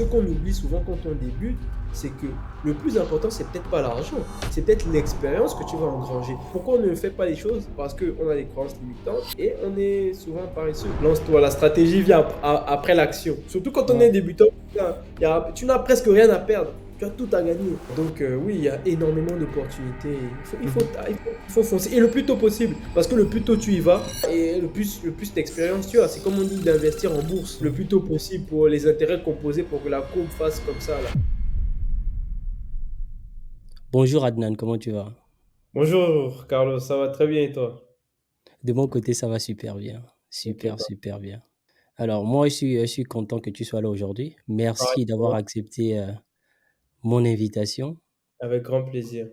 ce qu'on oublie souvent quand on débute, c'est que le plus important, c'est peut-être pas l'argent, c'est peut-être l'expérience que tu vas engranger. Pourquoi on ne fait pas les choses? Parce qu'on a des croyances limitantes et on est souvent paresseux. Lance-toi, la stratégie vient après l'action. Surtout quand on est Ouais. débutant, tu n'as presque rien à perdre. Tu as tout à gagner. Donc oui, il y a énormément d'opportunités. Mhm. Il faut foncer. Et le plus tôt possible. Parce que le plus tôt tu y vas, et le plus d'expérience tu as. C'est comme on dit d'investir en bourse le plus tôt possible pour les intérêts composés pour que la courbe fasse comme ça, là. Bonjour Adnan, comment tu vas? Bonjour Carlos, ça va très bien et toi? De mon côté, ça va super bien. Ok, Super, super bien. Alors, moi, je suis content que tu sois là aujourd'hui. pareil Merci pour d'avoir moi. accepté mon invitation. Avec grand plaisir.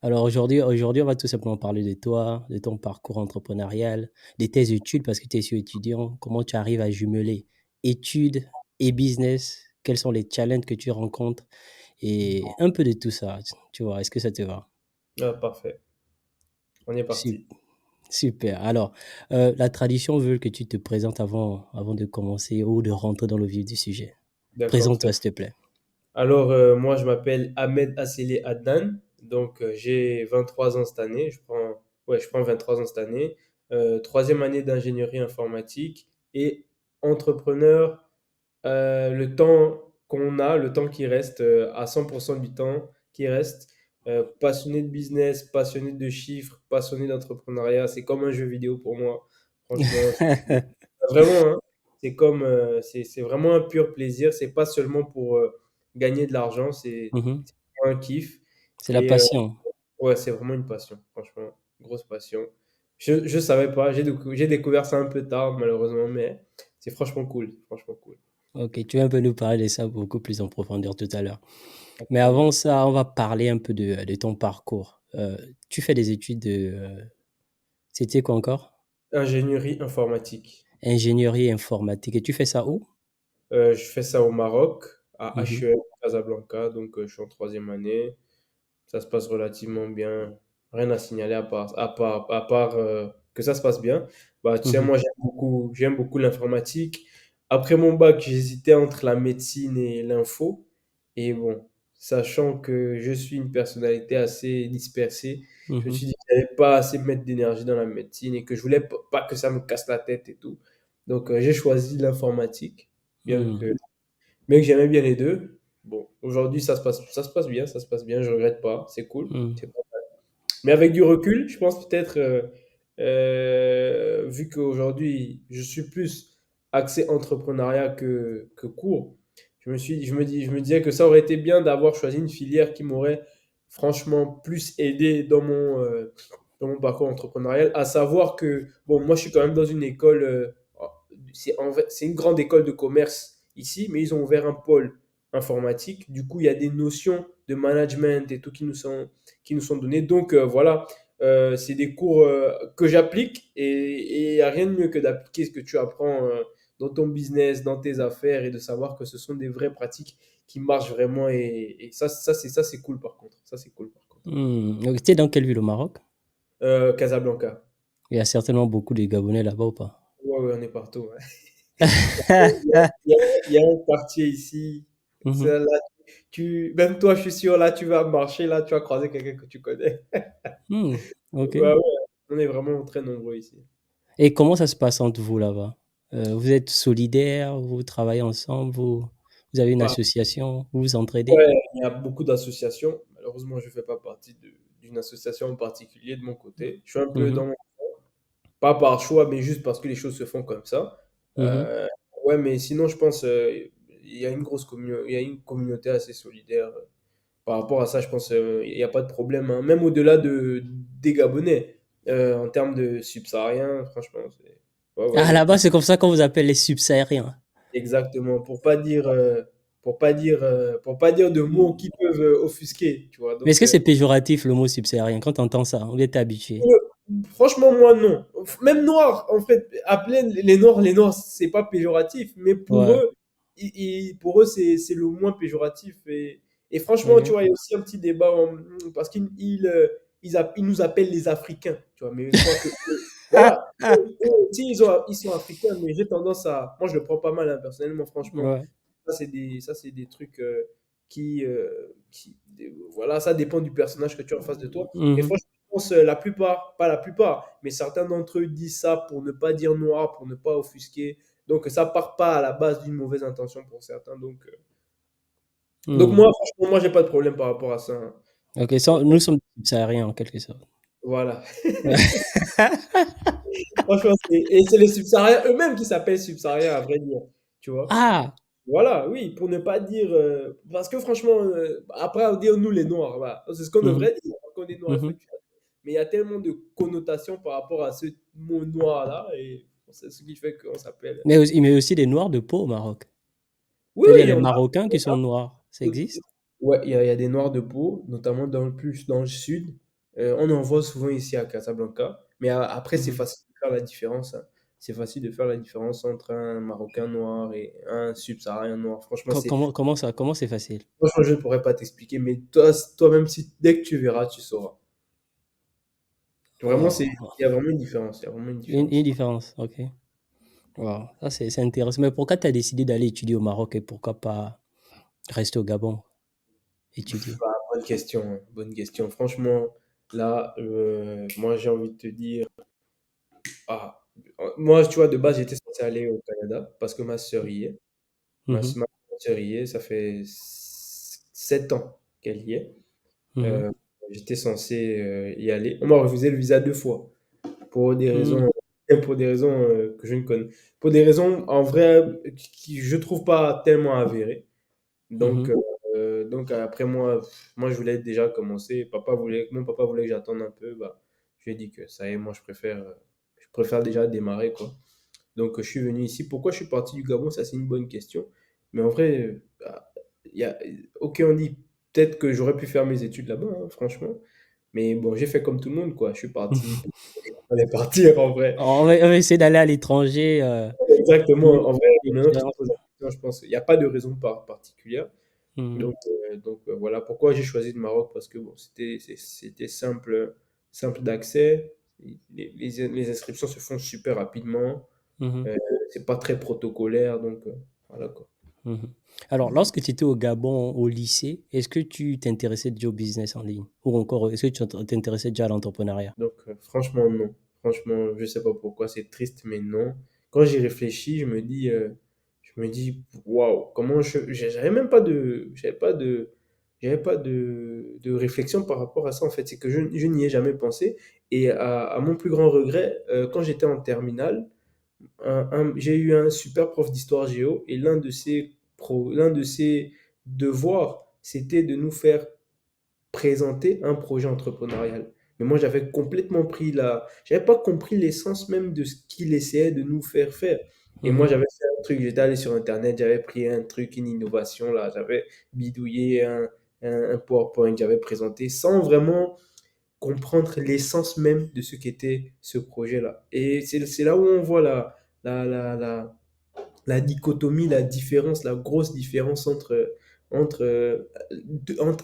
Alors, aujourd'hui, on va tout simplement parler de toi, de ton parcours entrepreneurial, de tes études, parce que tu es étudiant, comment tu arrives à jumeler études et business, quels sont les challenges que tu rencontres, et un peu de tout ça, tu vois. Est-ce que ça te va? Ah, parfait, on est Su- parti. Super. Alors, la tradition veut que tu te présentes avant de commencer ou de rentrer dans le vif du sujet. D'accord, très Présente-toi, bien. s'il te plaît. Alors, moi, je m'appelle Ahmed Asseli Adnan. Donc, j'ai 23 ans cette année. Ouais, je prends 23 ans cette année. Troisième année d'ingénierie informatique et entrepreneur. Le temps qu'on a, le temps qui reste, à 100% du temps qui reste, passionné de business, passionné de chiffres, passionné d'entrepreneuriat, c'est comme un jeu vidéo pour moi. Franchement, vraiment, hein, c'est vraiment un pur plaisir. C'est pas seulement pour gagner de l'argent, Mhm. c'est vraiment un kiff. C'est la Et passion. ouais, c'est vraiment une passion, franchement, grosse passion. Je savais pas, j'ai découvert ça un peu tard, malheureusement, mais c'est franchement cool, franchement cool. Ok, tu vas un peu nous parler de ça beaucoup plus en profondeur tout à l'heure. Pas de Mais problème. avant ça, on va parler un peu de ton parcours. Tu fais des études de... c'était quoi encore? Ingénierie informatique. Ingénierie informatique. Et tu fais ça où? Je fais ça au Maroc, à Mhm. HEM, Casablanca, donc je suis en troisième année. Ça se passe relativement bien. Rien à signaler à part que ça se passe bien. Bah, tu sais, Mhm. moi, j'aime beaucoup l'informatique. Après mon bac, j'hésitais entre la médecine et l'info. Et bon, sachant que je suis une personnalité assez dispersée, je me Mhm. suis dit que j'avais pas assez mettre d'énergie dans la médecine et que je voulais pas que ça me casse la tête et tout. Donc, j'ai choisi l'informatique, bien Mhm. que mais que j'aimais bien les deux. Bon, aujourd'hui, ça se passe bien, je regrette pas, c'est cool. Mhm. C'est pas- Mais avec du recul, je pense peut-être, vu qu'aujourd'hui, je suis plus axé entrepreneuriat que cours, je me disais que ça aurait été bien d'avoir choisi une filière qui m'aurait franchement plus aidé dans mon parcours entrepreneurial, à savoir que, bon, moi, je suis quand même dans une école, c'est une grande école de commerce ici, mais ils ont ouvert un pôle informatique. Du coup, il y a des notions de management et tout qui nous sont données. Donc, voilà, c'est des cours que j'applique et il n'y a rien de mieux que d'appliquer ce que tu apprends dans ton business, dans tes affaires et de savoir que ce sont des vraies pratiques qui marchent vraiment. Et ça, c'est cool par contre. Ça, c'est cool par contre. Mhm. Donc, tu es dans quelle ville au Maroc? Casablanca. Il y a certainement beaucoup de Gabonais là-bas ou pas? Ouais, ouais, on est partout, ouais. Il y a un quartier ici. Mhm. C'est là, même toi, je suis sûr, là, tu vas marcher, là, tu vas croiser quelqu'un que tu connais. Hmm, ok. Ouais, ouais, on est vraiment très nombreux ici. Et comment ça se passe entre vous là-bas? Vous êtes solidaires, vous travaillez ensemble, vous avez une Bah, association, vous vous entraidez? ouais, il y a beaucoup d'associations. Malheureusement, je ne fais pas partie d'une association en particulier de mon côté. Je suis un peu dans Mhm. pas par choix, mais juste parce que les choses se font comme ça. Mhm. Euh, ouais, mais sinon, je pense il y a il y a une communauté assez solidaire. Par rapport à ça, je pense il n'y a pas de problème, hein. Même au-delà des Gabonais, en termes de subsahariens, franchement, ouais, ouais, il Ah, y a là-bas, c'est comme ça qu'on vous appelle les subsahariens. exactement, pour pas dire de mots qui peuvent offusquer, tu vois. Mais est-ce Donc, que c'est péjoratif le mot subsaharien quand on entend ça? On est habitué. franchement, moi, non. Même noirs, en fait, appeler les noirs, c'est pas péjoratif, mais pour Ouais. eux, pour eux, c'est le moins péjoratif. Et franchement, tu Ok. vois, il y a aussi un petit débat parce ils nous appellent les Africains, tu vois. Mais une fois que, voilà, eux aussi, ils sont Africains, mais j'ai tendance à, moi, je le prends pas mal, hein, personnellement, franchement. Ouais. ça, c'est des trucs voilà, ça dépend du personnage que tu as en face de toi. Mais Mhm. franchement, je pense la plupart, pas la plupart, mais certains d'entre eux disent ça pour ne pas dire noir, pour ne pas offusquer. Donc ça part pas à la base d'une mauvaise intention pour certains. Donc Mhm. moi, franchement, moi, j'ai pas de problème par rapport à ça, hein. Ok, nous sommes des subsahariens en quelque sorte. Voilà. Franchement, et c'est les subsahariens eux-mêmes qui s'appellent subsahariens, à vrai dire. Tu vois? Ah! Voilà, oui, pour ne pas dire. Parce que franchement, après, on dit nous les noirs, voilà. C'est ce qu'on Mhm. devrait dire, parce qu'on est noir et Mhm. fluctuant. Mais il y a tellement de connotations par rapport à ce mot noir-là, et c'est ce qui fait qu'on s'appelle. Mais aussi des noirs de peau au Maroc. Oui, oui, C'est-à-dire il y les en a. Marocains Il y qui en sont a. noirs. Ça existe? Ouais, il y a des noirs de peau, notamment plus dans le sud. On en voit souvent ici à Casablanca. Mais après, c'est Mhm. facile de faire la différence, hein. C'est facile de faire la différence entre un Marocain noir et un subsaharien noir. Comment c'est facile? Franchement, je ne pourrais pas t'expliquer, mais toi-même, dès que tu verras, tu sauras. Vraiment, il Wow. y a vraiment une différence. Il y a vraiment une Une différence. différence, ok. Wow. Ça, c'est intéressant. Mais pourquoi tu as décidé d'aller étudier au Maroc et pourquoi pas rester au Gabon, étudier? Ah, bonne question, hein, bonne question. Franchement, là, moi, j'ai envie de te dire, ah, moi, tu vois, de base, j'étais censé aller au Canada parce que ma sœur y est. Mhm. Ma sœur y est, ça fait 7 ans qu'elle y est. Mhm. Euh, J'étais censé y aller. On m'a refusé le visa 2 fois pour des Mhm. raisons, pour des raisons que je ne connais. Pour des raisons, en vrai, qui je trouve pas tellement avérées. Donc, Mhm. après moi, je voulais déjà commencer. Mon papa voulait que j'attende un peu. Bah, je lui ai dit que ça y est, moi, je préfère déjà démarrer, quoi. Donc, je suis venu ici. Pourquoi je suis parti du Gabon? Ça, c'est une bonne question. Mais en vrai, il y a, ok, on dit peut-être que j'aurais pu faire mes études là-bas, hein, franchement. Mais bon, j'ai fait comme tout le monde, quoi. Je suis parti. On est partir, en vrai. On va essayer d'aller à l'étranger. Exactement. En vrai, maintenant que tu te L'expérience. poses la question, je pense qu'il n'y a pas de raison particulière. Mhm. Donc, voilà pourquoi j'ai choisi le Maroc, parce que bon, c'était simple d'accès. Les inscriptions se font super rapidement. Mhm. Euh, c'est pas très protocolaire, donc voilà quoi. Mhm. Alors, lorsque tu étais au Gabon, au lycée, est-ce que tu t'intéressais déjà au business en ligne? Ou encore, est-ce que tu t'intéressais déjà à l'entrepreneuriat? Donc, franchement, non. Franchement, je sais pas pourquoi, c'est triste, mais non. Quand j'y réfléchis, je me dis, waouh, comment j'avais pas de réflexion par rapport à ça, en fait. C'est que je n'y ai jamais pensé. Et à mon plus grand regret, quand j'étais en terminale, j'ai eu un super prof d'histoire géo, et l'un de ses devoirs, c'était de nous faire présenter un projet entrepreneurial. Mais moi, j'avais pas compris l'essence même de ce qu'il essayait de nous faire faire. Et moi, Mhm. j'avais fait un truc, j'étais allé sur Internet, j'avais pris un truc, une innovation, là, j'avais bidouillé un PowerPoint, j'avais présenté sans vraiment comprendre l'essence même de ce qu'était ce projet-là. Et c'est là où on voit la, la, la, la dichotomie, la différence, la grosse différence entre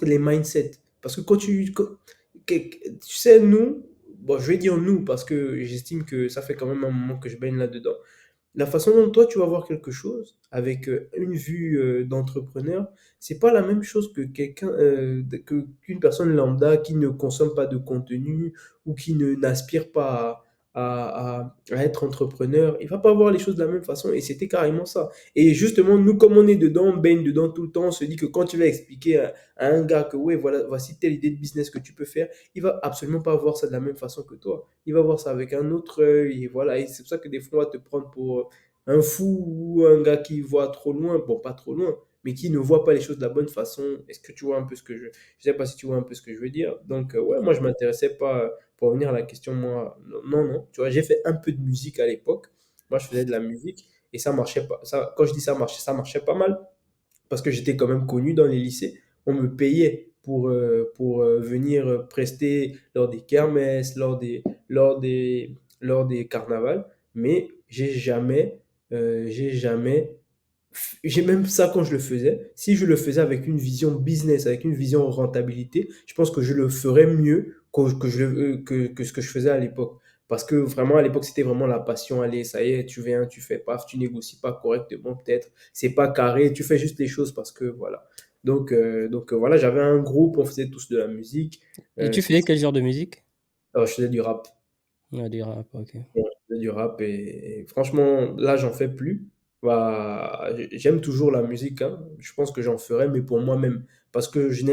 les mindsets. Parce que tu sais, nous, bon, je vais dire nous parce que j'estime que ça fait quand même un moment que je baigne là-dedans. La façon dont toi tu vas voir quelque chose avec une vue d'entrepreneur, c'est pas la même chose que qu'une personne lambda qui ne consomme pas de contenu ou qui n'aspire pas à être entrepreneur. Il va pas voir les choses de la même façon, et c'était carrément ça. Et justement, nous, comme on est dedans, on baigne dedans tout le temps, on se dit que quand tu vas expliquer à un gars que ouais, voilà, voici telle idée de business que tu peux faire, il va absolument pas voir ça de la même façon que toi. Il va voir ça avec un autre œil, et voilà. Et c'est pour ça que des fois, on va te prendre pour un fou ou un gars qui voit trop loin. Bon, pas trop loin, mais qui ne voit pas les choses de la bonne façon. Est-ce que tu vois un peu ce que je sais pas si tu vois un peu ce que je veux dire. Donc, ouais, moi, je m'intéressais pas, pour revenir à la question, moi, non, non. Tu vois, j'ai fait un peu de musique à l'époque. Moi, je faisais de la musique et ça marchait pas. Quand je dis ça marchait pas mal parce que j'étais quand même connu dans les lycées. On me payait pour venir prester lors des kermesses, lors des carnavals, mais j'ai jamais, j'ai même ça quand je le faisais. Si je le faisais avec une vision business, avec une vision rentabilité, je pense que je le ferais mieux que ce que je faisais à l'époque. Parce que vraiment, à l'époque, c'était vraiment la passion. Allez, ça y est, tu viens, tu fais paf, tu négocies pas correctement, peut-être. C'est pas carré, tu fais juste les choses parce que voilà. Voilà, j'avais un groupe, on faisait tous de la musique. Et tu C'est faisais quel genre de musique? Je faisais du rap. Ah, du rap, ok. Ouais, je faisais du rap et franchement, là, j'en fais plus. Bah, j'aime toujours la musique, hein. Je pense que j'en ferai, mais pour moi-même. Parce que je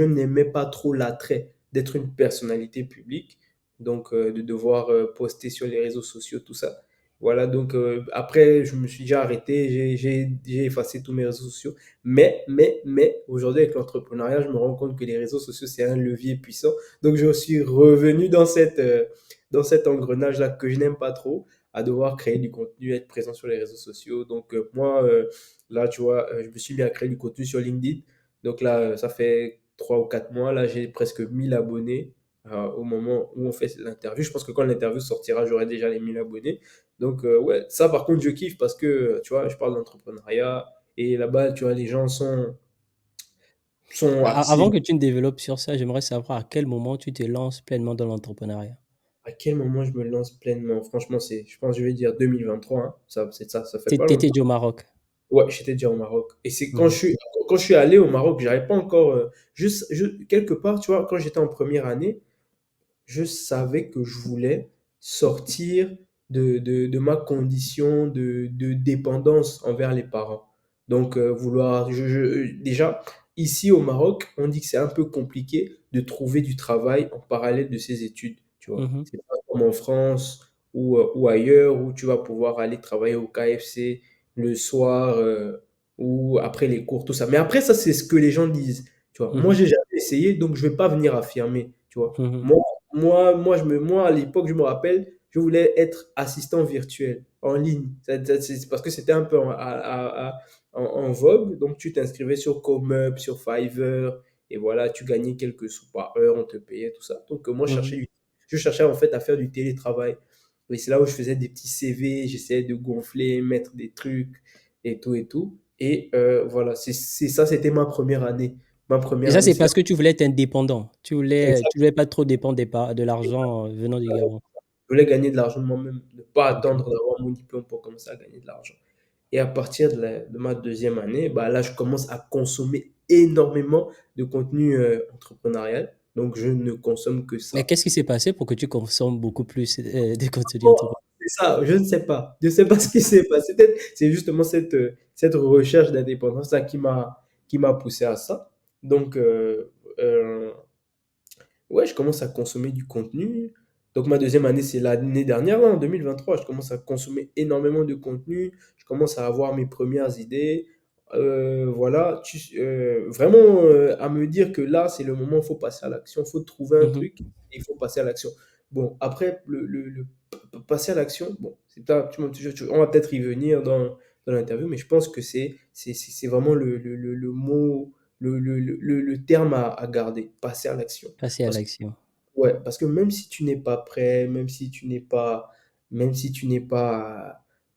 n'aimais pas trop l'attrait d'être une personnalité publique, donc de devoir poster sur les réseaux sociaux, tout ça. Voilà, donc après, je me suis déjà arrêté, j'ai effacé tous mes réseaux sociaux. Mais, aujourd'hui, avec l'entrepreneuriat, je me rends compte que les réseaux sociaux, c'est un levier puissant. Donc, je suis revenu dans cet engrenage-là que je n'aime pas trop, à devoir créer du contenu, être présent sur les réseaux sociaux. Donc, moi, là, tu vois, je me suis mis à créer du contenu sur LinkedIn. Donc là, ça fait 3 ou 4 mois. Là, j'ai presque 1 000 abonnés au moment où on fait l'interview. Je pense que quand l'interview sortira, j'aurai déjà les 1 000 abonnés. Donc, ouais, ça, par contre, je kiffe parce que, tu vois, je parle d'entrepreneuriat et là-bas, tu vois, les gens sont Avant axés. que tu ne développes sur ça, j'aimerais savoir à quel moment tu te lances pleinement dans l'entrepreneuriat. À quel moment je me lance pleinement? Franchement, je pense que je vais dire 2023, hein. Ça fait Tu pas étais longtemps. déjà au Maroc. Ouais, j'étais déjà au Maroc. Et c'est Mhm, quand je suis allé au Maroc, j'avais pas encore, quelque part, tu vois, quand j'étais en première année, je savais que je voulais sortir de ma condition de dépendance envers les parents. Donc, déjà, ici au Maroc, on dit que c'est un peu compliqué de trouver du travail en parallèle de ses études, tu vois. mhm, C'est pas comme en France ou ailleurs où tu vas pouvoir aller travailler au KFC le soir ou après les cours, tout ça. Mais après, ça, c'est ce que les gens disent, tu vois. Moi, mhm, j'ai jamais essayé, donc je vais pas venir affirmer, tu vois. mhm. Moi, à l'époque, je me rappelle, je voulais être assistant virtuel en ligne. C'est parce que c'était un peu en vogue. Donc, tu t'inscrivais sur CoMup, sur Fiverr, et voilà, tu gagnais quelques sous par heure, on te payait tout ça. Donc, moi, Mhm. je cherchais en fait à faire du télétravail. Et c'est là où je faisais des petits CV, j'essayais de gonfler, mettre des trucs et tout et tout. Et voilà, ça, c'était ma première année. Ma Et première ça, année, c'est c'est là. parce que tu voulais être indépendant. Tu voulais pas trop dépendre de l'argent venant du Gabon. Je voulais gagner de l'argent moi-même, ne pas Ok. attendre d'avoir mon diplôme pour commencer à gagner de l'argent. Et à partir de ma deuxième année, bah là, je commence à consommer énormément de contenu entrepreneurial. Donc, je ne consomme que Mais ça. qu'est-ce qui s'est passé pour que tu consommes beaucoup plus de contenu Bon, entrepreneur? c'est ça, je ne sais pas. Je ne sais pas ce qui s'est passé. Peut-être c'est justement cette recherche d'indépendance là qui m'a poussé à ça. Donc, euh, ouais, je commence à consommer du contenu. Donc ma deuxième année, c'est l'année dernière, là, en 2023. Je commence à consommer énormément de contenu. Je commence à avoir mes premières idées. Voilà, vraiment à me dire que là, c'est le moment, il faut passer à l'action. Il faut trouver un Mhm, truc et il faut passer à l'action. Bon, après, passer à l'action, bon, c'est pas, on va peut-être y venir dans l'interview, mais je pense que c'est vraiment le mot, le terme à garder, passer à l'action. passer à Parce que, l'action. ouais, parce que même si tu n'es pas prêt, même si tu n'es pas,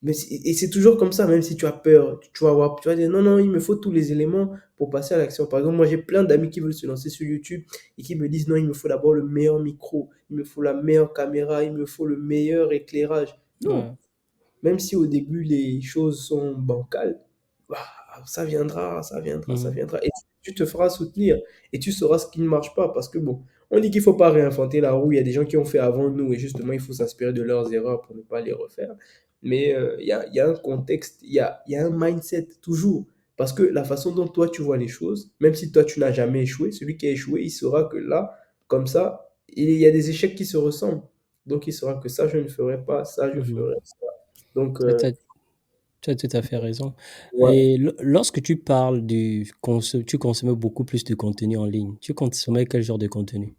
et c'est toujours comme ça, même si tu as peur, tu vas dire non, non, il me faut tous les éléments pour passer à l'action. Par exemple, moi j'ai plein d'amis qui veulent se lancer sur YouTube et qui me disent non, il me faut d'abord le meilleur micro, il me faut la meilleure caméra, il me faut le meilleur éclairage. Non, Ouais. même si au début les choses sont bancales, bah, ça viendra, ça viendra, ça Mhm, viendra. Et tu te feras soutenir et tu sauras ce qui ne marche pas. Parce que bon, on dit qu'il ne faut pas réinventer la roue. Il y a des gens qui ont fait avant nous et justement, il faut s'inspirer de leurs erreurs pour ne pas les refaire. Mais il y a un contexte, il y a un mindset toujours. Parce que la façon dont toi tu vois les choses, même si toi tu n'as jamais échoué, celui qui a échoué, il saura que là, comme ça, il y a des échecs qui se ressemblent. Donc il saura que ça, je ne ferai pas, ça, je mhm. ferai ça. Donc, Tu as tout à fait raison. ouais, Et lorsque tu parles tu consommais beaucoup plus de contenu en ligne. Tu consommais quel genre de contenu?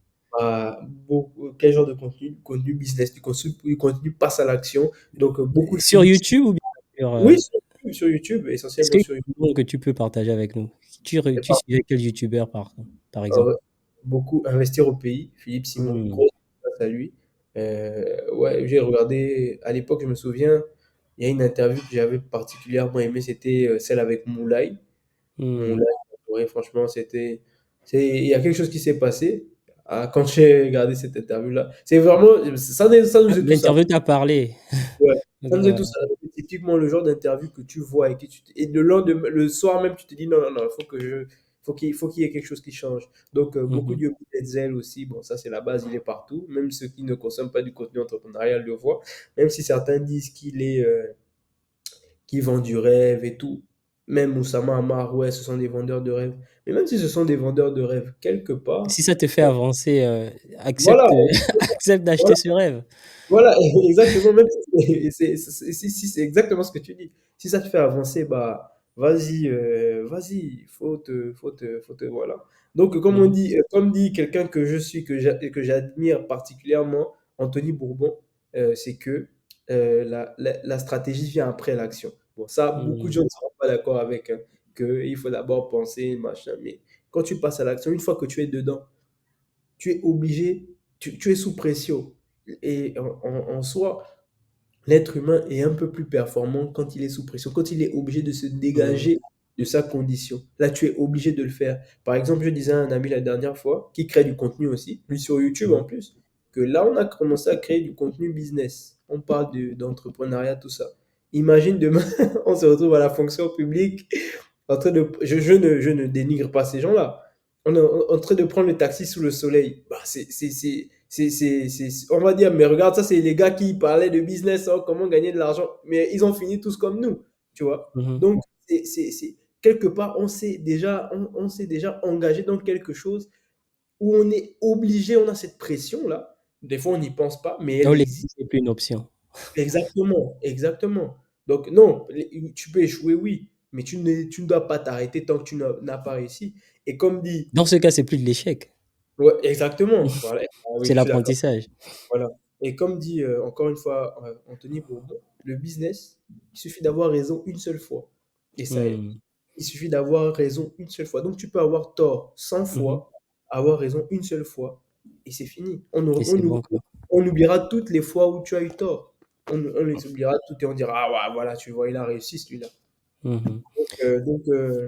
quel genre de contenu? Du contenu business, du contenu passe à l'action. Donc, beaucoup de Sur Philippe. YouTube ou bien sur, Oui, sur YouTube, est-ce essentiellement qu'il y sur YouTube. a un nom que tu peux partager avec nous? Et Tu suivais quel youtubeur par exemple? euh, beaucoup investir au pays. Philippe Simon, Mmh. grosse grâce à lui. Ouais, j'ai regardé, à l'époque, je me souviens, il y a une interview que j'avais particulièrement aimée, c'était celle avec Moulay. Moulay, Mmh. ouais, franchement, il y a quelque chose qui s'est passé. quand j'ai regardé cette interview-là. C'est vraiment, ça nous est tous L'interview t'a parlé. Ouais, ça nous est Euh, tous arrivé. C'est typiquement le genre d'interview que tu vois et le soir même, tu te dis non, non, non, faut qu'il y ait quelque chose qui change. Donc, beaucoup mhm, de Yomi Denzel aussi, bon, ça c'est la base, il est partout. Même ceux qui ne consomment pas du contenu entrepreneurial le voient. Même si certains disent qu'il vend du rêve et tout. Même Oussama Ammar, ouais, ce sont des vendeurs de rêve. Mais même si ce sont des vendeurs de rêve, quelque part, Si ça te fait avancer, voilà, accepte, accepte d'acheter voilà. ce rêve. Voilà, exactement, même si c'est exactement ce que tu dis. Si ça te fait avancer, bah, vas-y, voilà. Donc, Mhm, comme dit quelqu'un que je suis, que j'admire particulièrement, Anthony Bourbon, c'est que la stratégie vient après l'action. Bon, ça, beaucoup de mhm, gens ne seront pas d'accord avec, hein, qu'il faut d'abord penser, machin, mais quand tu passes à l'action, une fois que tu es dedans, tu es obligé, tu es sous pression. Et en soi, l'être humain est un peu plus performant quand il est sous pression, quand il est obligé de se mhm, dégager de sa condition. Là, tu es obligé de le faire. Par exemple, je disais à un ami la dernière fois, qui crée du contenu aussi, lui sur YouTube mhm, en plus, que là, on a commencé à créer du contenu business. On parle d'entrepreneuriat, tout ça. Imagine demain, on se retrouve à la fonction publique en train de, je ne dénigre pas ces gens-là. On est en train de prendre le taxi sous le soleil. Bah, on va dire, mais regarde, ça, c'est les gars qui parlaient de business, hein, comment gagner de l'argent. Mais ils ont fini tous comme nous, tu vois. mhm. Donc, quelque part, on s'est déjà engagé dans quelque chose où on est obligé, on a cette pression-là. Des fois, on n'y pense pas, mais elle Donc, les existe. c'est plus une option. Exactement, exactement. Donc non, tu peux échouer, oui, mais tu ne dois pas t'arrêter tant que tu n'as pas réussi. Et comme dit, Dans ce cas, c'est plus de l'échec, ouais, exactement, voilà, ah oui, c'est je suis d'accord, l'apprentissage. voilà. Et comme dit encore une fois Anthony Bourbon, le business, il suffit d'avoir raison une seule fois. Et ça aide. Mhm, Il suffit d'avoir raison une seule fois. Donc tu peux avoir tort 100 mhm. fois, avoir raison une seule fois, et c'est fini. Et c'est bon, quoi. On oubliera toutes les fois où tu as eu tort. On les oubliera toutes et on dira, ah ouais, voilà, tu vois, il a réussi celui-là. Mhm,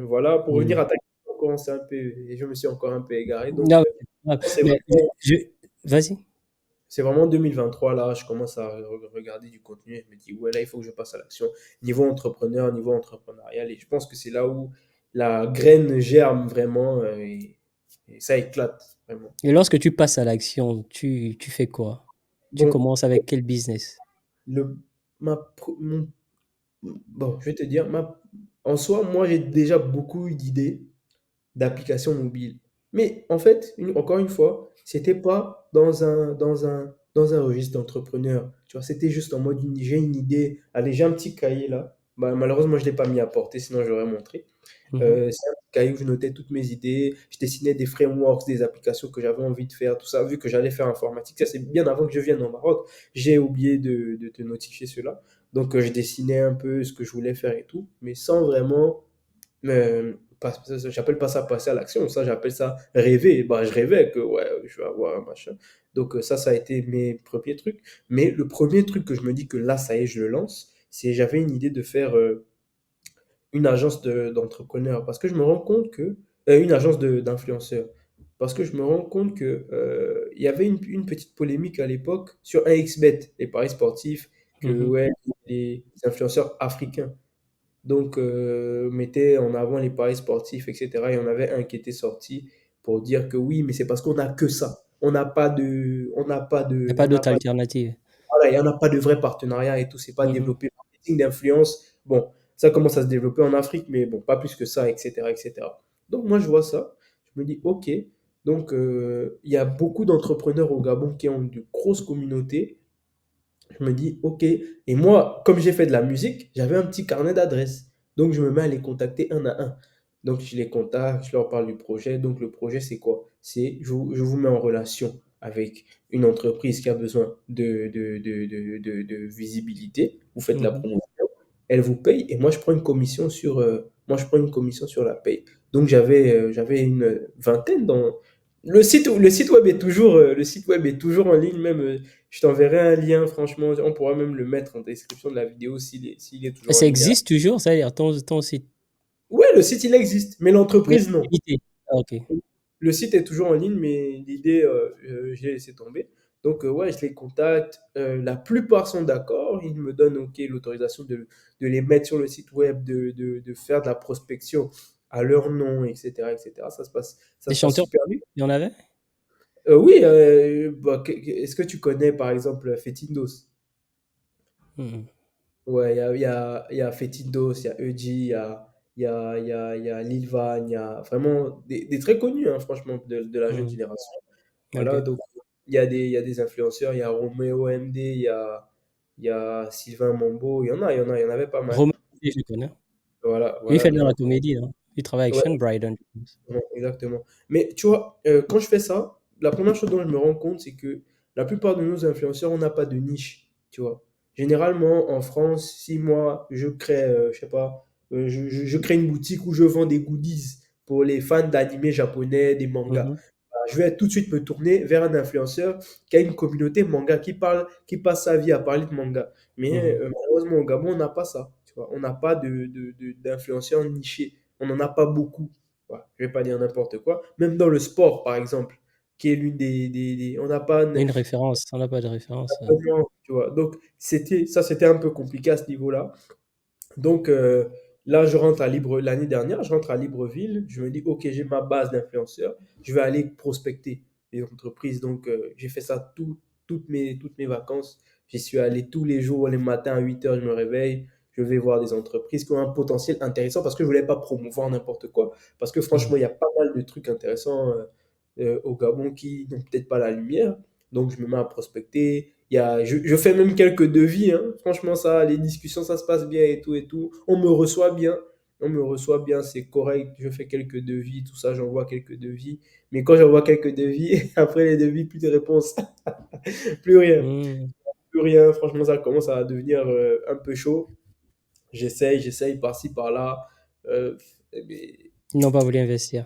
Voilà, pour revenir mhm. à ta question, et je me suis encore un peu égaré. Donc, Non, c'est pas grave. c'est Mais vraiment, vas-y. c'est vraiment 2023, là, je commence à regarder du contenu et je me dis, ouais, là, il faut que je passe à l'action. Niveau entrepreneurial, et je pense que c'est là où la graine germe vraiment et ça éclate vraiment. Et lorsque tu passes à l'action, tu fais quoi? Tu Bon, commences avec quel business? le, mon bon, je vais te dire, en soi, moi, j'ai déjà beaucoup eu d'idées d'applications mobiles. Mais en fait, encore une fois, c'était pas dans un registre d'entrepreneur. Tu vois, c'était juste en mode, j'ai une idée. Allez, j'ai un petit cahier là. Bah, malheureusement, je ne l'ai pas mis à portée, sinon j'aurais montré. Mhm, C'est un petit cahier où je notais toutes mes idées. Je dessinais des frameworks, des applications que j'avais envie de faire, tout ça, vu que j'allais faire informatique. Ça, c'est bien avant que je vienne au Maroc. J'ai oublié de te notifier cela. Donc, je dessinais un peu ce que je voulais faire et tout, mais sans vraiment j'appelle pas ça passer à l'action, ça j'appelle ça rêver. Bah, je rêvais que ouais, je vais avoir un machin. Donc ça a été mes premiers trucs. Mais le premier truc que je me dis que là, ça y est, je le lance, c'est j'avais une idée de faire une agence d'entrepreneurs. Parce que je me rends compte que... une agence d'influenceurs. Parce que je me rends compte que il y avait une petite polémique à l'époque sur 1xBet, les paris sportifs, que mhm. ouais, les influenceurs africains donc mettait en avant les paris sportifs, etc. Et on avait un qui était sorti pour dire que oui, mais c'est parce qu'on n'a que ça. Il y a pas d'autre alternative. Voilà, il n'y en a pas de vrai partenariat et tout. C'est pas Mhm, développé marketing d'influence. Bon, ça commence à se développer en Afrique, mais bon, pas plus que ça, etc., etc. Donc moi, je vois ça. Je me dis, ok. Donc il y a beaucoup d'entrepreneurs au Gabon qui ont de grosses communautés. Je me dis, OK. Et moi, comme j'ai fait de la musique, j'avais un petit carnet d'adresses. Donc, je me mets à les contacter un à un. Donc, je les contacte, je leur parle du projet. Donc, le projet, c'est quoi? C'est, je vous mets en relation avec une entreprise qui a besoin de visibilité. Vous faites la mhm. promotion, elle vous paye et moi, je prends une commission moi, je prends une commission sur la paye. Donc, j'avais une vingtaine dans, le site web est toujours en ligne, même je t'enverrai un lien, franchement, on pourra même le mettre en description de la vidéo s'il est Et toujours en ça ligne. existe toujours, ça, ton site? Ouais, le site, il existe, mais Mais l'entreprise, non. limité. Ah, ok. Le site est toujours en ligne, mais l'idée, j'ai laissé tomber. Donc, ouais, je les contacte. La plupart sont d'accord. Ils me donnent OK, l'autorisation de les mettre sur le site web, de faire de la prospection à leur nom, etc., etc. Ça Des se passe chanteurs, super bien. il y en avait? Oui, bah, est-ce que tu connais par exemple Fetindos? Mhm. Ouais, il y a Fetindos, il y a Euggy, il y a Lil Van, il y a vraiment des très connus, hein, franchement, de la jeune Mhm. génération. Voilà, Ok. donc il y a des influenceurs, il y a Roméo MD, il y a Sylvain Mambo, il y en avait pas mal. Romain, je le connais. Voilà, Il voilà, fait il y dans en a. la comédie, hein. Il travaille avec Ouais, Sean Bryden, je pense. ouais, exactement. Mais tu vois, quand je fais ça, la première chose dont je me rends compte, c'est que la plupart de nos influenceurs, on n'a pas de niche, tu vois. Généralement, en France, si moi, je crée, je sais pas, je crée une boutique où je vends des goodies pour les fans d'animés japonais, des mangas, Mhm. bah, je vais tout de suite me tourner vers un influenceur qui a une communauté manga, qui passe sa vie à parler de manga. Mais Mhm. malheureusement, au Gabon, on n'a pas ça, tu vois. On n'a pas d'influenceurs nichés. On n'en a pas beaucoup. Ouais, je vais pas dire n'importe quoi. Même dans le sport, par exemple, qui est l'une on n'a pas Une référence, on n'a pas de référence. tu vois. Donc, c'était un peu compliqué à ce niveau-là. Donc, là, l'année dernière, je rentre à Libreville. Je me dis, OK, j'ai ma base d'influenceurs. Je vais aller prospecter les entreprises. Donc, j'ai fait ça toutes mes vacances. J'y suis allé tous les jours, les matins à 8 heures, je me réveille. Je vais voir des entreprises qui ont un potentiel intéressant parce que je voulais pas promouvoir n'importe quoi. Parce que franchement, Mhm. il y a pas mal de trucs intéressants au Gabon qui n'ont peut-être pas la lumière. Donc, je me mets à prospecter. Je fais même quelques devis, hein. Franchement, ça, les discussions, ça se passe bien et tout et tout. On me reçoit bien. On me reçoit bien, c'est correct. Je fais quelques devis, tout ça, j'envoie quelques devis. Mais quand j'envoie quelques devis, après les devis, plus de réponses. Plus rien. Mhm. Plus rien. Franchement, ça commence à devenir un peu chaud. J'essaye par-ci, par-là. Euh, mais Ils n'ont pas voulu investir.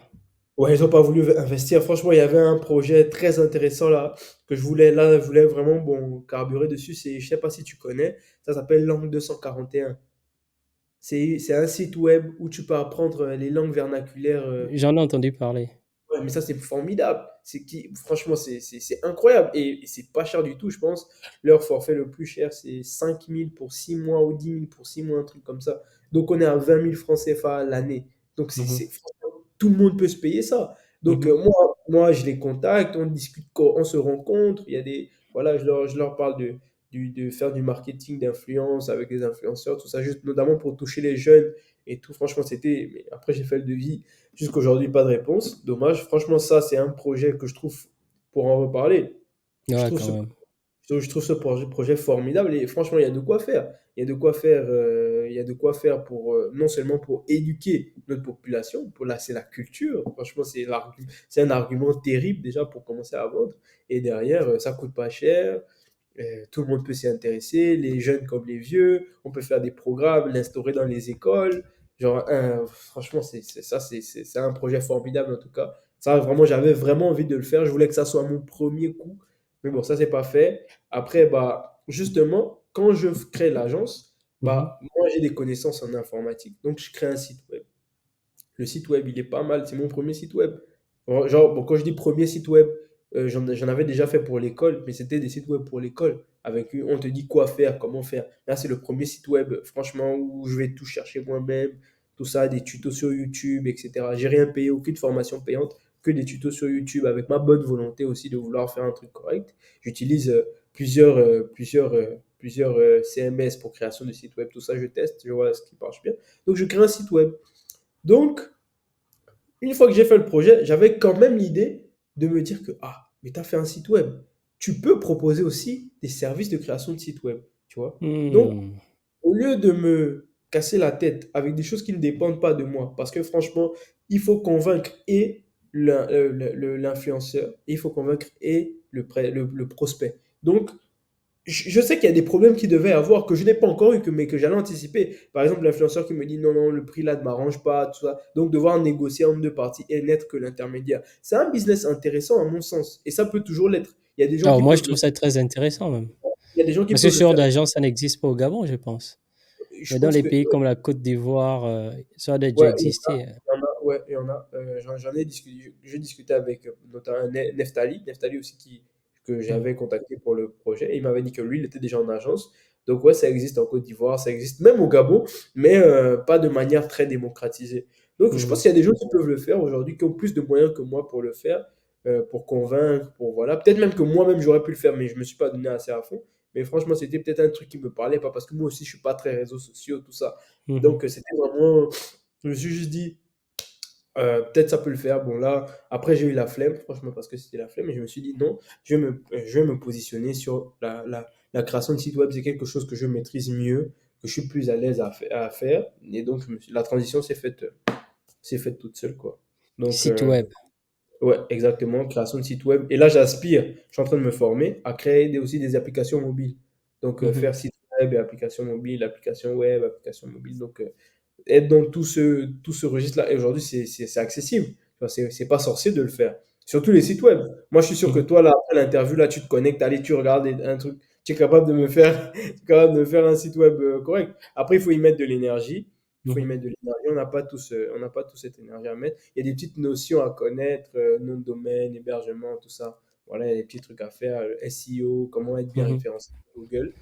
ouais, ils ont pas voulu investir. Franchement, il y avait un projet très intéressant là que je voulais vraiment bon carburer dessus. Je sais pas si tu connais. Ça s'appelle Langue 241. C'est un site web où tu peux apprendre les langues vernaculaires. J'en ai entendu parler. Ouais, mais ça, c'est formidable. Franchement, c'est incroyable. Et c'est pas cher du tout, je pense. Leur forfait le plus cher, c'est 5 000 pour 6 mois ou 10 000 pour 6 mois, un truc comme ça. Donc, on est à 20 000 francs CFA l'année. Donc, Mhm. franchement, tout le monde peut se payer ça. Donc, Mhm. moi, je les contacte, on discute, on se rencontre. Voilà, je leur parle de faire du marketing d'influence avec des influenceurs, tout ça, juste notamment pour toucher les jeunes et tout. Franchement, mais après, j'ai fait le devis. Jusqu'aujourd'hui, pas de réponse. Dommage. Franchement, ça, c'est un projet que je trouve, pour en reparler, je Ouais, trouve quand ce, même. je trouve ce projet formidable et franchement, il y a de quoi faire. Il y a de quoi faire, il y a de quoi faire pour, non seulement pour éduquer notre population, là, c'est la culture. Franchement, c'est un argument terrible déjà pour commencer à vendre. Et derrière, ça coûte pas cher. Tout le monde peut s'y intéresser, les jeunes comme les vieux. On peut faire des programmes, l'instaurer dans les écoles. Genre, franchement, c'est un projet formidable en tout cas. Ça, vraiment, j'avais vraiment envie de le faire. Je voulais que ça soit mon premier coup. Mais bon, ça, c'est pas fait. Après, bah, justement, quand je crée l'agence, Mhm. bah, moi, j'ai des connaissances en informatique. Donc, je crée un site web. Le site web, il est pas mal. C'est mon premier site web. Genre, bon, quand je dis premier site web, j'en avais déjà fait pour l'école, mais c'était des sites web pour l'école. On te dit quoi faire, comment faire. Là, c'est le premier site web, franchement, où je vais tout chercher moi-même, tout ça, des tutos sur YouTube, etc. J'ai rien payé, aucune formation payante, que des tutos sur YouTube, avec ma bonne volonté aussi de vouloir faire un truc correct. J'utilise plusieurs CMS pour création de sites web, tout ça, je teste, je vois ce qui marche bien. Donc, je crée un site web. Donc, une fois que j'ai fait le projet, j'avais quand même l'idée de me dire que, ah, mais tu as fait un site web. Tu peux proposer aussi des services de création de site web, tu vois. Donc, Hmm. au lieu de me casser la tête avec des choses qui ne dépendent pas de moi, parce que franchement, il faut convaincre et l'influenceur, et il faut convaincre et le prospect. Donc, je sais qu'il y a des problèmes qui devaient avoir, que je n'ai pas encore eu, mais que j'allais anticiper. Par exemple, l'influenceur qui me dit non, non, le prix là ne m'arrange pas, tout ça. Donc, devoir négocier entre deux parties et n'être que l'intermédiaire. C'est un business intéressant à mon sens. Et ça peut toujours l'être. Il y a des gens Alors qui moi, je peuvent le, trouve ça très intéressent même. il y a des gens qui Parce que peuvent ce le genre faire. d'agence, ça n'existe pas au Gabon, je pense. je Mais dans pense les que pays comme la Côte d'Ivoire, ça doit déjà ouais, exister. il y en a, ouais, il y en a. J'en ai discuté, j'ai discuté avec notamment Neftali aussi que Mhm, j'avais contacté pour le projet. Et il m'avait dit que lui, il était déjà en agence. Donc ouais, ça existe en Côte d'Ivoire, ça existe même au Gabon, mais pas de manière très démocratisée. Donc je pense mhm, qu'il y a des gens qui peuvent le faire aujourd'hui, qui ont plus de moyens que moi pour le faire, pour convaincre, pour voilà. Peut-être même que moi-même j'aurais pu le faire, mais je me suis pas donné assez à fond. Mais franchement, c'était peut-être un truc qui me parlait pas parce que moi aussi je suis pas très réseaux sociaux, tout ça. mhm, Donc c'était vraiment, je me suis juste dit, peut-être ça peut le faire. Bon, là, après, j'ai eu la flemme, franchement, parce que c'était la flemme, et je me suis dit non, je vais me positionner sur la création de site web. C'est quelque chose que je maîtrise mieux, que je suis plus à l'aise à faire. Et donc, la transition s'est faite toute seule, quoi. Donc, Site web. ouais, exactement, création de site web. Et là, j'aspire, je suis en train de me former à créer aussi des applications mobiles. Donc, Mhm, faire site web et application mobile, application web, application mobile. Donc, être dans tout ce registre-là. Et aujourd'hui, c'est accessible. Tu vois, c'est pas sorcier de le faire. Surtout les sites web. Moi, je suis sûr que mhm, toi, là, après l'interview, là, tu te connectes, allez, tu regardes un truc. Tu es capable de me faire, tu es capable de me faire un site web correct. Après, il faut y mettre de l'énergie. Il faut y mhm, mettre de l'énergie. On n'a pas tous cette énergie à mettre. Il y a des petites notions à connaître, nom de domaine, hébergement, tout ça. Voilà, il y a des petits trucs à faire. SEO, comment être bien mhm, référencé sur Google.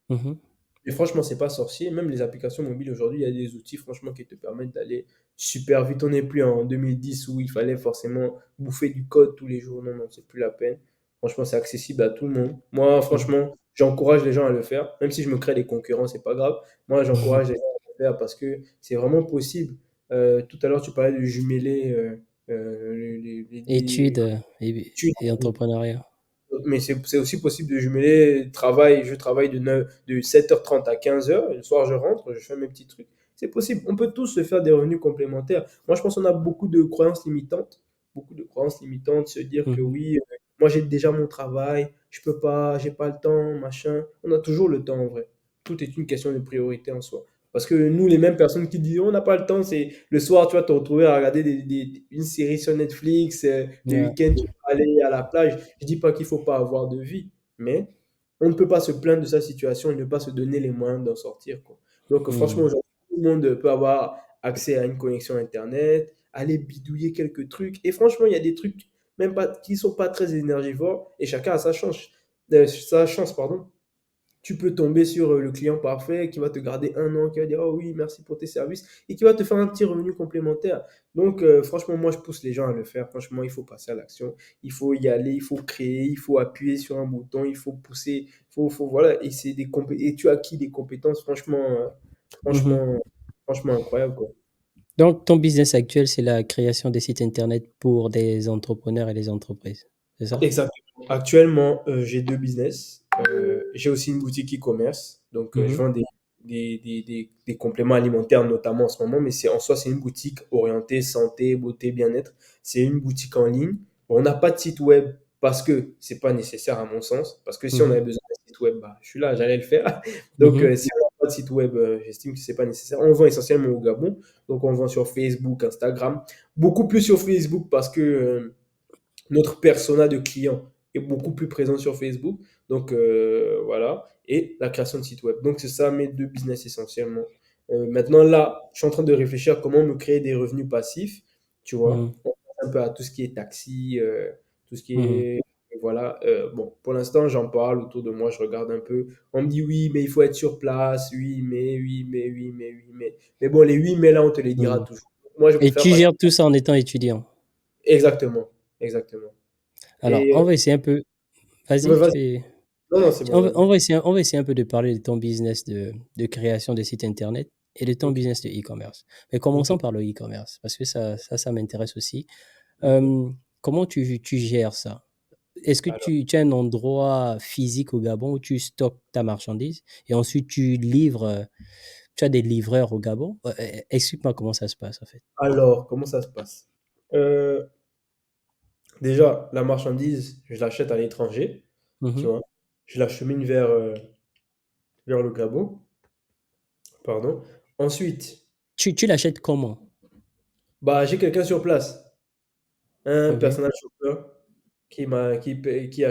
mhm, Et franchement, c'est pas sorcier. Même les applications mobiles aujourd'hui, il y a des outils franchement qui te permettent d'aller super vite. On n'est plus en 2010 où il fallait forcément bouffer du code tous les jours. Non, non, c'est plus la peine. Franchement, c'est accessible à tout le monde. Moi, mhm, franchement, j'encourage les gens à le faire. Même si je me crée des concurrents, c'est pas grave. Moi, mhm. j'encourage les gens à le faire parce que c'est vraiment possible. Tout à l'heure, tu parlais de jumeler Études études et entrepreneuriat. mais c'est aussi possible de jumeler travail. Je travaille de 7h30 à 15h. Le soir, je rentre, je fais mes petits trucs. C'est possible. On peut tous se faire des revenus complémentaires. Moi, je pense qu'on a beaucoup de croyances limitantes. Beaucoup de croyances limitantes. Se dire que Mhm, oui, moi, j'ai déjà mon travail. Je peux pas, j'ai pas le temps, machin. On a toujours le temps en vrai. Tout est une question de priorité en soi. Parce que nous, les mêmes personnes qui disent on n'a pas le temps, c'est le soir, tu vas te retrouver à regarder une série sur Netflix, le ouais, week-end, tu vas aller à la plage. Je dis pas qu'il faut pas avoir de vie, mais on ne peut pas se plaindre de sa situation et ne pas se donner les moyens d'en sortir, quoi. Donc, franchement, mhm, aujourd'hui, tout le monde peut avoir accès à une connexion Internet, aller bidouiller quelques trucs. Et franchement, il y a des trucs même pas, qui sont pas très énergivores et chacun a sa chance, pardon. Tu peux tomber sur le client parfait qui va te garder 1 an, qui va dire oh oui, merci pour tes services et qui va te faire un petit revenu complémentaire. Donc, franchement, moi, je pousse les gens à le faire. Franchement, il faut passer à l'action. Il faut y aller, il faut créer, il faut appuyer sur un bouton, il faut pousser, voilà. Et, et tu as acquis des compétences, mhm. franchement, franchement incroyables, quoi. Donc, ton business actuel, c'est la création des sites internet pour des entrepreneurs et les entreprises. C'est ça? Exactement. Actuellement, j'ai 2 business. J'ai aussi une boutique e-commerce. Donc, je Mhm, vends des compléments alimentaires notamment en ce moment, mais en soi, c'est une boutique orientée santé, beauté, bien-être. C'est une boutique en ligne. Bon, on n'a pas de site web parce que c'est pas nécessaire à mon sens. Parce que si on mhm, avait besoin d'un site web, bah, je suis là, j'allais le faire. Donc, mhm, si on n'a pas de site web, j'estime que c'est pas nécessaire. On vend essentiellement au Gabon. Donc, on vend sur Facebook, Instagram. Beaucoup plus sur Facebook parce que notre persona de client est beaucoup plus présent sur Facebook. Donc voilà, et la création de site web. Donc c'est ça mes deux business essentiellement. Maintenant là, je suis en train de réfléchir à comment me créer des revenus passifs, tu vois. mhm, On pense un peu à tout ce qui est taxi, tout ce qui mhm, est voilà. Bon, pour l'instant, j'en parle autour de moi, je regarde un peu. On me dit oui, mais il faut être sur place. Oui, mais, oui, mais, oui, mais, oui, mais. Mais bon, les oui, mais là, on te les dira mhm. toujours. Moi, je Et préfère tu passer. gères tout ça en étant étudiant. Exactement, exactement. Alors, Et on va essayer un peu. ouais, Vas-y, tu vas-y. fais. Non, non, c'est bon, vas-y. On va essayer un peu de parler de ton business de création de sites internet et de ton Ok, business de e-commerce. Mais ok, commençons par le e-commerce parce que ça m'intéresse aussi. ok. Comment tu gères ça? Est-ce que Alors, tu as un endroit physique au Gabon où tu stockes ta marchandise et ensuite tu livres, tu as des livreurs au Gabon? Explique-moi comment ça se passe en fait. comment ça se passe? Euh, Déjà, la marchandise, je l'achète à l'étranger, tu Mhm. vois. Je l'achemine vers le Gabon, pardon. Ensuite, Tu l'achètes comment? bah, j'ai quelqu'un sur place, un OK. personnel shopper qui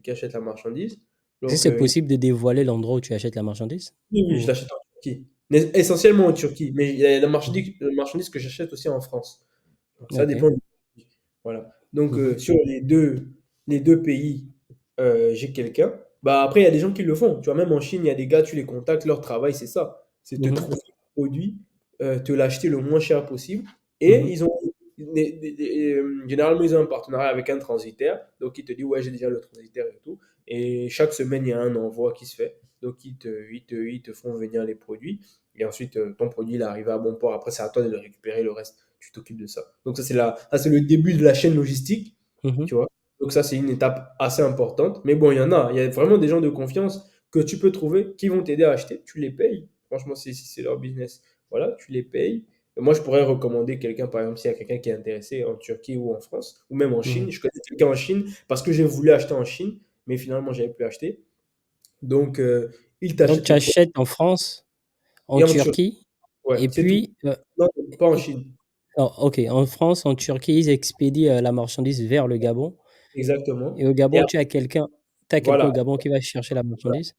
achète la marchandise. Est-ce que Donc, c'est possible de dévoiler l'endroit où tu achètes la marchandise? oui, oui, je Ou... l'achète en Turquie. Mais essentiellement en Turquie. Mais il y a Mhm. la marchandise que j'achète aussi en France. Donc, ça Ok. dépend du pays. Voilà. Donc, Mhm. sur les deux pays, j'ai quelqu'un. Bah, après, il y a des gens qui le font. Tu vois, même en Chine, il y a des gars, tu les contactes, leur travail, c'est ça. C'est te Mhm. trouver le produit, te l'acheter le moins cher possible. Et Mhm. ils ont, généralement, ils ont un partenariat avec un transitaire. Donc, il te dit, ouais, j'ai déjà le transitaire et tout. Et chaque semaine, il y a un envoi qui se fait. Donc, ils te font venir les produits. Et ensuite, ton produit, il est arrivé à bon port. Après, c'est à toi de le récupérer. Le reste, tu t'occupes de ça. Donc, ça, c'est le début de la chaîne logistique. Mhm. Tu vois. Donc, ça, c'est une étape assez importante. Mais bon, il y en a. Il y a vraiment des gens de confiance que tu peux trouver qui vont t'aider à acheter. Tu les payes. Franchement, c'est leur business. Voilà, tu les payes. Et moi, je pourrais recommander quelqu'un, par exemple, s'il y a quelqu'un qui est intéressé en Turquie ou en France, ou même en Chine. Mhm. Je connais quelqu'un en Chine parce que j'ai voulu acheter en Chine, mais finalement, j'avais pu acheter. Donc, il Donc, t'achète tu le produit. achètes en France, en Et en Turquie, Turquie, ouais, et c'est tout. puis, Non, pas en et- Chine. oh, ok, en France, en Turquie, ils expédient la marchandise vers le Gabon. Et Exactement. au Et Gabon, après, tu as quelqu'un voilà. au Gabon qui va chercher la marchandise.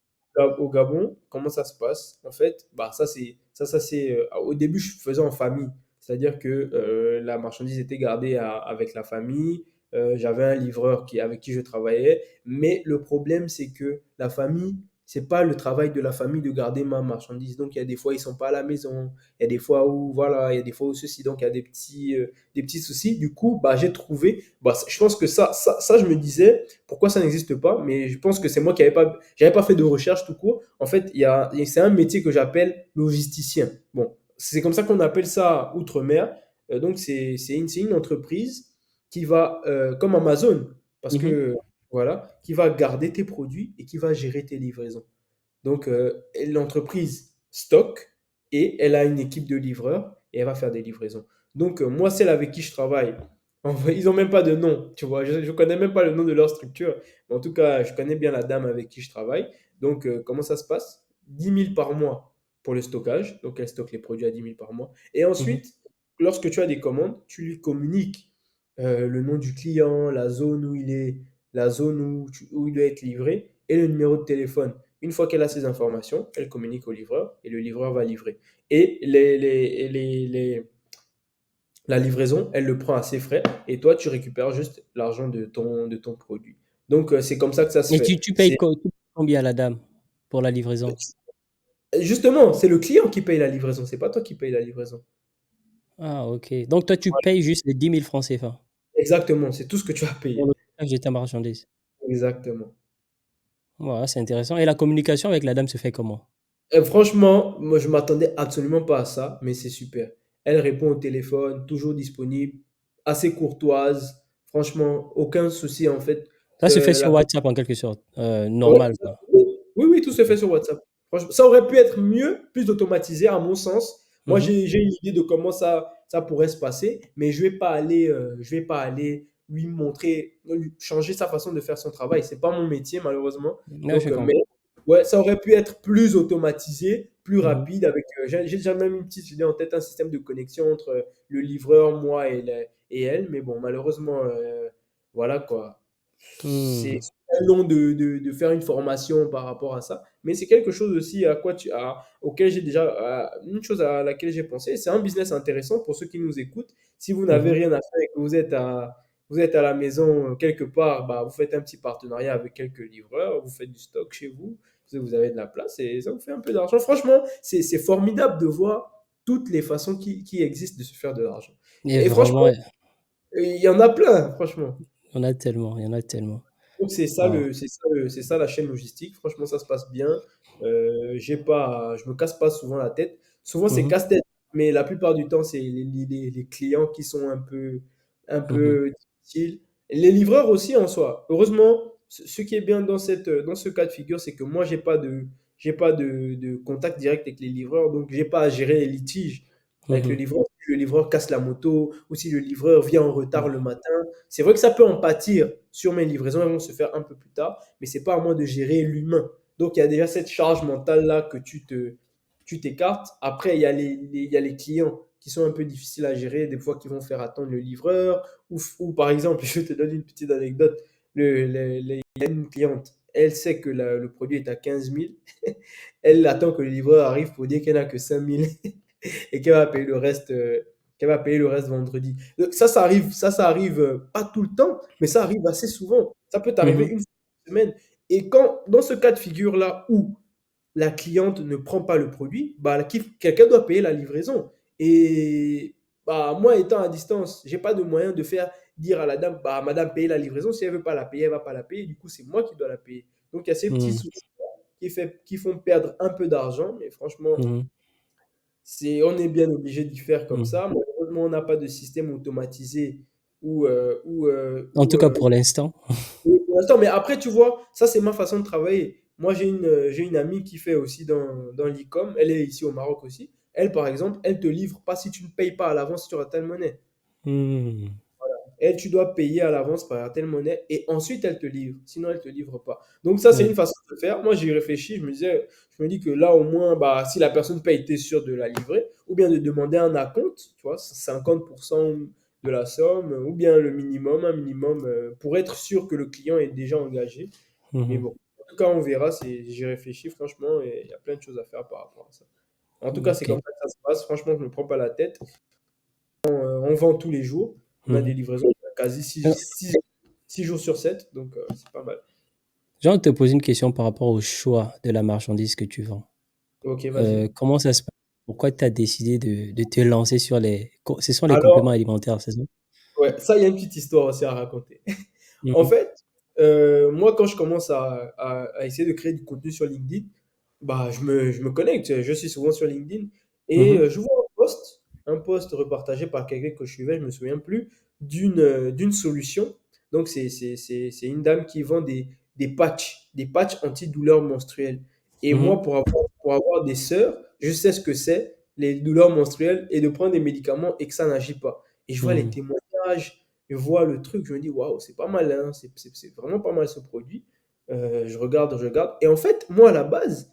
Au Gabon, comment ça se passe? En fait, bah ça c'est au début je faisais en famille, c'est-à-dire que la marchandise était gardée avec la famille. J'avais un livreur avec qui je travaillais, mais le problème c'est que la famille, c'est pas le travail de la famille de garder ma marchandise. Donc il y a des fois ils sont pas à la maison, il y a des fois où voilà, il y a des fois où ceci, donc il y a des petits soucis. Du coup, bah j'ai trouvé, bah je pense que ça je me disais pourquoi ça n'existe pas, mais je pense que c'est moi qui j'avais pas fait de recherche tout court. En fait, c'est un métier que j'appelle logisticien. Bon, c'est comme ça qu'on appelle ça outre-mer. Donc, c'est une entreprise qui va, comme Amazon, parce Mhm. que, voilà, qui va garder tes produits et qui va gérer tes livraisons. Donc, l'entreprise stocke et elle a une équipe de livreurs et elle va faire des livraisons. Donc, moi, celle avec qui je travaille, en vrai, ils n'ont même pas de nom, tu vois. Je ne connais même pas le nom de leur structure. Mais en tout cas, je connais bien la dame avec qui je travaille. Donc, comment ça se passe? 10 000 par mois pour le stockage. Donc, elle stocke les produits à 10 000 par mois. Et Mhm. ensuite, lorsque tu as des commandes, tu lui communiques le nom du client, la zone où il est, la zone où il doit être livré et le numéro de téléphone. Une fois qu'elle a ces informations, elle communique au livreur et le livreur va livrer. Et la livraison, elle le prend à ses frais et toi, tu récupères juste l'argent de ton produit. Donc, c'est comme ça que ça se Et fait. tu payes combien à la dame pour la livraison? Justement, c'est le client qui paye la livraison, c'est pas toi qui paye la livraison. Ah, ok. Donc, toi, tu Voilà. payes juste les 10 000 francs CFA Exactement, c'est tout ce que tu as pour payé. le stockage de ta marchandise. Exactement. Voilà, c'est intéressant. Et la communication avec la dame se fait comment? Et franchement, moi, je m'attendais absolument pas à ça, mais c'est super. Elle répond au téléphone, toujours disponible, assez courtoise. Franchement, aucun souci en fait. Ça se fait La sur WhatsApp en quelque sorte, Ouais, normal, quoi. oui, oui, oui, tout se fait sur WhatsApp. Franchement, ça aurait pu être mieux, plus automatisé à mon sens. Moi, Mhm. j'ai une idée de comment ça pourrait se passer, mais je vais pas aller lui montrer, lui changer sa façon de faire son travail. C'est pas mon métier, malheureusement. Là, je Donc, mais comprends. ouais, ça aurait pu être plus automatisé, plus Mhm. rapide. J'ai déjà même une petite idée en tête, un système de connexion entre le livreur, moi et elle. Mais bon, malheureusement, voilà quoi. C'est Hmm. très long de faire une formation par rapport à ça, mais c'est quelque chose aussi auquel j'ai déjà, une chose à laquelle j'ai pensé. C'est un business intéressant pour ceux qui nous écoutent. Si vous n'avez Mhm. rien à faire et que vous êtes à la maison quelque part, bah, vous faites un petit partenariat avec quelques livreurs, vous faites du stock chez vous, vous avez de la place et ça vous fait un peu d'argent. Franchement, c'est formidable de voir toutes les façons qui existent de se faire de l'argent. Et Et vraiment, franchement, il y en a plein, franchement. il y en a tellement, il y en a tellement. Donc Wow. c'est ça la chaîne logistique. Franchement, ça se passe bien. Je me casse pas souvent la tête. Souvent, c'est Mhm. casse-tête, mais la plupart du temps, c'est les clients qui sont un Mhm. peu difficiles. Les livreurs aussi en soi. Heureusement, ce qui est bien dans ce cas de figure, c'est que moi, j'ai pas de contact direct avec les livreurs, donc j'ai pas à gérer les litiges avec le Mhm. livreur. Si le livreur casse la moto ou si le livreur vient en retard le Mhm. matin, c'est vrai que ça peut en pâtir sur mes livraisons, elles vont se faire un peu plus tard, mais c'est pas à moi de gérer l'humain. Donc il y a déjà cette charge mentale là que tu t'écartes. Après, il y a les clients qui sont un peu difficiles à gérer, des fois qui vont faire attendre le livreur, ou par exemple, je te donne une petite anecdote, il y a une cliente, elle sait que le produit est à 15 000. Elle attend que le livreur arrive pour dire qu'elle n'a que 5 000 et qu'elle va payer le reste vendredi. Donc ça arrive pas tout le temps, mais ça arrive assez souvent. Ça peut t'arriver Mhm. une fois par semaine. Et quand, dans ce cas de figure-là où la cliente ne prend pas le produit, bah, quelqu'un doit payer la livraison. Et bah, moi, étant à distance, j'ai pas de moyen de faire dire à la dame, bah, madame, payez la livraison. Si elle veut pas la payer, elle va pas la payer. Du coup, c'est moi qui dois la payer. Donc, il y a ces petits Mhm. soucis qui font perdre un peu d'argent, mais franchement, Mhm. on est bien obligé d'y faire comme Mhm. ça. Malheureusement, on n'a pas de système automatisé ou, En tout cas, pour l'instant. oui, pour l'instant, mais après, tu vois, ça, c'est ma façon de travailler. Moi, j'ai une amie qui fait aussi dans l'e-com. Elle est ici au Maroc aussi. Elle, par exemple, elle te livre pas si tu ne payes pas à l'avance sur telle monnaie. Mhm. Elle, tu dois payer à l'avance par telle monnaie et ensuite elle te livre. Sinon, elle te livre pas. Donc, ça, c'est Ouais. une façon de faire. Moi, j'y réfléchis. Je me dis que là, au moins, bah, si la personne paye, tu es sûr de la livrer. Ou bien de demander un acompte, tu vois, 50% de la somme, ou bien le minimum, un minimum, pour être sûr que le client est déjà engagé. Mais Mhm. bon, en tout cas, on verra. J'y réfléchis, franchement, et il y a plein de choses à faire par rapport à ça. En tout cas, c'est Ok. comme ça que ça se passe. Franchement, je ne me prends pas la tête. On vend tous les jours. On a des Mhm. livraisons quasi Euh, 6 jours sur 7, donc c'est pas mal. J'ai envie de te poser une question par rapport au choix de la marchandise que tu vends. Ok, vas-y. Comment ça se passe? Pourquoi tu as décidé de te lancer sur ce sont les compléments Alors, alimentaires, c'est ça? ouais, ça, il y a une petite histoire aussi à raconter. En Mhm. fait, moi, quand je commence à essayer de créer du contenu sur LinkedIn, bah, je me connecte. Je suis souvent sur LinkedIn et Mhm. je vois un post repartagé par quelqu'un que je suivais, je me souviens plus, d'une solution. Donc, c'est une dame qui vend des patchs antidouleurs menstruelles. Et moi, Mhm. pour avoir des sœurs, je sais ce que c'est, les douleurs menstruelles, et de prendre des médicaments et que ça n'agit pas. Et je vois les Mhm. témoignages, je vois le truc, je me dis, waouh, c'est pas mal, hein, c'est vraiment pas mal ce produit. Je regarde, je regarde. Et en fait, moi, à la base,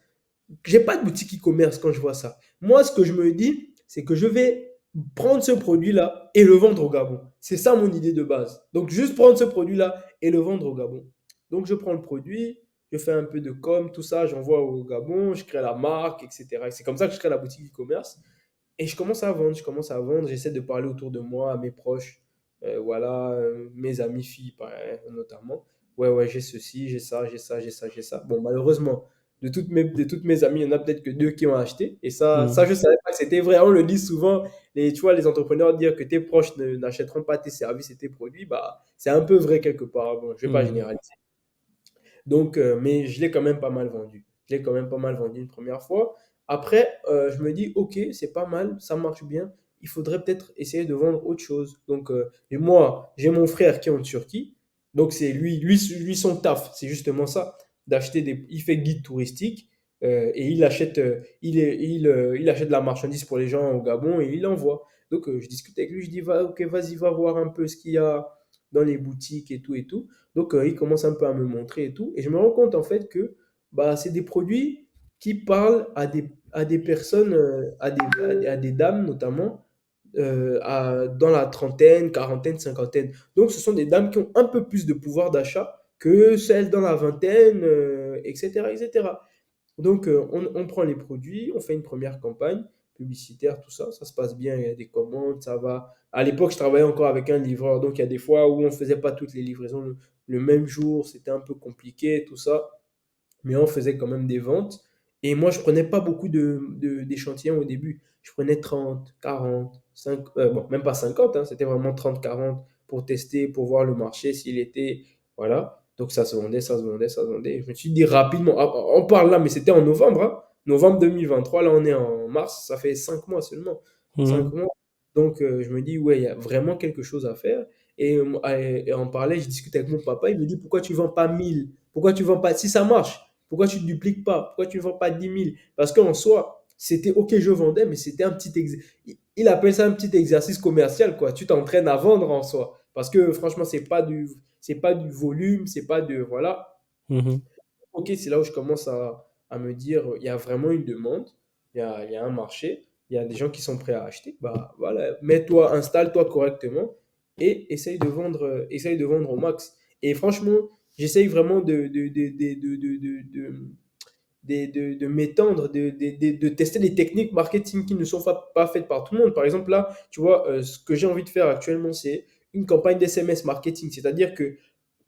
j'ai pas de boutique e-commerce quand je vois ça. Moi, ce que je me dis, c'est que je vais prendre ce produit-là et le vendre au Gabon. C'est ça mon idée de base. Donc, juste prendre ce produit-là et le vendre au Gabon. Donc, je prends le produit, je fais un peu de com, tout ça, j'envoie au Gabon, je crée la marque, etc. Et c'est comme ça que je crée la boutique e-commerce. Et je commence à vendre, j'essaie de parler autour de moi, à mes proches, voilà, mes amis filles notamment. Ouais, ouais, j'ai ceci, j'ai ça, j'ai ça, j'ai ça, j'ai ça. Bon, malheureusement, de toutes mes amies, il y en a peut-être que deux qui ont acheté. Et ça, Mhm. je ne savais pas que c'était vrai. On le dit souvent, tu vois, les entrepreneurs dire que tes proches n'achèteront pas tes services et tes produits, bah, c'est un peu vrai quelque part. Bon, je ne vais pas Mhm. généraliser. Donc, mais je l'ai quand même pas mal vendu. Je l'ai quand même pas mal vendu une première fois. Après, je me dis, ok, c'est pas mal, ça marche bien. Il faudrait peut-être essayer de vendre autre chose. Donc, et moi, j'ai mon frère qui est en Turquie. Donc, c'est lui, son taf, c'est justement ça, d'acheter il fait guide touristique et il achète de la marchandise pour les gens au Gabon et il envoie. Donc, je discute avec lui, je dis, ok, vas-y, va voir un peu ce qu'il y a dans les boutiques et tout et tout. Donc, il commence un peu à me montrer et tout. Et je me rends compte en fait que bah, c'est des produits qui parlent à des personnes, à des dames notamment, dans la trentaine, quarantaine, cinquantaine. Donc, ce sont des dames qui ont un peu plus de pouvoir d'achat que celles dans la vingtaine, etc., etc. Donc, on prend les produits, on fait une première campagne publicitaire, tout ça, ça se passe bien, il y a des commandes, ça va. À l'époque, je travaillais encore avec un livreur, donc il y a des fois où on ne faisait pas toutes les livraisons le même jour, c'était un peu compliqué, tout ça, mais on faisait quand même des ventes. Et moi, je prenais pas beaucoup d'échantillons au début. Je prenais 30, 40, 5, bon, même pas 50, hein, c'était vraiment 30, 40 pour tester, pour voir le marché, s'il était. Voilà. Donc ça se vendait, ça se vendait, ça se vendait. Je me suis dit rapidement, on parle là, mais c'était en novembre, hein. Novembre 2023, là on est en mars, ça fait 5 mois seulement. 5 Mhm. mois. Donc je me dis, ouais, il y a vraiment quelque chose à faire. Et on parlait, je discutais avec mon papa, il me dit, pourquoi tu vends pas 1000? Pourquoi tu vends pas, si ça marche, pourquoi tu ne dupliques pas? Pourquoi tu ne vends pas 10 000? Parce qu'en soi, c'était OK, je vendais, mais c'était un petit il appelle ça un petit exercice commercial, quoi. Tu t'entraînes à vendre en soi. Parce que franchement, c'est pas du volume, c'est pas de, voilà. Mhm. OK, c'est là où je commence à me dire, il y a vraiment une demande, il y a un marché, il y a des gens qui sont prêts à acheter. Bah voilà, mets-toi, installe-toi correctement et essaye de vendre au max. Et franchement, j'essaye vraiment de m'étendre, de tester des techniques marketing qui ne sont pas faites par tout le monde. Par exemple, là, tu vois, ce que j'ai envie de faire actuellement, c'est une campagne d'SMS marketing. C'est-à-dire que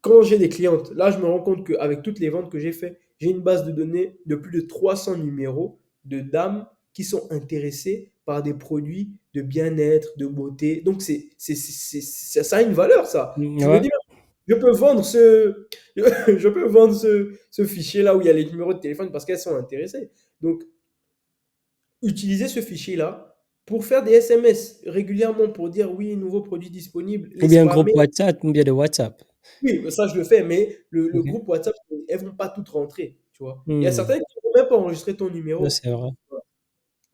quand j'ai des clientes, là, je me rends compte qu'avec toutes les ventes que j'ai fait, j'ai une base de données de plus de 300 numéros de dames qui sont intéressées par des produits de bien-être, de beauté. Donc, ça a une valeur, ça. Je me Ouais. dis, je peux vendre je peux vendre ce fichier-là où il y a les numéros de téléphone parce qu'elles sont intéressées. Donc, utiliser ce fichier-là pour faire des SMS régulièrement pour dire oui, nouveau produit disponible, Ou les bien un groupe spammer. WhatsApp, ou bien de WhatsApp. Oui, ça je le fais, mais le OK. groupe WhatsApp, elles vont pas toutes rentrer, tu vois. Il y a Mmh. certaines qui vont même pas enregistrer ton Ça, numéro. c'est vrai.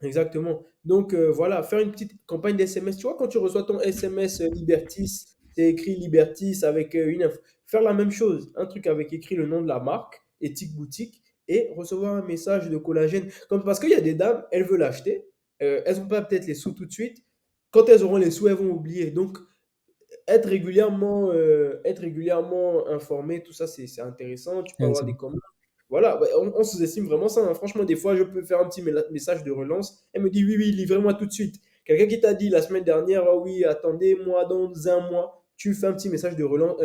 Exactement. Donc voilà, faire une petite campagne d'SMS. Tu vois, quand tu reçois ton SMS Libertis, c'est écrit Libertis avec une info. Faire la même chose, un truc avec écrit le nom de la marque, éthique boutique, et recevoir un message de collagène. Comme, parce qu'il y a des dames, elles veulent acheter, elles n'ont pas peut-être les sous tout de suite. Quand elles auront les sous, elles vont oublier. Donc, être régulièrement informé, tout ça, c'est intéressant. Tu peux avoir des Intéressant. commentaires. Voilà, ouais, on sous-estime vraiment ça, hein. Franchement, des fois, je peux faire un petit message de relance. Elle me dit oui, oui, livrez-moi tout de suite. Quelqu'un qui t'a dit la semaine dernière, oh oui, attendez-moi dans un mois, tu fais un petit message de relance,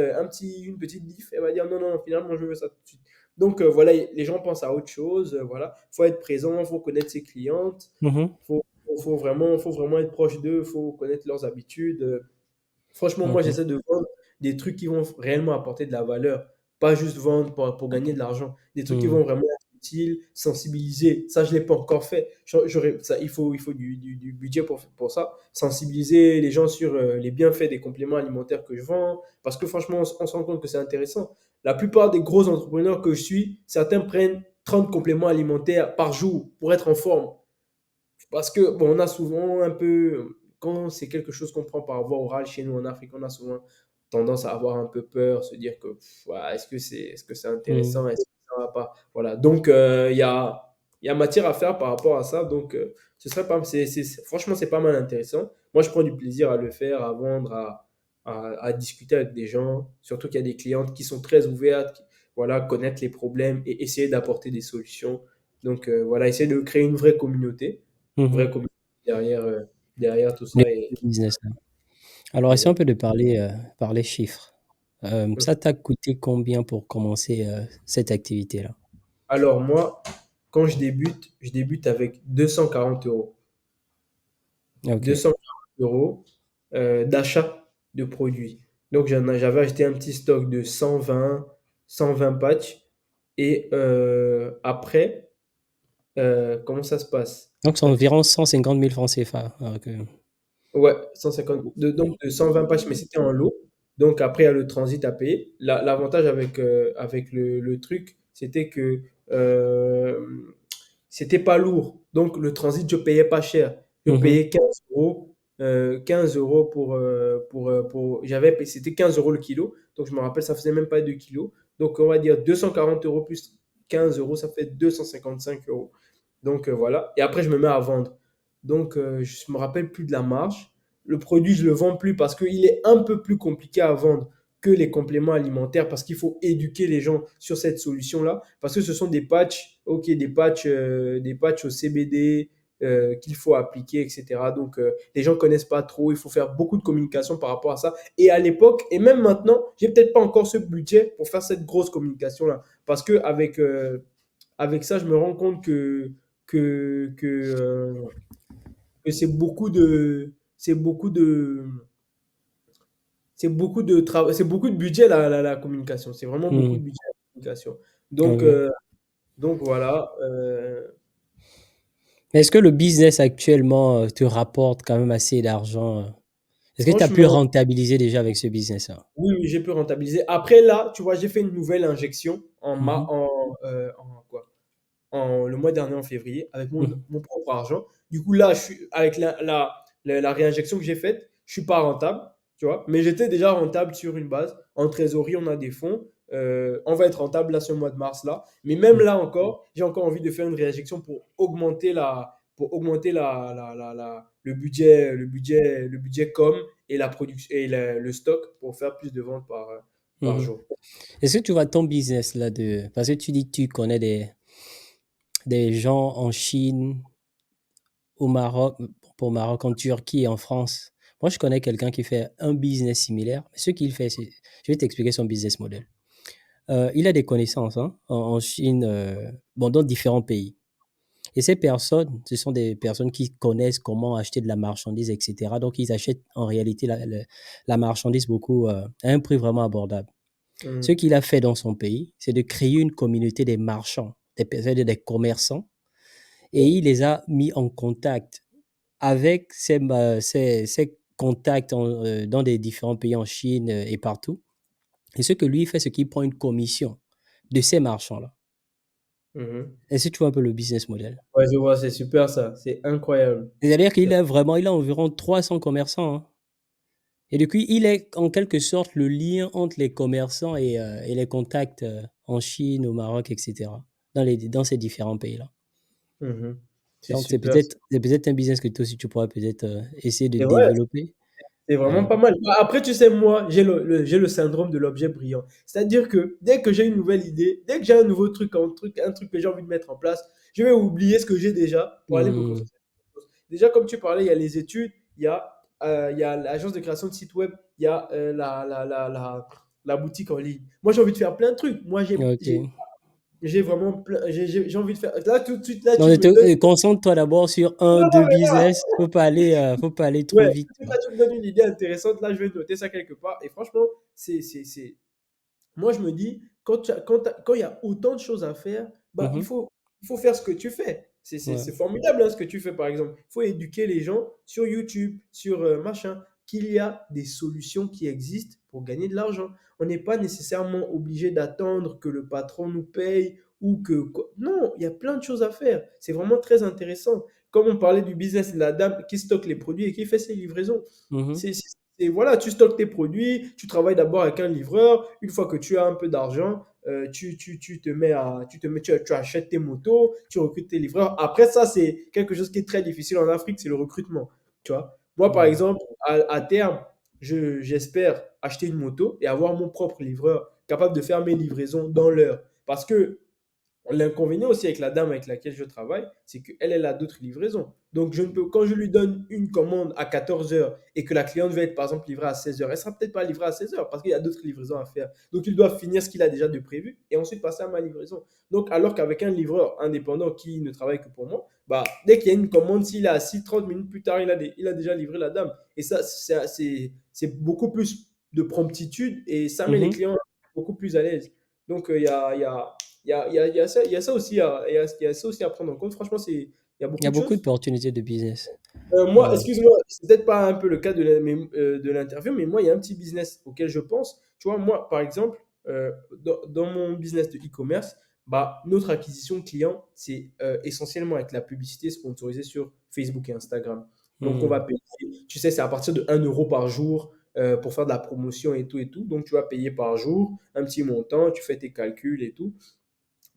une petite diff. Elle va dire non, non, finalement, je veux ça tout de suite. Donc voilà, les gens pensent à autre chose. Voilà, faut être présent, faut connaître ses clientes, Mmh. faut vraiment être proche d'eux, faut connaître leurs habitudes. Franchement, moi, OK. j'essaie de vendre des trucs qui vont réellement apporter de la valeur, pas juste vendre pour gagner de l'argent. Des trucs qui Mmh. vont vraiment être utiles, sensibiliser. Ça, je ne l'ai pas encore fait. Ça, il faut du budget pour ça. Sensibiliser les gens sur les bienfaits des compléments alimentaires que je vends. Parce que franchement, on se rend compte que c'est intéressant. La plupart des gros entrepreneurs que je suis, certains prennent 30 compléments alimentaires par jour pour être en forme. Parce que, bon, on a souvent un peu, quand c'est quelque chose qu'on prend par voie orale chez nous en Afrique, on a souvent tendance à avoir un peu peur, se dire que, ouais, est-ce que c'est Mmh. intéressant, est-ce que ça va pas? Voilà. Donc, il y a matière à faire par rapport à ça. Donc, ce serait pas, franchement, c'est pas mal intéressant. Moi, je prends du plaisir à le faire, à vendre, à discuter avec des gens, surtout qu'il y a des clientes qui sont très ouvertes, voilà, connaître les problèmes et essayer d'apporter des solutions. Donc, voilà, essayer de créer une vraie Mmh. communauté derrière tout Le ça. Et, business, là. Alors, essayons un exact. peu de parler chiffres. Ça t'a coûté combien pour commencer, cette activité-là? Alors, moi, quand je débute avec 240 euros. OK. 240 euros d'achat de produits. Donc, j'avais acheté un petit stock de 120 patchs. Et après, comment ça se passe? Donc c'est environ 150 000 francs CFA. OK. Ouais, 150, donc de 120 pages, mais c'était en lot. Donc après, il y a le transit à payer. L'avantage avec le truc, c'était que euh, c'était pas lourd. Donc le transit, je payais pas cher. Je Mmh. payais 15 euros. 15 euros c'était 15 euros le kilo. Donc je me rappelle, ça faisait même pas 2 kilos. Donc on va dire 240 euros plus 15 euros, ça fait 255 euros. Donc voilà. Et après, je me mets à vendre. Donc, je me rappelle plus de la marge. Le produit, je le vends plus parce qu'il est un peu plus compliqué à vendre que les compléments alimentaires parce qu'il faut éduquer les gens sur cette solution-là. Parce que ce sont des patchs, ok, des patchs au CBD qu'il faut appliquer, etc. Donc, les gens connaissent pas trop. Il faut faire beaucoup de communication par rapport à ça. Et à l'époque, et même maintenant, j'ai peut-être pas encore ce budget pour faire cette grosse communication-là. Parce que avec ça, je me rends compte que c'est beaucoup de budget la communication. C'est vraiment beaucoup de Mmh. budget la communication. Donc, OK. euh, donc voilà. Mais est-ce que le business actuellement, te rapporte quand même assez d'argent? Est-ce que tu as pu Franchement, rentabiliser déjà avec ce business-là? oui, oui, j'ai pu rentabiliser. Après là, tu vois, j'ai fait une nouvelle injection Mmh. le mois dernier, en février, avec mon, Mmh. mon propre argent. Du coup, là, je suis, avec la réinjection que j'ai faite, je suis pas rentable, tu vois. Mais j'étais déjà rentable sur une base. En trésorerie, on a des fonds. On va être rentable là ce mois de mars-là. Mais même Mmh. là encore, j'ai encore envie de faire une réinjection le budget com et la production et le stock pour faire plus de ventes par Mhm. jour. Est-ce que tu vois ton business là de... Parce que tu dis que tu connais des gens en Chine, au Maroc, pour Maroc, en Turquie et en France. Moi, je connais quelqu'un qui fait un business similaire. Ce qu'il fait, c'est... Je vais t'expliquer son business model. Il a des connaissances hein, en Chine, bon, dans différents pays. Et ces personnes, ce sont des personnes qui connaissent comment acheter de la marchandise, etc. Donc, ils achètent en réalité la marchandise beaucoup à un prix vraiment abordable. Ce Mhm. qu'il a fait dans son pays, c'est de créer une communauté des marchands, des commerçants, et il les a mis en contact avec ces contacts dans des différents pays en Chine et partout. Et ce que lui fait, c'est qu'il prend une commission de ces marchands-là. Mhm. Est-ce que tu vois un peu le business model? Ouais, je vois, c'est super ça, c'est incroyable. C'est-à-dire il a environ 300 commerçants, hein. Et depuis, il est en quelque sorte le lien entre les commerçants et les contacts en Chine, au Maroc, etc. Dans ces différents pays-là. Mhm. C'est Donc, super. c'est peut-être un business que toi aussi tu pourras peut-être essayer de C'est vrai, développer. c'est vraiment Euh, pas mal. Bah, après, tu sais, moi, j'ai le syndrome de l'objet brillant. C'est-à-dire que dès que j'ai une nouvelle idée, dès que j'ai un nouveau truc, un truc que j'ai envie de mettre en place, je vais oublier ce que j'ai déjà pour aller me hmm, concentrer sur autre chose. Déjà, comme tu parlais, il y a les études, il y a l'agence de création de sites web, il y a la boutique en ligne. Moi, j'ai envie de faire plein de trucs. Moi, ok. j'ai vraiment plein, j'ai envie de faire. Là, tout de suite, là, tu Donc, me donnes. concentre-toi d'abord sur Non, un, non, deux mais là, business. Faut pas aller trop ouais, vite. là, tu me donnes une idée intéressante. Là, je vais noter ça quelque part. Et franchement, c'est... Moi, je me dis, quand il y a autant de choses à faire, bah, Mhm, il faut faire ce que tu fais. ouais. C'est formidable hein, ce que tu fais, par exemple. Il faut éduquer les gens sur YouTube, sur machin, qu'il y a des solutions qui existent pour gagner de l'argent. On n'est pas nécessairement obligé d'attendre que le patron nous paye ou que... Non, il y a plein de choses à faire. C'est vraiment très intéressant. Comme on parlait du business de la dame qui stocke les produits et qui fait ses livraisons. Mhm, C'est, c'est- voilà, tu stockes tes produits, tu travailles d'abord avec un livreur. Une fois que tu as un peu d'argent, tu te mets tu achètes tes motos, tu recrutes tes livreurs. Après ça, c'est quelque chose qui est très difficile en Afrique, c'est le recrutement. Tu vois? Moi, par ouais. exemple, à terme, j'espère acheter une moto et avoir mon propre livreur capable de faire mes livraisons dans l'heure. Parce que l'inconvénient aussi avec la dame avec laquelle je travaille, c'est qu'elle, elle a d'autres livraisons. Donc, je ne peux, quand je lui donne une commande à 14 heures et que la cliente veut être, par exemple, livrée à 16 heures, elle ne sera peut-être pas livrée à 16 heures parce qu'il y a d'autres livraisons à faire. Donc, il doit finir ce qu'il a déjà de prévu et ensuite passer à ma livraison. Donc, alors qu'avec un livreur indépendant qui ne travaille que pour moi, bah, dès qu'il y a une commande, s'il est assis 30 minutes plus tard, il a déjà livré la dame. Et ça, c'est beaucoup plus de promptitude et ça met les Mhm. clients beaucoup plus à l'aise. Donc, il y a ça aussi il y a ça aussi à prendre en compte. Franchement, il y a Il y beaucoup a de beaucoup choses. d'opportunités de business. Moi, Euh, excuse-moi, c'est peut-être pas un peu le cas de l'interview, mais moi, il y a un petit business auquel je pense. Tu vois, moi, par exemple, dans mon business de e-commerce, bah, notre acquisition client, c'est essentiellement avec la publicité sponsorisée sur Facebook et Instagram. Donc, on va hmm, payer, tu sais, c'est à partir de 1 € par jour pour faire de la promotion et tout et tout. Donc, tu vas payer par jour un petit montant, tu fais tes calculs et tout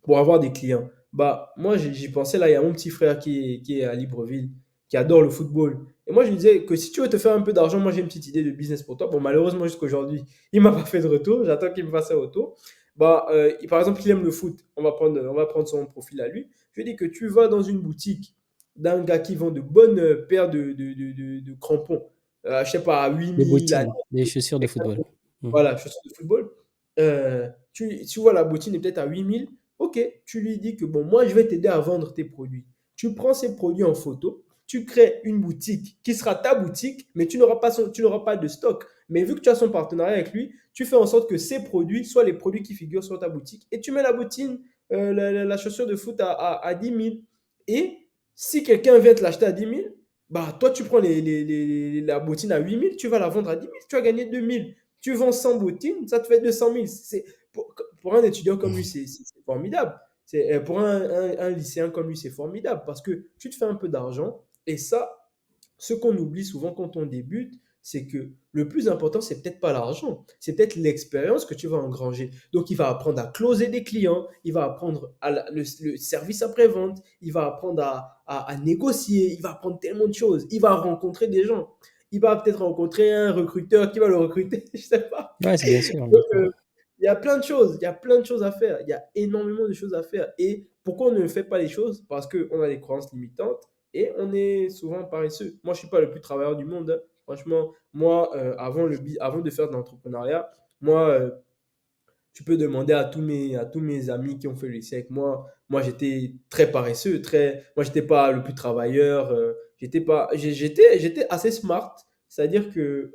pour avoir des clients. Bah, moi, j'y pensais là, il y a mon petit frère qui est à Libreville, qui adore le football. Et moi, je lui disais que si tu veux te faire un peu d'argent, moi, j'ai une petite idée de business pour toi. Bon, malheureusement, jusqu'à aujourd'hui, il m'a pas fait de retour. J'attends qu'il me fasse un retour. Bah, par exemple, il aime le foot. On va prendre son profil à lui. Je lui dis que tu vas dans une boutique d'un gars qui vend de bonnes paires de crampons. Je sais pas, à huit des mille à bottines, des chaussures de football. Mhm. voilà, chaussures de football. Tu vois la bottine est peut-être à 8 000. Ok, tu lui dis que bon, moi je vais t'aider à vendre tes produits. Tu prends ces produits en photo, tu crées une boutique qui sera ta boutique, mais tu n'auras pas de stock. Mais vu que tu as son partenariat avec lui, tu fais en sorte que ces produits soient les produits qui figurent sur ta boutique et tu mets la bottine, la chaussure de foot à 10 000. Et si quelqu'un vient te l'acheter à 10 000, bah toi tu prends la bottine à 8 000, tu vas la vendre à 10 000, tu vas gagner 2 000. Tu vends 100 bottines, ça te fait 200 000. Pour un étudiant comme lui, c'est formidable. Pour un lycéen comme lui, c'est formidable parce que tu te fais un peu d'argent. Et ça, ce qu'on oublie souvent quand on débute, c'est que le plus important, c'est peut-être pas l'argent, c'est peut-être l'expérience que tu vas engranger. Donc, il va apprendre à closer des clients, il va apprendre le service après-vente, il va apprendre à négocier, il va apprendre tellement de choses, il va rencontrer des gens. Il va peut-être rencontrer un recruteur qui va le recruter, je sais pas. Ouais, c'est bien sûr, bien Donc, sûr. il y a plein de choses, il y a plein de choses à faire, il y a énormément de choses à faire. Et pourquoi on ne fait pas les choses? Parce qu'on a des croyances limitantes et on est souvent paresseux. Moi, je ne suis pas le plus travailleur du monde, hein. Franchement, moi, avant de faire de l'entrepreneuriat, moi, tu peux demander à tous mes amis qui ont fait le lycée avec moi. Moi, j'étais très paresseux, moi, j'étais pas le plus travailleur. J'étais pas, j'étais assez smart. C'est-à-dire que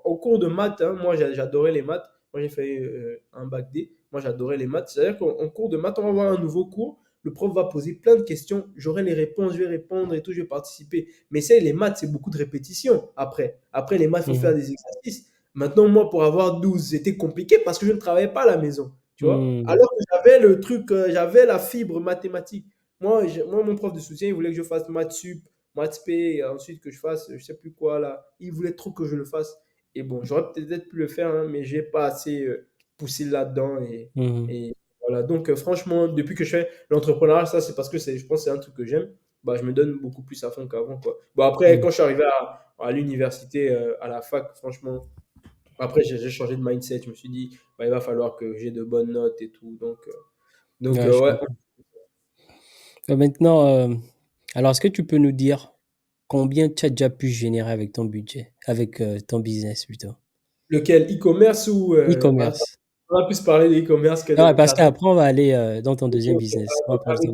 au cours de maths, hein, moi, j'adorais les maths. Moi, j'ai fait un bac D. Moi, j'adorais les maths. C'est-à-dire qu'en cours de maths, on va avoir un nouveau cours. Le prof va poser plein de questions. J'aurai les réponses, je vais répondre et tout, je vais participer. Mais c'est les maths, c'est beaucoup de répétitions après. Après, les maths, il faut faire Mhm. des exercices. Maintenant, moi, pour avoir 12, c'était compliqué parce que je ne travaillais pas à la maison, tu vois. Mhm. Alors que j'avais le truc, j'avais la fibre mathématique. Moi, mon prof de soutien, il voulait que je fasse maths sup, maths p, et ensuite que je fasse, je sais plus quoi là. Il voulait trop que je le fasse. Et bon, j'aurais peut-être pu le faire, hein, mais j'ai pas assez poussé là-dedans. Mhm. Et voilà. Donc, franchement, depuis que je fais l'entrepreneuriat, ça, c'est parce que je pense que c'est un truc que j'aime. Bah, je me donne beaucoup plus à fond qu'avant, quoi. Bon, après, Mhm. quand je suis arrivé à l'université, à la fac, franchement, après, j'ai changé de mindset. Je me suis dit, bah, il va falloir que j'ai de bonnes notes et tout. Donc Ouais, je ouais. comprends. Maintenant, alors est-ce que tu peux nous dire combien tu as déjà pu générer avec ton budget, avec ton business plutôt? Lequel? E-commerce ou attends, E-commerce. on va plus parler de e-commerce que Ah ouais, de parce création. qu'après, on va aller dans ton Ok, deuxième ok. business. On va parler de ton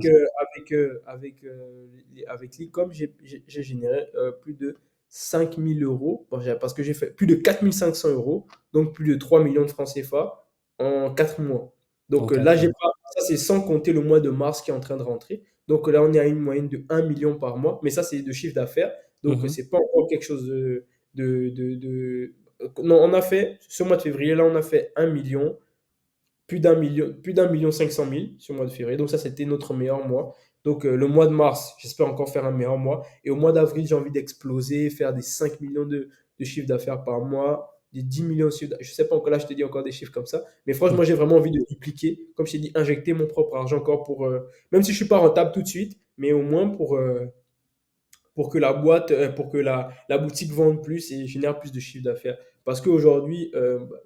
Avec, deuxième. avec l'e-com, j'ai généré plus de 5 000 euros. Bon, parce que j'ai fait plus de 4 500 euros, donc plus de 3 millions de francs CFA en 4 mois. En Donc là, 4 j'ai mois. pas, ça c'est sans compter le mois de mars qui est en train de rentrer. Donc là, on est à une moyenne de 1 million par mois, mais ça c'est de chiffre d'affaires. Donc Mhm. c'est pas encore quelque chose non, on a fait, ce mois de février, là, on a fait 1 million, plus d'un million 500 000 sur le mois de février. Donc ça, c'était notre meilleur mois. Donc le mois de mars, j'espère encore faire un meilleur mois. Et au mois d'avril, j'ai envie d'exploser, faire des 5 millions de chiffres d'affaires par mois, des 10 millions de chiffres d'affaires. Je sais pas encore, là, je te dis encore des chiffres comme ça. Mais franchement, j'ai vraiment envie de dupliquer. Comme je t'ai dit, injecter mon propre argent encore même si je suis pas rentable tout de suite, mais au moins pour que la boîte, pour que la boutique vende plus et génère plus de chiffre d'affaires. Parce qu'aujourd'hui,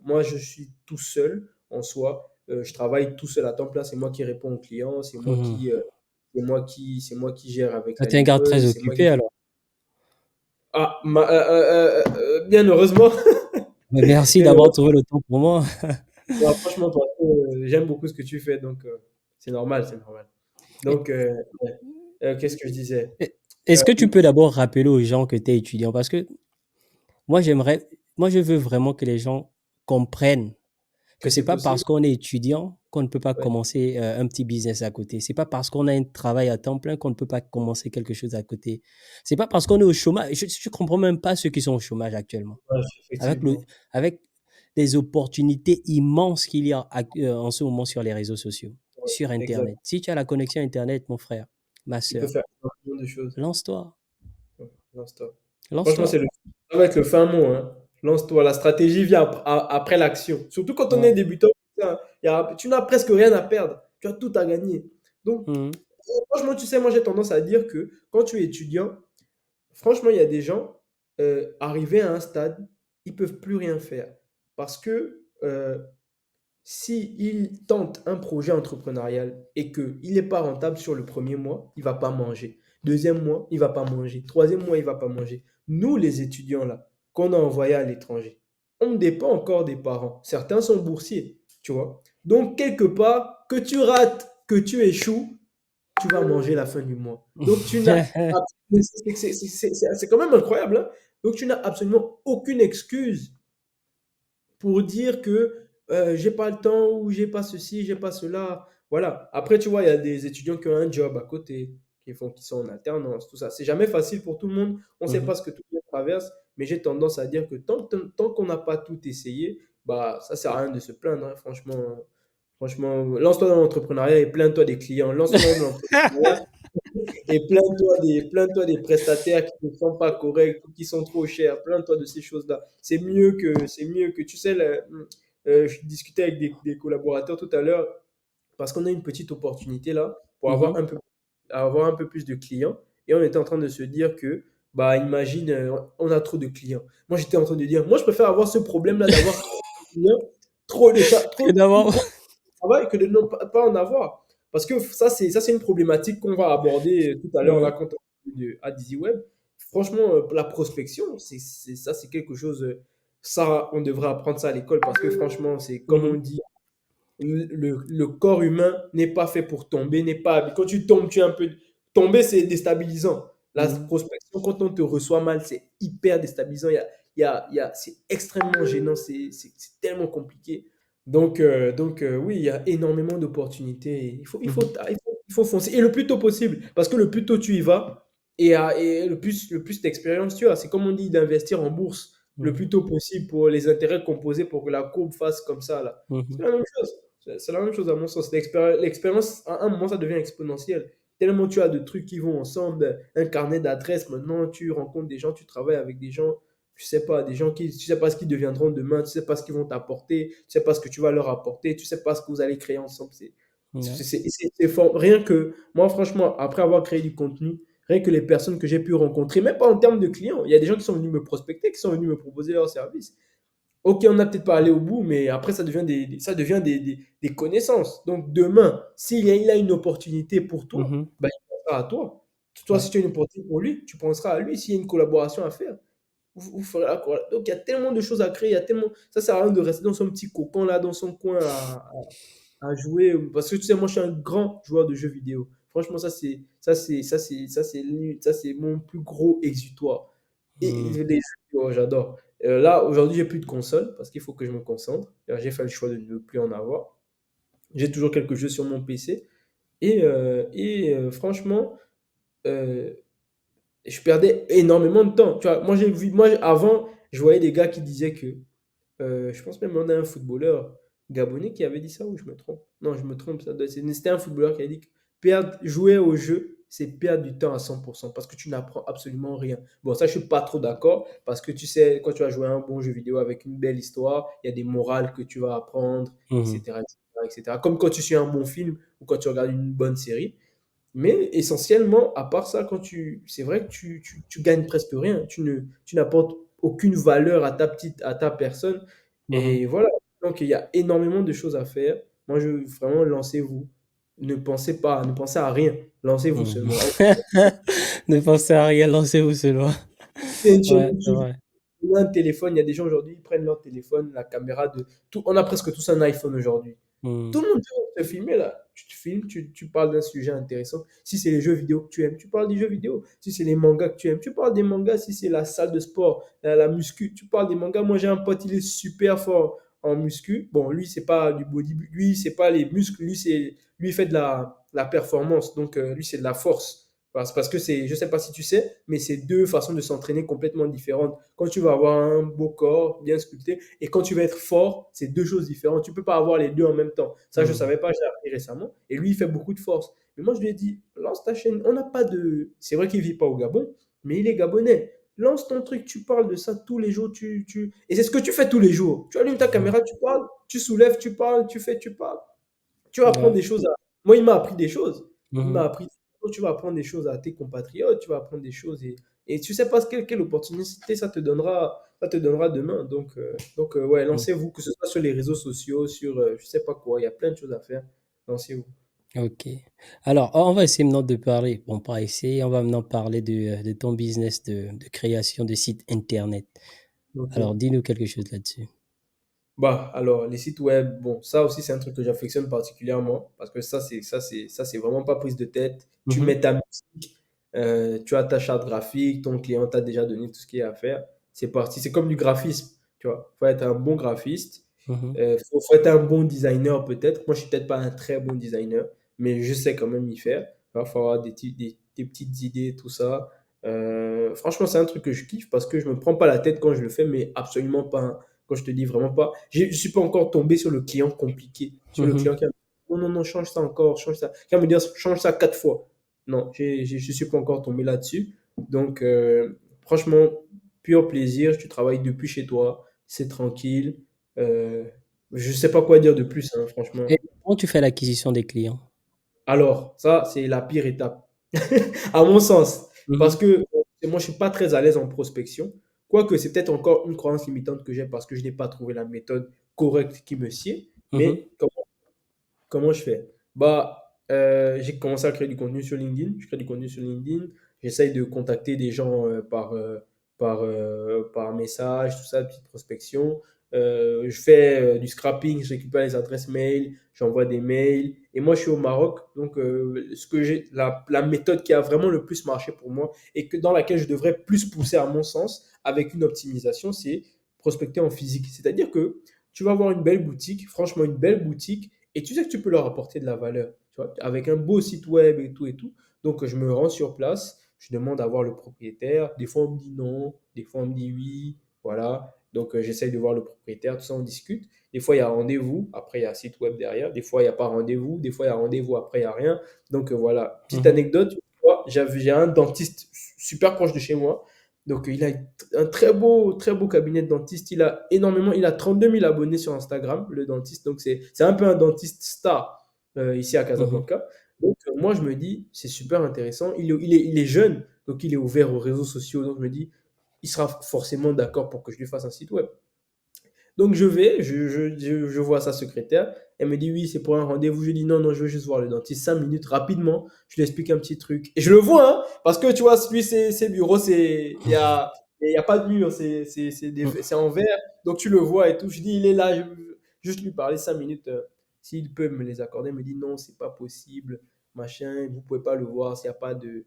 moi, je suis tout seul en soi. Je travaille tout seul à temps plein. C'est moi qui réponds aux clients. Mhm. C'est moi qui gère avec Ah, la t'es un gars très livreuse. C'est moi occupé qui. alors. Ah, bien heureusement. Mais merci Bien d'avoir heureusement. trouvé le temps pour moi. Ouais, franchement, parce que, j'aime beaucoup ce que tu fais. Donc, c'est normal, c'est normal. Et- Donc, ouais. Qu'est-ce que je disais? Est-ce que tu Euh, peux d'abord rappeler aux gens que tu es étudiant? Parce que moi, moi, je veux vraiment que les gens comprennent que que c'est c'est pas possible. parce qu'on est étudiant qu'on ne peut pas Ouais. commencer un petit business à côté. C'est pas parce qu'on a un travail à temps plein qu'on ne peut pas commencer quelque chose à côté. C'est pas parce qu'on est au chômage. Je comprends même pas ceux qui sont au chômage actuellement. Ouais, Avec le, effectivement. avec les opportunités immenses qu'il y a en ce moment sur les réseaux sociaux, Ouais, sur exact. Internet. Si tu as la connexion Internet, mon frère, ma Tu peux sœur, faire énormément de choses. lance-toi, Ouais, lance-toi. Franchement, lance-toi. ça va être le fin mot, hein. Lance-toi. La stratégie vient après l'action. Surtout quand on est Ouais. débutant, ça, tu n'as presque rien à perdre. Tu as tout à gagner. Donc, Mhm. franchement, tu sais, moi, j'ai tendance à dire que quand tu es étudiant, franchement, il y a des gens arrivés à un stade, ils peuvent plus rien faire. Parce que si il tente un projet entrepreneurial et qu'il n'est pas rentable sur le premier mois, il va pas manger. Deuxième mois, il va pas manger. Troisième mois, il va pas manger. Nous, les étudiants là, qu'on a envoyés à l'étranger, on dépend encore des parents. Certains sont boursiers, tu vois. Donc, quelque part, que tu rates, que tu échoues, tu vas manger la fin du mois. Donc, tu n'as. C'est quand même incroyable, hein. Donc, tu n'as absolument aucune excuse pour dire que j'ai pas le temps ou j'ai pas ceci, j'ai pas cela. Voilà. Après, tu vois, il y a des étudiants qui ont un job à côté, qui sont en alternance, tout ça. C'est jamais facile pour tout le monde. On ne sait Mhm. pas ce que tout le monde traverse, mais j'ai tendance à dire que tant qu'on n'a pas tout essayé, bah, ça sert à rien de se plaindre, hein. Franchement, lance-toi dans l'entrepreneuriat et plains-toi des clients. Lance-toi dans l'entrepreneuriat et plains-toi des prestataires qui ne sont pas corrects ou qui sont trop chers. Plains-toi de ces choses-là. C'est mieux que, tu sais, je discutais avec des collaborateurs tout à l'heure parce qu'on a une petite opportunité là pour Mhm. avoir un peu plus de clients. Et on était en train de se dire que, bah, imagine, on a trop de clients. Moi, j'étais en train de dire, moi, je préfère avoir ce problème-là d'avoir trop de clients, trop Que plus d'avoir. gros travail que de ne pas en avoir. Parce que ça, c'est une problématique qu'on va aborder tout à l'heure là Ouais. quand on parle à DizyWeb. Franchement, la prospection, ça, c'est quelque chose. Ça, on devrait apprendre ça à l'école parce que franchement, c'est comme on Mhm, dit, le corps humain n'est pas fait pour tomber, n'est pas. Quand tu tombes, tu es un peu. Tomber, c'est déstabilisant. La mhm, prospection, quand on te reçoit mal, c'est hyper déstabilisant. C'est extrêmement gênant, c'est tellement compliqué. Donc, oui, il y a énormément d'opportunités. mhm, Il faut foncer. Et le plus tôt possible. Parce que le plus tôt tu y vas, et le plus d'expérience tu as. C'est comme on dit d'investir en bourse le mhm, plus tôt possible pour les intérêts composés pour que la courbe fasse comme ça, là. C'est mhm, la même chose. C'est la même chose à mon sens. L'expérience, à un moment, ça devient exponentiel. Tellement tu as de trucs qui vont ensemble, un carnet d'adresses, maintenant tu rencontres des gens, tu travailles avec des gens, je sais pas, des gens qui, tu sais pas ce qu'ils deviendront demain, tu sais pas ce qu'ils vont t'apporter, tu sais pas ce que tu vas leur apporter, tu sais pas ce que vous allez créer ensemble. ouais, C'est fort. Rien que, moi franchement, après avoir créé du contenu, rien que les personnes que j'ai pu rencontrer, même pas en termes de clients, il y a des gens qui sont venus me prospecter, qui sont venus me proposer leurs services. Ok, on n'a peut-être pas allé au bout, mais après, ça devient ça devient des connaissances. Donc, demain, il a une opportunité pour toi, mhm, bah, il pensera à toi. Toi, ouais, si tu as une opportunité pour lui, tu penseras à lui. S'il y a une collaboration à faire, vous ferez la collaboration. Donc, il y a tellement de choses à créer. Il y a tellement. Ça sert à rien de rester dans son petit cocon, là, dans son coin à jouer. Parce que tu sais, moi, je suis un grand joueur de jeux vidéo. Franchement, ça, c'est mon plus gros exutoire. Et mhm, les jeux vidéo, j'adore. Là, aujourd'hui, j'ai plus de console parce qu'il faut que je me concentre. J'ai fait le choix de ne plus en avoir. J'ai toujours quelques jeux sur mon PC. Franchement, euh, je perdais énormément de temps. Tu vois, moi, avant, je voyais des gars qui disaient que je pense même on a un footballeur gabonais qui avait dit ça ou je me trompe? Non, je me trompe, c'était un footballeur qui a dit que jouer au jeu, c'est perdre du temps à 100% parce que tu n'apprends absolument rien. Bon, ça, je suis pas trop d'accord parce que tu sais, quand tu vas jouer à un bon jeu vidéo avec une belle histoire, il y a des morales que tu vas apprendre, mhm, etc., etc., etc. Comme quand tu suis un bon film ou quand tu regardes une bonne série. Mais essentiellement, à part ça, c'est vrai que tu gagnes presque rien. Tu n'apportes aucune valeur à ta personne. mhm, Et voilà. Donc, il y a énormément de choses à faire. Moi, vraiment, lancez-vous. Ne pensez à rien. Lancez-vous mhm. seulement. Ne pensez à rien, lancez-vous seulement. C'est une chaîne Ouais, c'est YouTube. vrai. On a un téléphone. Il y a des gens aujourd'hui, ils prennent leur téléphone, la caméra de tout. On a presque tous un iPhone aujourd'hui. Tout Mhm, le monde peut te filmer là. Tu te filmes, tu parles d'un sujet intéressant. Si c'est les jeux vidéo que tu aimes, tu parles des jeux vidéo. Si c'est les mangas que tu aimes, tu parles des mangas. Si c'est la salle de sport, la muscu, tu parles des mangas. Moi, j'ai un pote, il est super fort en muscu. Bon, lui, c'est pas du bodybuilding. Lui, c'est pas les muscles. Lui, il fait de la performance. Donc, lui, c'est de la force. Parce que je sais pas si tu sais, mais c'est deux façons de s'entraîner complètement différentes. Quand tu vas avoir un beau corps bien sculpté, et quand tu vas être fort, c'est deux choses différentes. Tu ne peux pas avoir les deux en même temps. Ça, je ne mhm, savais pas, j'ai appris récemment. Et lui, il fait beaucoup de force. Mais moi, je lui ai dit, lance ta chaîne. On n'a pas de. C'est vrai qu'il ne vit pas au Gabon, mais il est gabonais. Lance ton truc, tu parles de ça tous les jours. Et c'est ce que tu fais tous les jours. Tu allumes ta mhm. caméra, tu parles, tu soulèves, tu parles, tu parles. Tu vas apprendre Ouais, des choses. Moi, il m'a appris des choses. Il m'a mhm, appris. Tu vas apprendre des choses à tes compatriotes, tu vas apprendre des choses et tu sais pas quelle opportunité ça te donnera demain. Donc ouais, mhm. lancez-vous, que ce soit sur les réseaux sociaux, sur je sais pas quoi, il y a plein de choses à faire. Lancez-vous. Ok. Alors, on va essayer maintenant de parler, bon, pas essayer, on va maintenant parler de ton business de création de sites internet. Alors, Ok. dis-nous quelque chose là-dessus. Bah, alors, les sites web, bon, ça aussi, c'est un truc que j'affectionne particulièrement parce que ça, c'est vraiment pas prise de tête. Tu Mhm, mets ta musique, tu as ta charte graphique, ton client t'a déjà donné tout ce qu'il y a à faire. C'est parti. C'est comme du graphisme, tu vois. Faut être un bon graphiste. mhm, Faut être un bon designer peut-être. Moi, je suis peut-être pas un très bon designer, mais je sais quand même y faire. Il faut avoir des petites idées, tout ça. Franchement, c'est un truc que je kiffe parce que je me prends pas la tête quand je le fais, mais absolument pas, hein. Quand je te dis vraiment pas, je suis pas encore tombé sur le client compliqué, sur le mhm. client qui a non, non, non, change ça encore, change ça. Qui va me dire change ça 4 fois. Non, je suis pas encore tombé là-dessus. Donc, franchement, pur plaisir. Tu travailles depuis chez toi, c'est tranquille. Euh, je sais pas quoi dire de plus, hein, franchement. Et comment tu fais l'acquisition des clients? Alors, ça, c'est la pire étape, à mon sens. Parce Mhm, que moi, je suis pas très à l'aise en prospection. Quoique, c'est peut-être encore une croyance limitante que j'ai parce que je n'ai pas trouvé la méthode correct qui me sied, Mhm. mais comment je fais? J'ai commencé à créer du contenu sur LinkedIn. Je crée du contenu sur LinkedIn. J'essaye de contacter des gens par message, tout ça, petite prospection. Je fais du scrapping, je récupère les adresses mail, j'envoie des mails. Et moi, je suis au Maroc, donc la méthode qui a vraiment le plus marché pour moi et dans laquelle je devrais plus pousser à mon sens, avec une optimisation, c'est prospecter en physique. C'est-à-dire que tu vas avoir une belle boutique, franchement une belle boutique, et tu sais que tu peux leur apporter de la valeur, tu vois, avec un beau site web et tout et tout. Donc, je me rends sur place, je demande à voir le propriétaire. Des fois, on me dit non, des fois, on me dit oui, voilà. Donc, j'essaye de voir le propriétaire, tout ça, on discute. Des fois, il y a rendez-vous, après, il y a un site web derrière. Des fois, il n'y a pas rendez-vous, des fois, il y a rendez-vous, après, il n'y a rien. Donc, voilà. Petite Mhm. anecdote, une fois, j'ai un dentiste super proche de chez moi. Donc, il a un très beau cabinet de dentiste. Il a 32 000 abonnés sur Instagram, le dentiste. Donc, c'est un peu un dentiste star ici à Mhm. Casablanca. Donc, moi, je me dis, c'est super intéressant. Il est jeune, donc il est ouvert aux réseaux sociaux. Donc, je me dis, il sera forcément d'accord pour que je lui fasse un site web. Donc je vais, je vois sa secrétaire, elle me dit oui, c'est pour un rendez-vous. Je dis non, non, je veux juste voir le dentiste 5 minutes rapidement. Je lui explique un petit truc. Et je le vois, hein, parce que tu vois, lui, ses bureaux, il y a pas de mur, c'est en verre. Donc tu le vois et tout. Je dis, il est là, je veux juste lui parler 5 minutes. S'il peut me les accorder, il me dit non, c'est pas possible, machin, vous pouvez pas le voir s'il y a pas Des de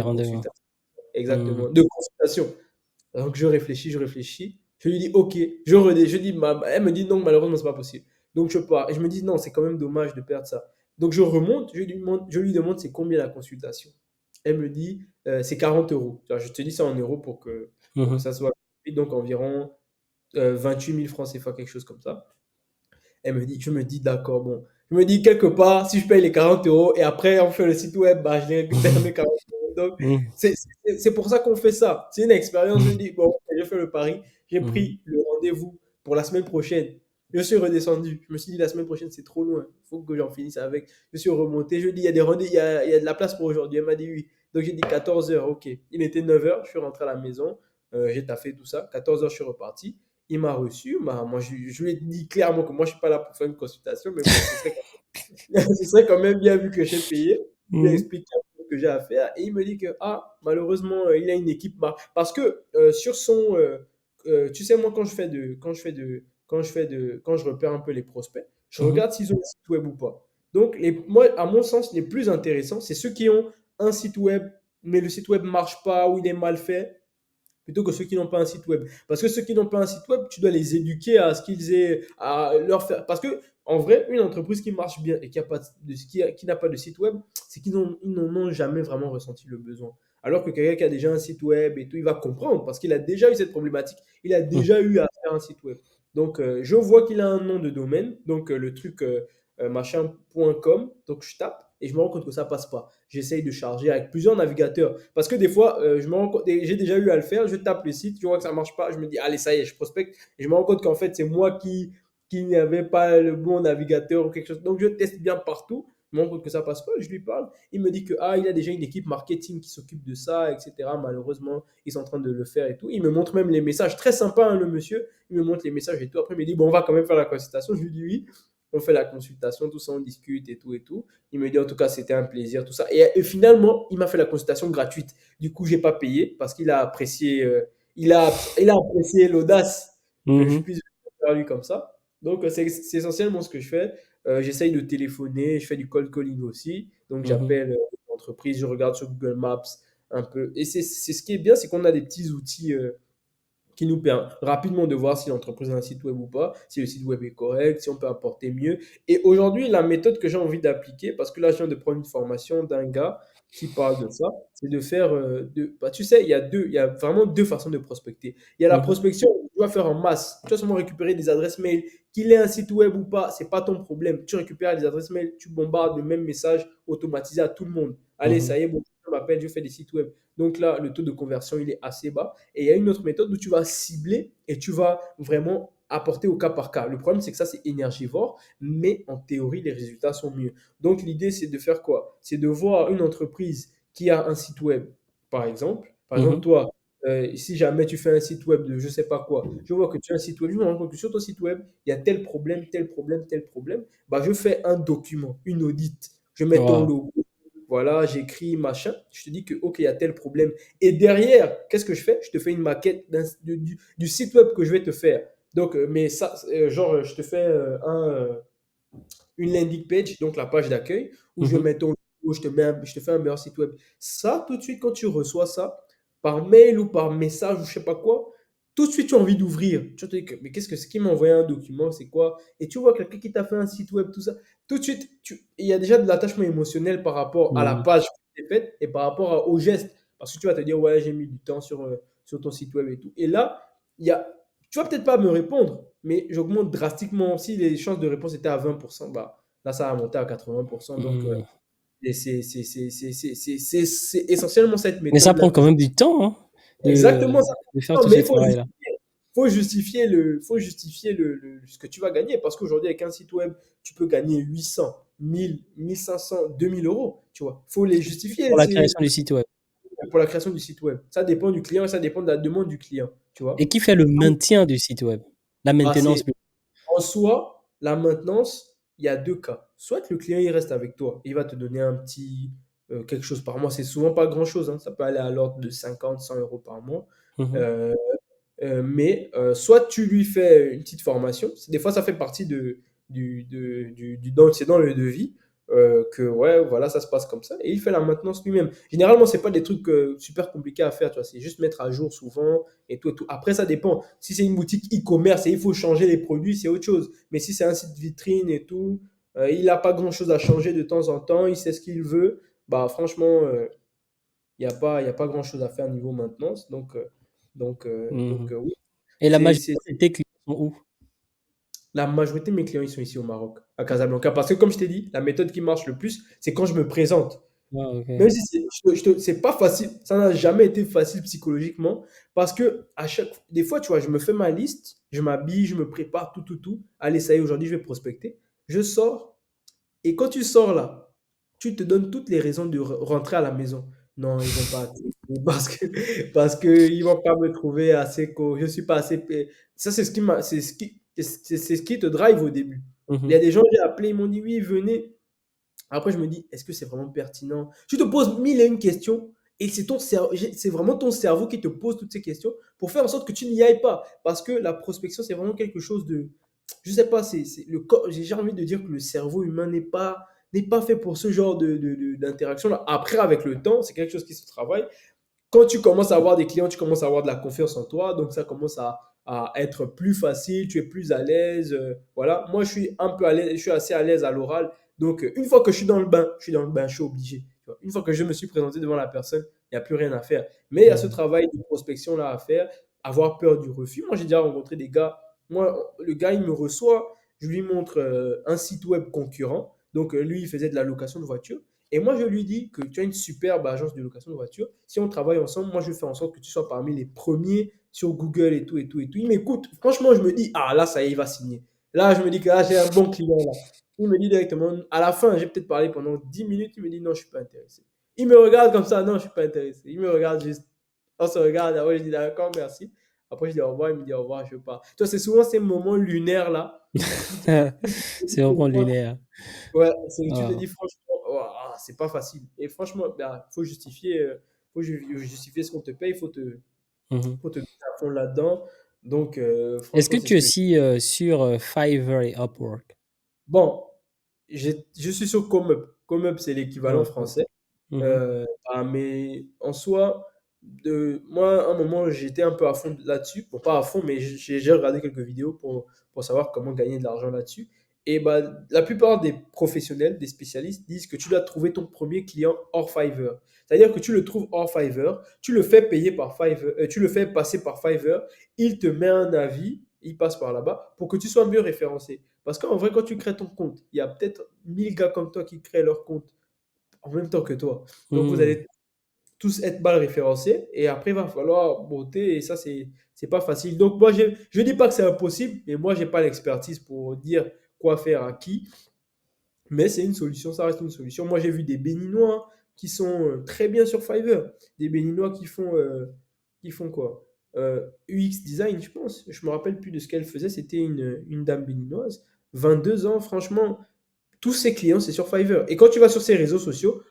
rendez-vous. consultation. Mhm. Exactement, de consultation. Donc je réfléchis, je réfléchis. Je lui dis OK. Je dis, elle me dit non, malheureusement, c'est pas possible. Donc je pars. Et je me dis non, c'est quand même dommage de perdre ça. Donc je remonte, je lui demande c'est combien la consultation. Elle me dit c'est 40 euros. Alors, je te dis ça en euros pour que Mhm. ça soit. Donc environ 28 000 francs CFA, quelque chose comme ça. Je me dis, d'accord, bon. Je me dis, quelque part, si je paye les 40 euros et après on fait le site web, je les récupère mes 40 euros. Donc, Mhm. c'est pour ça qu'on fait ça. C'est une expérience. Je me dis, bon, je fais le pari. J'ai Mhm. pris le rendez-vous pour la semaine prochaine. Je suis redescendu. Je me suis dit, la semaine prochaine, c'est trop loin. Il faut que j'en finisse avec. Je suis remonté. Je lui ai dit, il y a des rendez-vous, il y a de la place pour aujourd'hui. Elle m'a dit oui. Donc, j'ai dit 14 heures, ok. Il était 9 heures. Je suis rentré à la maison. J'ai taffé tout ça. 14 heures, je suis reparti. Il m'a reçu. Moi, je lui ai dit clairement que moi, je ne suis pas là pour faire une consultation, mais bon, ce serait quand même bien vu que j'ai payé. Je lui ai Mhm. expliqué un peu ce que j'ai à faire et il me dit que, malheureusement, il a une équipe. Parce que sur son. Tu sais, moi, quand je repère un peu les prospects, je Mhm. regarde s'ils ont un site web ou pas. Donc, moi, à mon sens, les plus intéressants, c'est ceux qui ont un site web, mais le site web ne marche pas ou il est mal fait plutôt que ceux qui n'ont pas un site web. Parce que ceux qui n'ont pas un site web, tu dois les éduquer à ce qu'ils aient, à leur faire. Parce que, en vrai, une entreprise qui marche bien et qui n'a pas de site web, c'est ils n'en ont jamais vraiment ressenti le besoin. Alors que quelqu'un qui a déjà un site web et tout, il va comprendre parce qu'il a déjà eu cette problématique. Il a Mhm. déjà eu à faire un site web. Donc, je vois qu'il a un nom de domaine. Donc, le truc machin.com. Donc, je tape et je me rends compte que ça passe pas. J'essaye de charger avec plusieurs navigateurs. Parce que des fois, je me rends compte, et j'ai déjà eu à le faire, je tape le site, je vois que ça marche pas, je me dis, allez, ça y est, je prospecte. Et je me rends compte qu'en fait, c'est moi qui n'avais pas le bon navigateur ou quelque chose. Donc, je teste bien partout. Je me rends compte que ça passe pas, je lui parle. Il me dit que il a déjà une équipe marketing qui s'occupe de ça, etc. Malheureusement, ils sont en train de le faire et tout. Il me montre même les messages. Très sympa, hein, le monsieur. Il me montre les messages et tout. Après, il me dit, bon, on va quand même faire la consultation. Je lui dis oui. On fait la consultation, tout ça, on discute et tout et tout. Il me dit en tout cas, c'était un plaisir, tout ça. Et finalement, il m'a fait la consultation gratuite. Du coup, j'ai pas payé parce qu'il a apprécié, il a apprécié l'audace que je Mhm. puisse faire lui comme ça. Donc, c'est essentiellement ce que je fais. J'essaye de téléphoner, je fais du cold calling aussi. Donc, Mhm. j'appelle l'entreprise, je regarde sur Google Maps un peu. Et c'est ce qui est bien, c'est qu'on a des petits outils qui nous permet rapidement de voir si l'entreprise a un site web ou pas, si le site web est correct, si on peut apporter mieux. Et aujourd'hui, la méthode que j'ai envie d'appliquer, parce que là, je viens de prendre une formation d'un gars qui parle de ça, c'est de faire, tu sais, il y a vraiment deux façons de prospecter. Il y a la Mhm. prospection où tu vas faire en masse, tu vas seulement récupérer des adresses mail, qu'il ait un site web ou pas, c'est pas ton problème. Tu récupères les adresses mail, tu bombardes le même message automatisé à tout le monde. Allez, Mhm. ça y est, bon, je m'appelle, je fais des sites web. Donc là, le taux de conversion, il est assez bas. Et il y a une autre méthode où tu vas cibler et tu vas vraiment apporter au cas par cas. Le problème, c'est que ça, c'est énergivore, mais en théorie, les résultats sont mieux. Donc, l'idée, c'est de faire quoi? C'est de voir une entreprise qui a un site web, par exemple. Par exemple, Mhm. toi, si jamais tu fais un site web de je sais pas quoi, je vois que tu as un site web, je me rends compte que sur ton site web, il y a tel problème, tel problème, tel problème. Bah, je fais un document, une audit. Je mets ton Wow. logo, voilà, j'écris machin. Je te dis que, OK, il y a tel problème. Et derrière, qu'est-ce que je fais? Je te fais une maquette du site web que je vais te faire. Donc, mais ça, genre, je te fais une landing page, donc la page d'accueil, où je Mhm. mets ton logo, je te fais un meilleur site web. Ça, tout de suite, quand tu reçois ça, par mail ou par message ou je sais pas quoi, tout de suite, tu as envie d'ouvrir. Tu te dis, mais qu'est-ce que c'est qui m'a envoyé un document, c'est quoi? Et tu vois quelqu'un qui t'a fait un site web, tout ça. Tout de suite, il y a déjà de l'attachement émotionnel par rapport à la Mhm. page qui est faite et par rapport au geste. Parce que tu vas te dire, ouais, j'ai mis du temps sur ton site web et tout. Et là, il y a, tu vas peut-être pas me répondre, mais j'augmente drastiquement. Si les chances de réponse étaient à 20%, bah, là, ça va monter à 80%. Donc, Mhm. et c'est essentiellement cette Mais ça méthode-là prend que quand je... même du temps, hein, Exactement ça. de faire Non, tout mais ce il faut travail-là. faut justifier ce que tu vas gagner. Parce qu'aujourd'hui, avec un site web, tu peux gagner 800, 1000, 1500, 2000 euros. Tu vois, il faut les justifier Pour la création du site web. pour la création du site web. Ça dépend du client et ça dépend de la demande du client. Tu Et vois. qui fait le maintien du site web? La Bah, maintenance. c'est En soi, la maintenance, il y a 2 cas. Soit le client, il reste avec toi, il va te donner un petit, quelque chose par mois. C'est souvent pas grand-chose, hein, ça peut aller à l'ordre de 50, 100 euros par mois. Mhm. Heu mais soit tu lui fais une petite formation, des fois ça fait partie c'est dans le devis, que ouais, voilà, ça se passe comme ça, et il fait la maintenance lui-même. Généralement, c'est pas des trucs super compliqués à faire, tu vois, c'est juste mettre à jour souvent et tout et tout. Après, ça dépend. Si c'est une boutique e-commerce et il faut changer les produits, c'est autre chose. Mais si c'est un site vitrine et tout, il n'a pas grand-chose à changer de temps en temps, il sait ce qu'il veut, bah franchement, il y a pas grand-chose à faire niveau maintenance. Mhm. Oui, Et la c'est, majorité c'est- de tes clients sont où? la majorité de mes clients, ils sont ici au Maroc, à Casablanca. Parce que, comme je t'ai dit, la méthode qui marche le plus, c'est quand je me présente. Ah, ok. Même si c'est pas facile, ça n'a jamais été facile psychologiquement. Parce que, des fois, tu vois, je me fais ma liste, je m'habille, je me prépare, tout, tout, tout. Allez, ça y est, aujourd'hui, je vais prospecter. Je sors, et quand tu sors là, tu te donnes toutes les raisons de rentrer à la maison. Non, ils vont pas accepter parce que ils vont pas me trouver assez je suis pas assez ça c'est ce qui te drive au début. Il y a Mhm. des gens que j'ai appelés, ils m'ont dit oui, venez. Après je me dis est-ce que c'est vraiment pertinent? Tu te poses mille et une questions et c'est vraiment ton cerveau qui te pose toutes ces questions pour faire en sorte que tu n'y ailles pas parce que la prospection c'est vraiment quelque chose de je sais pas, c'est le corps. J'ai envie de dire que le cerveau humain n'est pas fait pour ce genre d'interaction-là. Après, avec le temps, c'est quelque chose qui se travaille. Quand tu commences à avoir des clients, tu commences à avoir de la confiance en toi, donc ça commence à être plus facile, tu es plus à l'aise. Voilà, moi je suis un peu à l'aise, je suis assez à l'aise à l'oral. Donc une fois que je suis dans le bain, je suis dans le bain, je suis obligé. Tu vois. Une fois que je me suis présenté devant la personne, il n'y a plus rien à faire. Mais il y a ce Mhm. travail de prospection là à faire, avoir peur du refus. Moi j'ai déjà rencontré des gars, moi le gars il me reçoit, je lui montre un site web concurrent. Donc lui il faisait de la location de voiture. Et moi, je lui dis que tu as une superbe agence de location de voiture. Si on travaille ensemble, moi, je fais en sorte que tu sois parmi les premiers sur Google et tout, et tout, et tout. Il m'écoute. Franchement, je me dis, ah là, ça y est, il va signer. Là, je me dis que là, j'ai un bon client là. Il me dit directement, à la fin, j'ai peut-être parlé pendant 10 minutes, il me dit non, je ne suis pas intéressé. Il me regarde comme ça, non, je ne suis pas intéressé. Il me regarde juste. On se regarde, après, je dis d'accord, merci. Après, je dis au revoir, il me dit au revoir, je pars. Tu vois, c'est souvent ces moments lunaires là C'est vraiment lunaire. Ouais, tu te Ah. dis franchement, ouah, c'est pas facile. Et franchement, bah, faut justifier ce qu'on te paye, Mhm. faut te mettre à fond là-dedans. Donc, Est-ce que franchement, c'est tu ce es que. aussi sur Fiverr et Upwork? Bon, je suis sur ComeUp. ComeUp, c'est l'équivalent Ok. français. Mhm. Mais en soi, moi, à un moment, j'étais un peu à fond là-dessus. Bon, pas à fond, mais j'ai regardé quelques vidéos pour savoir comment gagner de l'argent là-dessus. Et bah, la plupart des professionnels, des spécialistes, disent que tu dois trouver ton premier client hors Fiverr. C'est-à-dire que tu le trouves hors Fiverr, tu le fais payer par Fiverr, tu le fais passer par Fiverr, il te met un avis, il passe par là-bas pour que tu sois mieux référencé. Parce qu'en vrai, quand tu crées ton compte, il y a peut-être 1000 gars comme toi qui créent leur compte en même temps que toi. Donc, vous Mhm. allez tous être mal référencés et après, il va falloir monter et ça, c'est pas facile. Donc, moi, je dis pas que c'est impossible, mais moi, j'ai pas l'expertise pour dire quoi faire à qui. Mais c'est une solution, ça reste une solution. Moi, j'ai vu des Béninois qui sont très bien sur Fiverr. Des Béninois qui font qui font quoi? UX design, je pense. Je me rappelle plus de ce qu'elle faisait. C'était une dame béninoise. 22 ans, franchement, tous ses clients, c'est sur Fiverr. Et quand tu vas sur ses réseaux sociaux,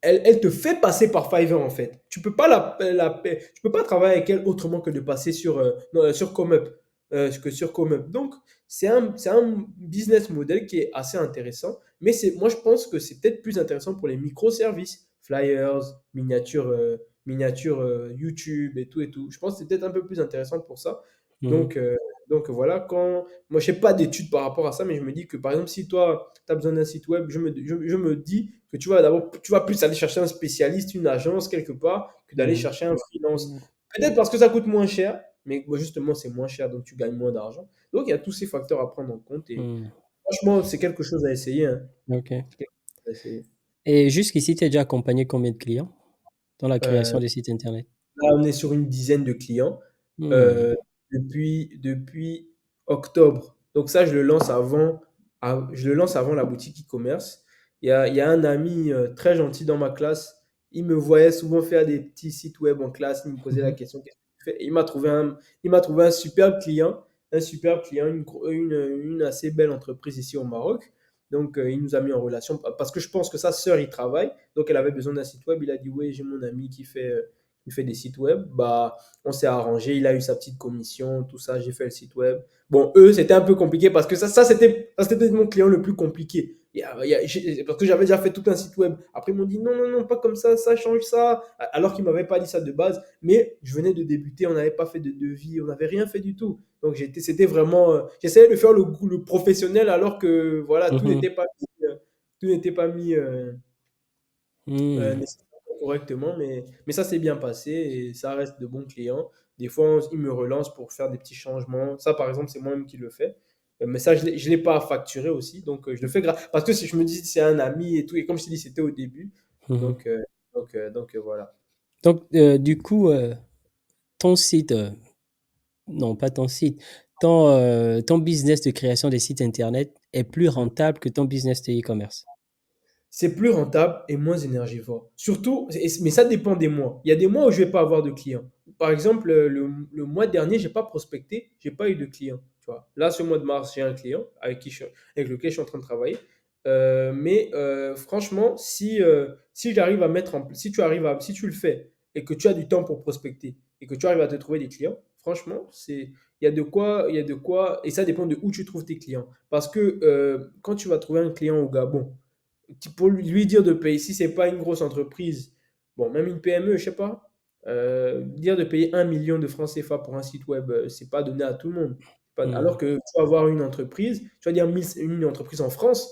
elle te fait passer par Fiverr en fait. Tu peux pas tu peux pas travailler avec elle autrement que de passer sur non, sur ComeUp, que sur ComeUp. Donc c'est un business model qui est assez intéressant, mais c'est moi je pense que c'est peut-être plus intéressant pour les microservices, flyers, miniatures YouTube et tout et tout. Je pense que c'est peut-être un peu plus intéressant pour ça. Mhm. Donc euh, donc voilà, quand moi je n'ai pas d'études par rapport à ça, mais je me dis que par exemple si toi tu as besoin d'un site web, je me dis que tu vas plus aller chercher un spécialiste, une agence quelque part, que d'aller Mhm. chercher un freelance. Peut-être parce que ça coûte moins cher, mais moi, justement, c'est moins cher, donc tu gagnes moins d'argent. Donc, il y a tous ces facteurs à prendre en compte. Et Mhm. franchement, c'est quelque chose à essayer, hein. Ok. C'est quelque chose à essayer. Et jusqu'ici, tu as déjà accompagné combien de clients dans la Euh, création des sites internet? Là, on est sur une dizaine de clients Hmm. euh, depuis octobre. Donc ça, je le lance avant la boutique e-commerce. Il y a un ami très gentil dans ma classe. Il me voyait souvent faire des petits sites web en classe. Il me posait la Mhm. question, qu'est-ce que tu fais? Et il m'a trouvé un superbe client, une assez belle entreprise ici au Maroc. Donc, il nous a mis en relation parce que je pense que sa sœur y travaille. Donc, elle avait besoin d'un site web. Il a dit, oui, j'ai mon ami qui fait des sites web, bah, on s'est arrangé, il a eu sa petite commission, tout ça, j'ai fait le site web. Bon, eux, c'était un peu compliqué parce que c'était peut-être mon client le plus compliqué. Parce que j'avais déjà fait tout un site web. Après, ils m'ont dit non, non, non, pas comme ça change ça. Alors qu'ils ne m'avaient pas dit ça de base. Mais je venais de débuter, on n'avait pas fait de devis, on n'avait rien fait du tout. Donc, c'était vraiment. J'essayais de faire le professionnel alors que voilà, Mhm. tout n'était pas mis Hmm. nécessairement correctement, mais ça s'est bien passé et ça reste de bons clients. Des fois, ils me relancent pour faire des petits changements. Ça, par exemple, c'est moi-même qui le fais. Mais ça, je ne l'ai pas facturé aussi. Donc, je le fais parce que si je me dis c'est un ami et tout, et comme je t'ai dit, c'était au début. Mhm. Donc, voilà. Donc, du coup, ton site, non, pas ton site, ton business de création des sites internet est plus Mm. rentable que ton business de e-commerce. C'est plus rentable et moins énergivore. Surtout, mais ça dépend des mois. Il y a des mois où je ne vais pas avoir de clients. Par exemple, le mois dernier, j'ai pas prospecté, j'ai pas eu de clients. Tu vois. Là, ce mois de mars, j'ai un client avec lequel je suis en train de travailler. Franchement, si j'arrive à mettre en si tu arrives à, si tu le fais et que tu as du temps pour prospecter et que tu arrives à te trouver des clients, franchement, il y a de quoi, et ça dépend de où tu trouves tes clients. Parce que quand tu vas trouver un client au Gabon, pour lui dire de payer, si c'est pas une grosse entreprise, bon, même une PME, je sais pas, dire de payer 1 million de francs CFA pour un site web, c'est pas donné à tout le monde. Alors Hmm. que tu vas avoir une entreprise, tu vas dire une entreprise en France,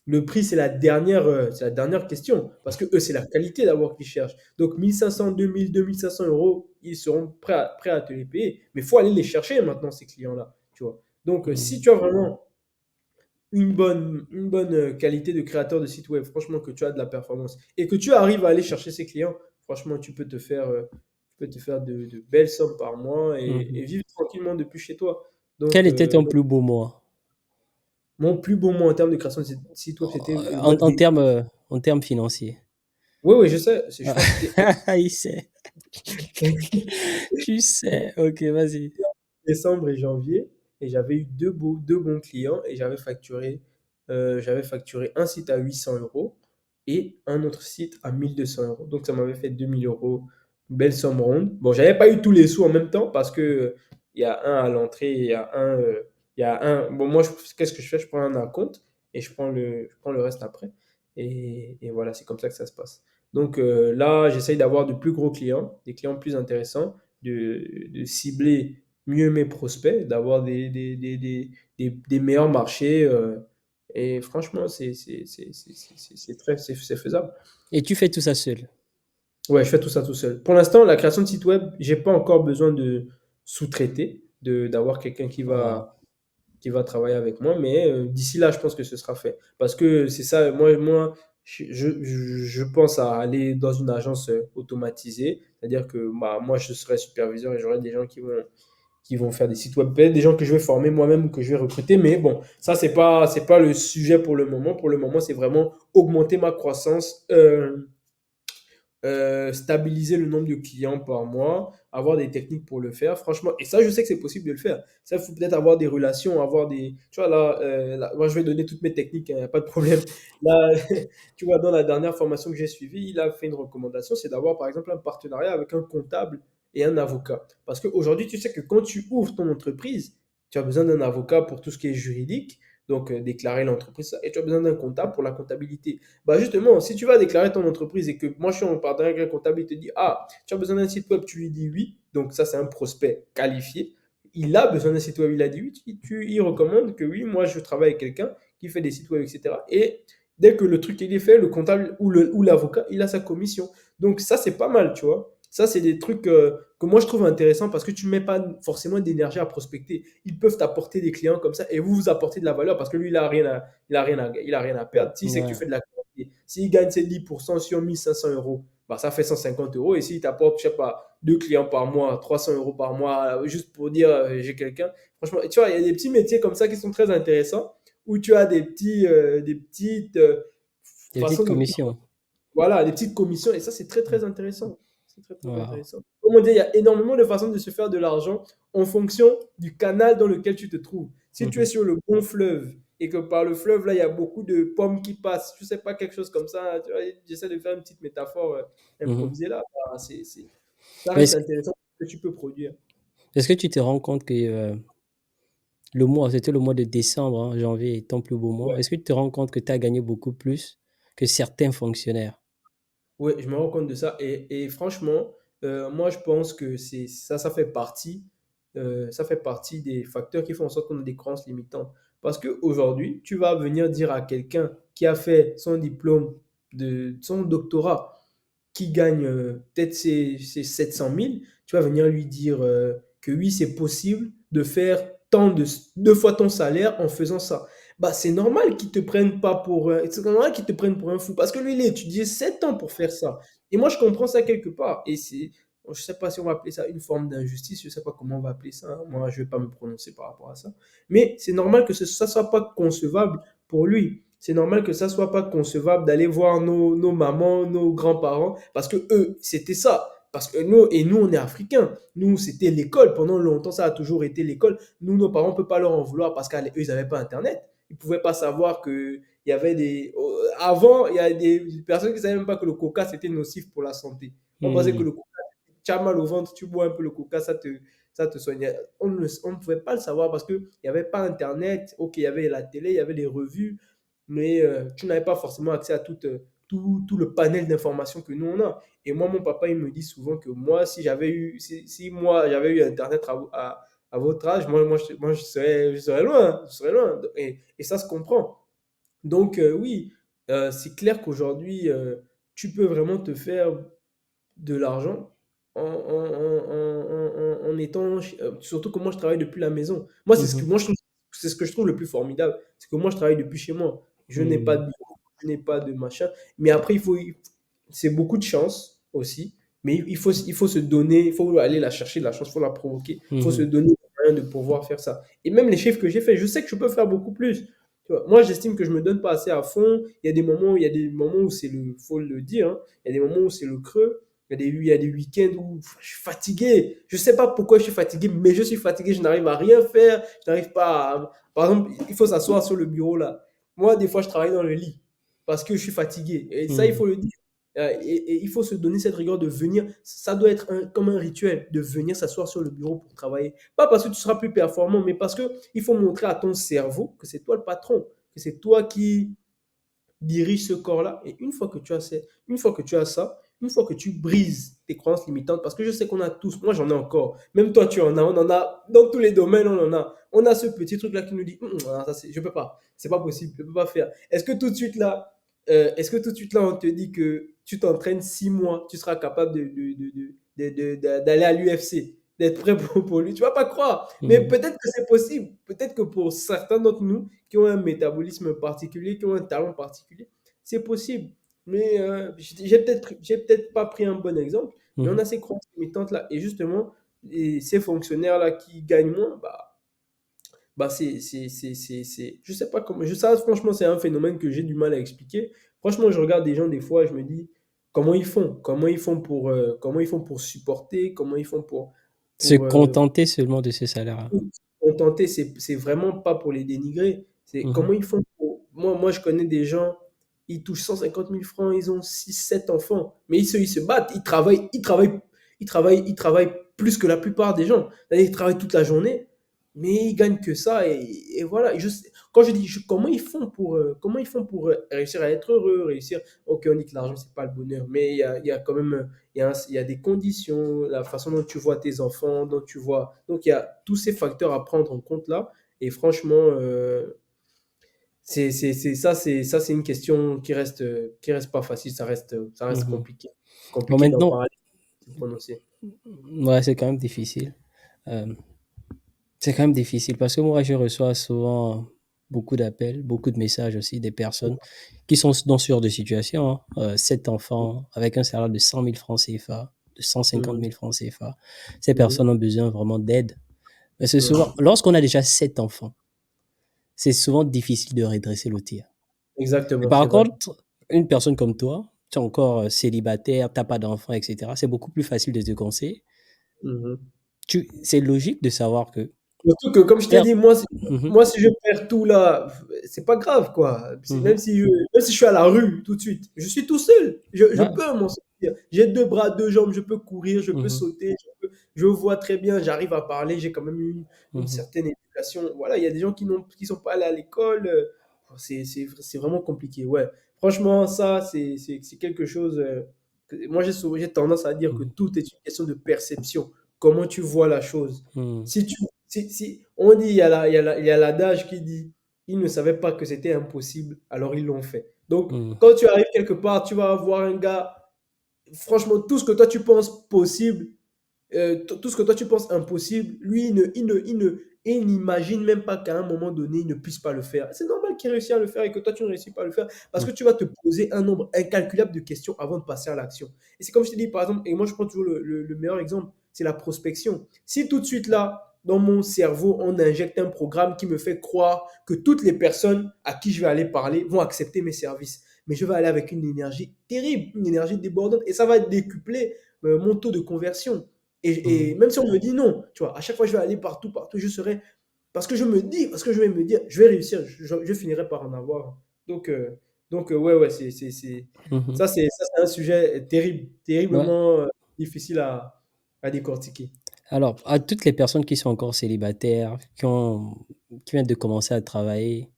le prix, c'est la dernière question. Parce que eux, c'est la qualité d'abord qu'ils cherchent. Donc, 1500, 2000, 2500 euros, ils seront prêts à te les payer. Mais il faut aller les chercher maintenant, ces clients-là. Tu vois. Donc, si Hmm. tu as vraiment une bonne qualité de créateur de site web, franchement, que tu as de la performance et que tu arrives à aller chercher ses clients, franchement, tu peux te faire de belles sommes par mois et Mhm. vivre tranquillement depuis chez toi. Quel Donc, était ton plus beau mois mon plus beau mois en termes de création de site web, c'était le mois en de en termes financiers? Oui, oui, je sais. Je crois que c'était Il sait. Tu sais. Ok, vas-y. décembre et janvier. Et j'avais eu deux bons clients et j'avais facturé un site à 800 euros et un autre site à 1200 euros. Donc ça m'avait fait 2000 euros. Une belle somme ronde. Bon, j'avais pas eu tous les sous en même temps parce que il y a un à l'entrée, il y a un. Bon, moi, qu'est-ce que je fais? Je prends un compte et je prends le reste après. Et voilà, c'est comme ça que ça se passe. Donc là, j'essaye d'avoir de plus gros clients, des clients plus intéressants, de cibler mieux mes prospects, d'avoir des meilleurs marchés. Et franchement, c'est faisable. Et tu fais tout ça seul. Ouais, je fais tout ça tout seul. Pour l'instant, la création de site web, j'ai pas encore besoin de sous-traiter, d'avoir quelqu'un Wow. qui va travailler avec moi, mais d'ici là, je pense que ce sera fait. Parce que c'est ça, moi je pense à aller dans une agence automatisée, c'est-à-dire que bah, moi, je serai superviseur et j'aurai des gens qui vont faire des sites web, peut-être des gens que je vais former moi-même ou que je vais recruter, mais bon, ça, c'est pas le sujet pour le moment. Pour le moment, c'est vraiment augmenter ma croissance stabiliser le nombre de clients par mois, avoir des techniques pour le faire, franchement. Et ça, je sais que c'est possible de le faire. Ça, il faut peut-être avoir des relations, avoir des... Tu vois, là, moi, je vais donner toutes mes techniques, il n'y a pas de problème. Là, tu vois, dans la dernière formation que j'ai suivie, il a fait une recommandation, c'est d'avoir, par exemple, un partenariat avec un comptable et un avocat. Parce qu'aujourd'hui, tu sais que quand tu ouvres ton entreprise, tu as besoin d'un avocat pour tout ce qui est juridique, donc déclarer l'entreprise, et tu as besoin d'un comptable pour la comptabilité. Bah justement, si tu vas déclarer ton entreprise et que moi je suis en partenariat avec un comptable, il te dit, ah, tu as besoin d'un site web, tu lui dis oui, donc ça c'est un prospect qualifié. Il a besoin d'un site web, il a dit oui, il recommande que oui, moi je travaille avec quelqu'un qui fait des sites web, etc. Et dès que le truc il est fait, le comptable ou l'avocat, il a sa commission. Donc ça c'est pas mal, tu vois. Ça c'est des trucs que moi je trouve intéressants parce que tu ne mets pas forcément d'énergie à prospecter. Ils peuvent t'apporter des clients comme ça et vous apportez de la valeur parce que lui il a rien à perdre. Si c'est que tu Ouais. fais de la qualité, s'il gagne ses 10% sur 1500 euros, bah, ça fait 150 euros. Et s'il t'apporte, je sais pas, deux clients par mois, 300 euros par mois, juste pour dire j'ai quelqu'un, franchement, tu vois, il y a des petits métiers comme ça qui sont très intéressants où tu as des petites Des petites façons de. commissions. Voilà, des petites commissions. Et ça, c'est très, très intéressant. C'est très, très Wow. intéressant. Comme on dit, il y a énormément de façons de se faire de l'argent en fonction du canal dans lequel tu te trouves. Si tu es Mhm. sur le bon fleuve et que par le fleuve, là, il y a beaucoup de pommes qui passent, je sais pas, quelque chose comme ça, tu vois, j'essaie de faire une petite métaphore Mhm. improvisée là, bah, ça Mais reste intéressant ce que tu peux produire. est-ce que tu te rends compte que le mois, c'était le mois de décembre, hein, janvier étant plus beau mois, Ouais. est-ce que tu te rends compte que tu as gagné beaucoup plus que certains fonctionnaires? Ouais, je me rends compte de ça. Et franchement, moi, je pense que ça fait partie des facteurs qui font en sorte qu'on a des croyances limitantes. Parce qu'aujourd'hui, tu vas venir dire à quelqu'un qui a fait son diplôme son doctorat, qui gagne peut-être ses 700 000, tu vas venir lui dire que oui, c'est possible de faire deux fois ton salaire en faisant ça. Bah, c'est normal qu'ils te prennent pas pour, c'est normal qu'ils te prennent pour un fou parce que lui, il a étudié 7 ans pour faire ça. Et moi, je comprends ça quelque part. Et je sais pas si on va appeler ça une forme d'injustice, je sais pas comment on va appeler ça, hein. Moi, je vais pas me prononcer par rapport à ça. Mais c'est normal que ça soit pas concevable pour lui. C'est normal que ça soit pas concevable d'aller voir nos mamans, nos grands-parents, parce que eux, c'était ça. Parce que nous, on est africains. Nous, c'était l'école. Pendant longtemps, ça a toujours été l'école. Nous, nos parents, on ne peut pas leur en vouloir parce qu'eux, ils n'avaient pas Internet. Ils ne pouvaient pas savoir que il y avait des. Avant, il y a des personnes qui ne savaient même pas que le coca, c'était nocif pour la santé. On pensait que Hmm. le coca, tu as mal au ventre, tu bois un peu le coca, ça te soignait. On ne pouvait pas le savoir parce qu'il n'y avait pas Internet. Ok, il y avait la télé, il y avait des revues, mais tu n'avais pas forcément accès à tout le panel d'informations que nous, on a. Et moi, mon papa, il me dit souvent que moi, si moi, j'avais eu Internet à votre âge, je serais loin. Je serais loin. Et ça se comprend. Donc, oui, c'est clair qu'aujourd'hui, tu peux vraiment te faire de l'argent en étant. Surtout que moi, je travaille depuis la maison. Moi, Mhm. c'est ce que je trouve le plus formidable. C'est que moi, je travaille depuis chez moi. Je n'ai pas de Hmm. bureau, je n'ai pas de machin. Mais après, c'est beaucoup de chance aussi. Mais il faut se donner, il faut aller la chercher, la chance, il faut la provoquer. Il faut se Mhm. donner les moyens de pouvoir faire ça. Et même les chiffres que j'ai fait, je sais que je peux faire beaucoup plus. Tu vois, moi, j'estime que je me donne pas assez à fond. Il y a des moments où faut le dire, hein, il y a des moments où c'est le creux. Il y a des week-ends où je suis fatigué. Je ne sais pas pourquoi je suis fatigué, mais je suis fatigué. Je n'arrive à rien faire. Je n'arrive pas à. Par exemple, il faut s'asseoir sur le bureau là. Moi, des fois, je travaille dans le lit parce que je suis fatigué. Et ça, il Hmm. faut le dire. Et il faut se donner cette rigueur de venir. Ça doit être comme un rituel de venir s'asseoir sur le bureau pour travailler. Pas parce que tu seras plus performant, mais parce qu'il faut montrer à ton cerveau que c'est toi le patron, que c'est toi qui dirige ce corps-là. Et une fois que tu as ça, une fois que tu brises tes croyances limitantes, parce que je sais qu'on a tous, moi j'en ai encore, même toi tu en as, on en a, dans tous les domaines on en a. On a ce petit truc-là qui nous dit, ça, je peux pas, c'est pas possible, je peux pas faire. Est-ce que tout de suite là, on te dit que tu t'entraînes 6 mois, tu seras capable d'aller à l'UFC, d'être prêt pour lui. Tu vas pas croire. Mais Mhm. peut-être que c'est possible. Peut-être que pour certains d'entre nous qui ont un métabolisme particulier, qui ont un talent particulier, c'est possible. Mais j'ai peut-être pas pris un bon exemple, mais on Mhm. a ces croyances limitantes-là. Et justement, ces fonctionnaires-là qui gagnent moins, bah je sais pas comment. Ça, franchement, c'est un phénomène que j'ai du mal à expliquer. Franchement, je regarde des gens des fois, je me dis, comment ils font pour supporter, comment ils font Se pour contenter seulement de ce salaire-là. contenter, c'est vraiment pas pour les dénigrer. C'est Mhm, comment ils font pour. Moi, je connais des gens, ils touchent 150 000 francs, ils ont 6 7 enfants, mais ils se battent, ils travaillent plus que la plupart des gens. C'est-à-dire, ils travaillent toute la journée, mais ils gagnent que ça, et voilà. Quand je dis comment ils font pour réussir à être heureux, réussir. Ok, on dit que l'argent, c'est pas le bonheur, mais il y a quand même il y a des conditions, la façon dont tu vois tes enfants, dont tu vois. Donc, il y a tous ces facteurs à prendre en compte là. Et franchement, c'est une question qui reste pas facile. Ça reste mhm. compliqué. Bon, Compliqué d'en maintenant, parler, de prononcer. ouais, c'est quand même difficile. Euh, c'est quand même difficile parce que moi, je reçois souvent beaucoup d'appels, beaucoup de messages aussi des personnes qui sont dans ce genre de situation, hein. 7 enfants avec un salaire de 100 000 francs CFA, de 150 Mhm, 000 francs CFA. Ces mhm, personnes ont besoin vraiment d'aide. Mais c'est souvent, mhm. lorsqu'on a déjà 7 enfants, c'est souvent difficile de redresser le tir. Mais Exactement, c'est par vrai. contre, une personne comme toi, tu es encore célibataire, tu n'as pas d'enfant, etc. C'est beaucoup plus facile de te conseiller. Mhm. C'est logique de savoir que, Surtout que, comme je t'ai certes, dit, moi, si, mhm, moi, si je perds tout là, c'est pas grave, quoi. mhm, Même si je suis à la rue tout de suite, je suis tout seul. Je ouais, peux m'en sortir. J'ai 2 bras, 2 jambes, je peux courir, je peux mhm, sauter, je vois très bien, j'arrive à parler, j'ai quand même une mhm, certaine éducation. Voilà, il y a des gens qui sont pas allés à l'école. C'est vraiment compliqué, ouais. Franchement, ça, c'est quelque chose. Moi, j'ai tendance à dire que mhm, tout est une question de perception. Comment tu vois la chose. mhm, On dit, il y a l'adage qui dit, ils ne savaient pas que c'était impossible, alors ils l'ont fait. Donc, mhm, quand tu arrives quelque part, tu vas voir un gars, franchement, tout ce que toi tu penses possible, tout ce que toi tu penses impossible, lui, il n'imagine même pas qu'à un moment donné, il ne puisse pas le faire. C'est normal qu'il réussisse à le faire et que toi, tu ne réussis pas à le faire parce que tu vas te poser un nombre incalculable de questions avant de passer à l'action. Et c'est comme je te dis, par exemple, et moi, je prends toujours le meilleur exemple, c'est la prospection. Si tout de suite, là, dans mon cerveau, on injecte un programme qui me fait croire que toutes les personnes à qui je vais aller parler vont accepter mes services, mais je vais aller avec une énergie terrible, une énergie débordante, et ça va décupler mon taux de conversion. Et mhm. même si on me dit non, tu vois, à chaque fois je vais aller partout, partout, parce que je vais me dire, je vais réussir, je finirai par en avoir. Donc, ouais, ouais, Mhm. ça, c'est un sujet terrible, Ouais. terriblement difficile à décortiquer. Alors, à toutes les personnes qui sont encore célibataires, qui viennent de commencer à travailler,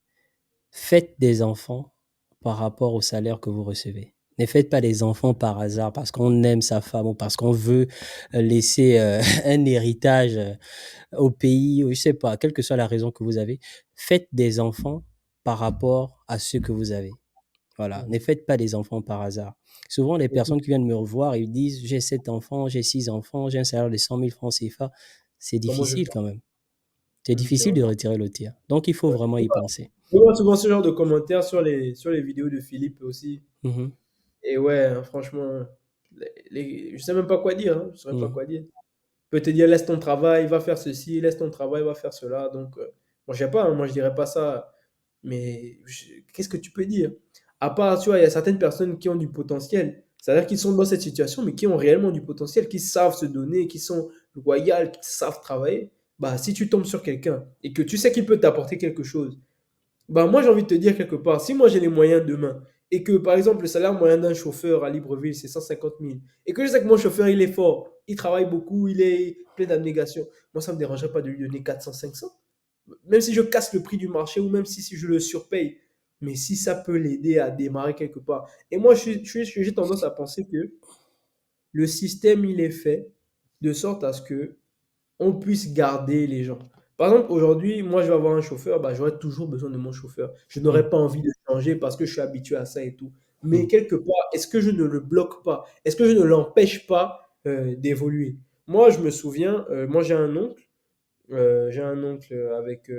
faites des enfants par rapport au salaire que vous recevez. Ne faites pas des enfants par hasard parce qu'on aime sa femme ou parce qu'on veut laisser un héritage au pays, ou je sais pas, quelle que soit la raison que vous avez. Faites des enfants par rapport à ce que vous avez. Voilà, ne Mhm. faites pas des enfants par hasard. Souvent, les personnes qui viennent me revoir, ils disent, j'ai 7 enfants, j'ai 6 enfants, j'ai un salaire de 100 000 francs CFA. C'est Comment je difficile fais? quand même. C'est C'est difficile vrai. de retirer le tir. Donc, il faut Ouais. vraiment y penser. Je vois souvent ce genre de commentaires sur les vidéos de Philippe aussi. Mhm, Et ouais, hein, franchement, je sais même pas quoi dire, hein, je saurais pas mhm, quoi dire. Peut te dire laisse ton travail, va faire ceci, laisse ton travail, va faire cela. Donc, moi, je sais pas, hein, moi, je dirais pas ça. Mais qu'est-ce que tu peux dire? À part, tu vois, il y a certaines personnes qui ont du potentiel. C'est-à-dire qu'ils sont dans cette situation, mais qui ont réellement du potentiel, qui savent se donner, qui sont loyaux, qui savent travailler. Bah, si tu tombes sur quelqu'un et que tu sais qu'il peut t'apporter quelque chose, bah, moi, j'ai envie de te dire quelque part, si moi j'ai les moyens demain et que par exemple le salaire moyen d'un chauffeur à Libreville c'est 150 000 et que je sais que mon chauffeur il est fort, il travaille beaucoup, il est plein d'abnégation, moi ça ne me dérangerait pas de lui donner 400, 500, même si je casse le prix du marché ou même si je le surpaye, mais si ça peut l'aider à démarrer quelque part. Et moi j'ai tendance à penser que le système il est fait de sorte à ce que on puisse garder les gens. Par exemple, aujourd'hui, moi, je vais avoir un chauffeur, bah, j'aurai toujours besoin de mon chauffeur. Je mhm, n'aurai pas envie de changer parce que je suis habitué à ça et tout. Mais mhm, quelque part, est-ce que je ne le bloque pas? Est-ce que je ne l'empêche pas d'évoluer? Moi, je me souviens, moi, j'ai un oncle avec,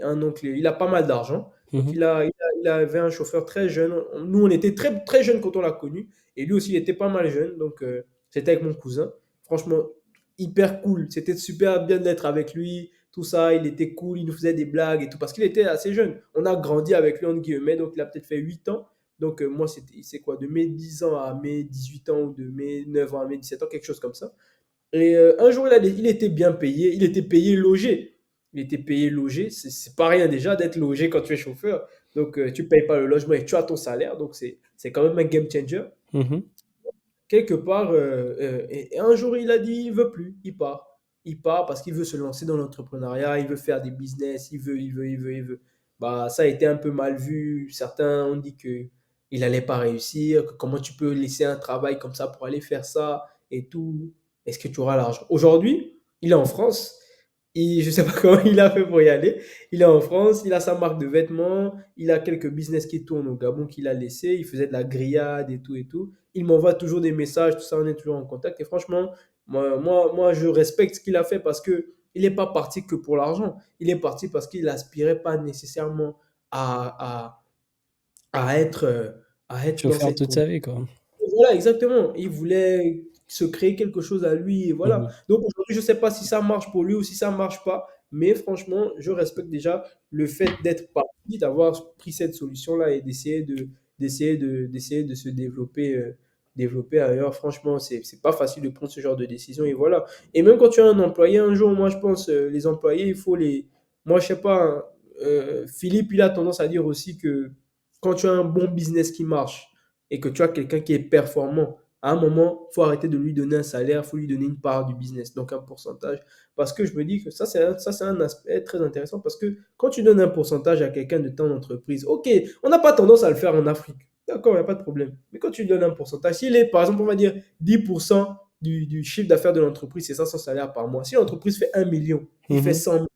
un oncle, il a pas mal d'argent. Donc, mhm, il avait un chauffeur très jeune. Nous, on était très, très jeunes quand on l'a connu. Et lui aussi, il était pas mal jeune. Donc, c'était avec mon cousin. Franchement, hyper cool. C'était super bien d'être avec lui. Tout ça, il était cool. Il nous faisait des blagues et tout. Parce qu'il était assez jeune. On a grandi avec lui, entre guillemets. Donc, il a peut-être fait 8 ans. Donc, moi, c'est quoi, de mes 10 ans à mes 18 ans ou de mes 9 ans à mes 17 ans, quelque chose comme ça. Et un jour, il était bien payé, il était payé logé. Il était payé logé, c'est pas rien déjà d'être logé quand tu es chauffeur. Donc, tu payes pas le logement et tu as ton salaire, donc c'est quand même un game changer. Mhm. Quelque part, et un jour, il a dit, il veut plus, il part. Il part parce qu'il veut se lancer dans l'entrepreneuriat, il veut faire des business, il veut. Bah, ça a été un peu mal vu. Certains ont dit que il allait pas réussir, que comment tu peux laisser un travail comme ça pour aller faire ça et tout. Est-ce que tu auras l'argent? Aujourd'hui, il est en France. Je sais pas comment il a fait pour y aller. Il est en France, il a sa marque de vêtements, il a quelques business qui tournent au Gabon qu'il a laissé. Il faisait de la grillade et tout et tout. Il m'envoie toujours des messages, tout ça, on est toujours en contact. Et franchement, moi je respecte ce qu'il a fait parce que il n'est pas parti que pour l'argent. Il est parti parce qu'il n'aspirait pas nécessairement à, à être, euh, à être dans Chauffeur cette toute sa condition. vie, quoi. Voilà, exactement. Il voulait se créer quelque chose à lui, et voilà. Mhm. Donc aujourd'hui, je ne sais pas si ça marche pour lui ou si ça ne marche pas, mais franchement, je respecte déjà le fait d'être parti, d'avoir pris cette solution-là et d'essayer de se développer, développer ailleurs. Franchement, c'est pas facile de prendre ce genre de décision, et voilà. Et même quand tu as un employé, un jour, moi, je pense, les employés, il faut les. Moi, je sais pas, hein, Philippe, il a tendance à dire aussi que quand tu as un bon business qui marche, et que tu as quelqu'un qui est performant, à un moment, il faut arrêter de lui donner un salaire, il faut lui donner une part du business, donc un pourcentage. Parce que je me dis que ça, c'est un aspect très intéressant parce que quand tu donnes un pourcentage à quelqu'un de ton entreprise, ok, on n'a pas tendance à le faire en Afrique. D'accord, il n'y a pas de problème. Mais quand tu donnes un pourcentage, s'il est, par exemple, on va dire 10% du chiffre d'affaires de l'entreprise, c'est ça son salaire par mois. Si l'entreprise fait 1 million, il fait Mhm. 100 000.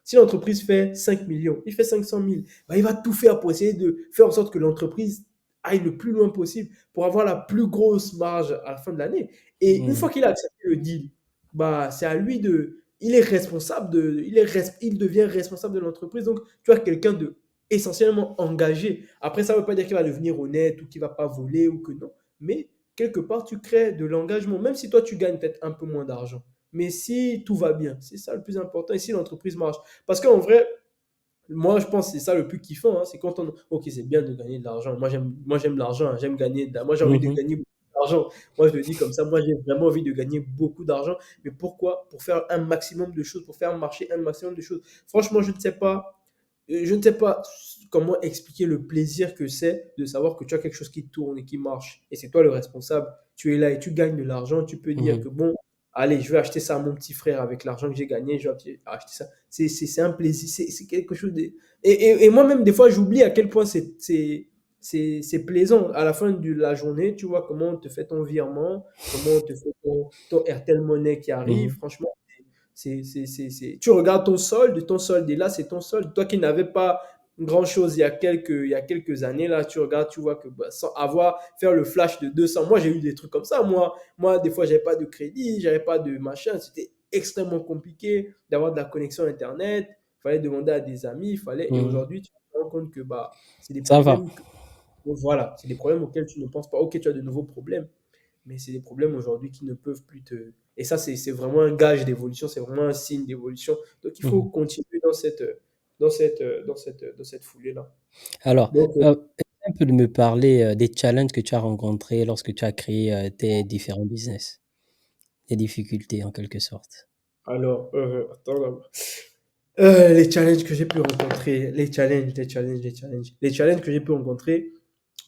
Si l'entreprise fait 5 millions, il fait 500 000. Bah, il va tout faire pour essayer de faire en sorte que l'entreprise aille le plus loin possible pour avoir la plus grosse marge à la fin de l'année. Et une fois Mhm. qu'il a accepté le deal, bah, c'est à lui de. Il est responsable il devient responsable de l'entreprise. Donc, tu as quelqu'un de essentiellement engagé. Après, ça ne veut pas dire qu'il va devenir honnête ou qu'il ne va pas voler ou que non. Mais quelque part, tu crées de l'engagement, même si toi, tu gagnes peut-être un peu moins d'argent. Mais si tout va bien, c'est ça le plus important. Et si l'entreprise marche. Parce qu'en vrai, moi, je pense que c'est ça le plus kiffant, hein, c'est quand on. Ok, c'est bien de gagner de l'argent. Moi, j'aime l'argent, hein, j'aime gagner. Moi, j'ai envie de Mhm. gagner beaucoup d'argent. Moi, je le dis comme ça. Moi, j'ai vraiment envie de gagner beaucoup d'argent. Mais pourquoi? Pour faire un maximum de choses, pour faire marcher un maximum de choses. Franchement, je ne sais pas. Je ne sais pas comment expliquer le plaisir que c'est de savoir que tu as quelque chose qui tourne et qui marche. Et c'est toi le responsable. Tu es là et tu gagnes de l'argent. Tu peux dire que Mhm. bon, allez, je vais acheter ça à mon petit frère avec l'argent que j'ai gagné. Je vais acheter ça. C'est un plaisir. C'est quelque chose de. Et moi-même, des fois, j'oublie à quel point c'est plaisant. À la fin de la journée, tu vois comment on te fait ton virement, comment on te fait ton Airtel Money qui arrive. Mhm. Franchement, tu regardes ton solde est là, c'est ton solde. Toi qui n'avais pas grand-chose il y a quelques années, là, tu regardes, tu vois que bah, sans avoir, faire le flash de 200, moi j'ai eu des trucs comme ça. Moi des fois, j'avais pas de crédit, j'avais pas de machin. C'était extrêmement compliqué d'avoir de la connexion Internet. Il fallait demander à des amis, il fallait. Et Mhm. aujourd'hui, tu te rends compte que bah, c'est des Ça va. problèmes voilà, c'est des problèmes auxquels tu ne penses pas. Ok, tu as de nouveaux problèmes, mais c'est des problèmes aujourd'hui qui ne peuvent plus te. Et ça, c'est vraiment un gage d'évolution, c'est vraiment un signe d'évolution. Donc, il faut Mhm. continuer dans cette foulée-là. Alors, Donc, essaie un peu de me parler des challenges que tu as rencontrés lorsque tu as créé tes différents business, des difficultés en quelque sorte. attends, là. Les challenges que j'ai pu rencontrer, les challenges que j'ai pu rencontrer,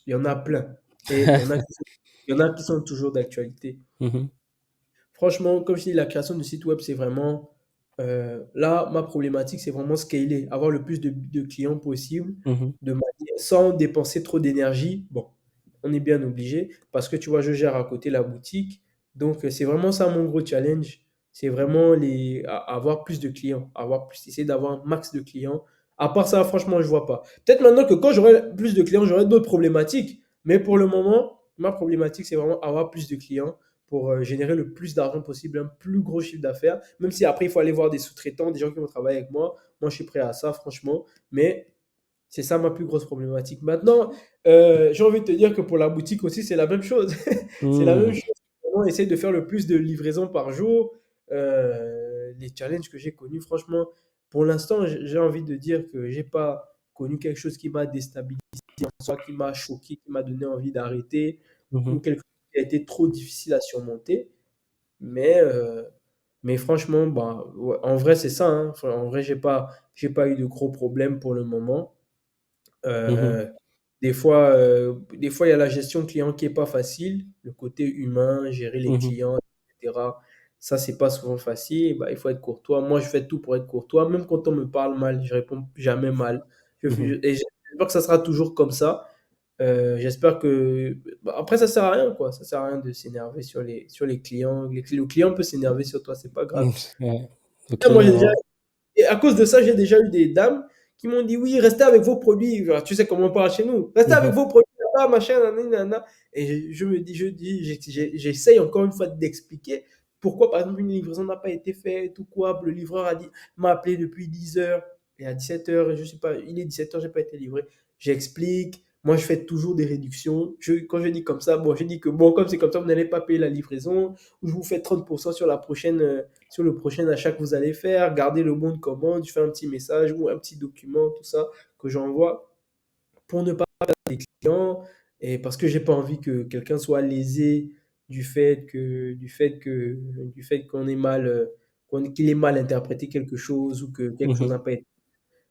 il y en a plein. Et il y en a qui sont toujours d'actualité. Mhm. Franchement, comme je dis, la création de site web, c'est vraiment. Là, ma problématique, c'est vraiment scaler, avoir le plus de clients possible, Mhm. sans dépenser trop d'énergie. Bon, on est bien obligé parce que tu vois, je gère à côté la boutique. Donc, c'est vraiment ça mon gros challenge. C'est vraiment avoir plus de clients, essayer d'avoir un max de clients. À part ça, franchement, je vois pas. Peut-être maintenant que quand j'aurai plus de clients, j'aurai d'autres problématiques. Mais pour le moment, ma problématique, c'est vraiment avoir plus de clients pour générer le plus d'argent possible, un plus gros chiffre d'affaires. Même si après, il faut aller voir des sous-traitants, des gens qui vont travailler avec moi. Moi, je suis prêt à ça, franchement. Mais c'est ça ma plus grosse problématique. Maintenant, j'ai envie de te dire que pour la boutique aussi, c'est la même chose. C'est la même Mhm. chose. On essaie de faire le plus de livraisons par jour. Les challenges que j'ai connus, franchement, pour l'instant, j'ai envie de dire que j'ai pas connu quelque chose qui m'a déstabilisé, soit qui m'a choqué, qui m'a donné envie d'arrêter, ou Mhm. quelque chose qui a été trop difficile à surmonter. Mais, franchement, bah, ouais, en vrai, c'est ça, hein. Enfin, en vrai, j'ai pas eu de gros problèmes pour le moment. Mhm. Euh, des fois, il y a la gestion client qui est pas facile, le côté humain, gérer les Mhm. clients, etc. Ça, c'est pas souvent facile. Bah, il faut être courtois. Moi, je fais tout pour être courtois. Même quand on me parle mal, je réponds jamais mal. Mhm. Et j'espère que ça sera toujours comme ça. J'espère que. Bah, après, ça sert à rien, quoi. Ça sert à rien de s'énerver sur les clients. Le client peut s'énerver sur toi, c'est pas grave. Mhm. Ouais. Le Moi, j'ai client, déjà et à cause de ça, j'ai déjà eu des dames qui m'ont dit: «Oui, restez avec vos produits». Genre, tu sais comment on parle chez nous: «Restez avec mhm. vos produits là-bas, machin, nanani, nanana». Et je dis, j'essaye encore une fois d'expliquer pourquoi, par exemple, une livraison n'a pas été faite ou quoi. Le livreur m'a appelé depuis 10 heures et à 17 heures, je sais pas, il est 17 heures, j'ai pas été livré. J'explique. Moi, je fais toujours des réductions. Quand je dis comme ça, bon, je dis que bon, comme c'est comme ça, vous n'allez pas payer la livraison, ou je vous fais 30% sur sur le prochain achat que vous allez faire, gardez le bon de commande, je fais un petit message ou un petit document, tout ça, que j'envoie pour ne pas perdre des clients et parce que j'ai pas envie que quelqu'un soit lésé du fait qu'on ait mal, qu'il ait mal interprété quelque chose ou que quelque chose Mhm. n'a pas été.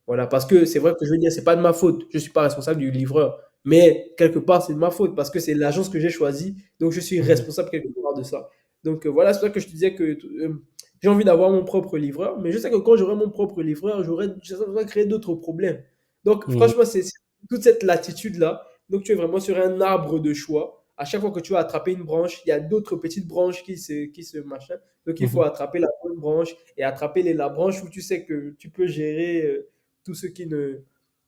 Voilà, parce que c'est vrai que je veux dire, c'est pas de ma faute. Je suis pas responsable du livreur. Mais quelque part, c'est de ma faute parce que c'est l'agence que j'ai choisie. Donc, je suis Mhm. responsable quelque part de ça. Donc, voilà, c'est pour ça que je te disais que j'ai envie d'avoir mon propre livreur. Mais je sais que quand j'aurai mon propre livreur, ça va créer d'autres problèmes. Donc, Mhm. franchement, c'est toute cette latitude-là. Donc, tu es vraiment sur un arbre de choix. À chaque fois que tu vas attraper une branche, il y a d'autres petites branches qui se machin. Donc, il faut Mhm. attraper la bonne branche et attraper la branche où tu sais que tu peux gérer. Tous ceux qui ne,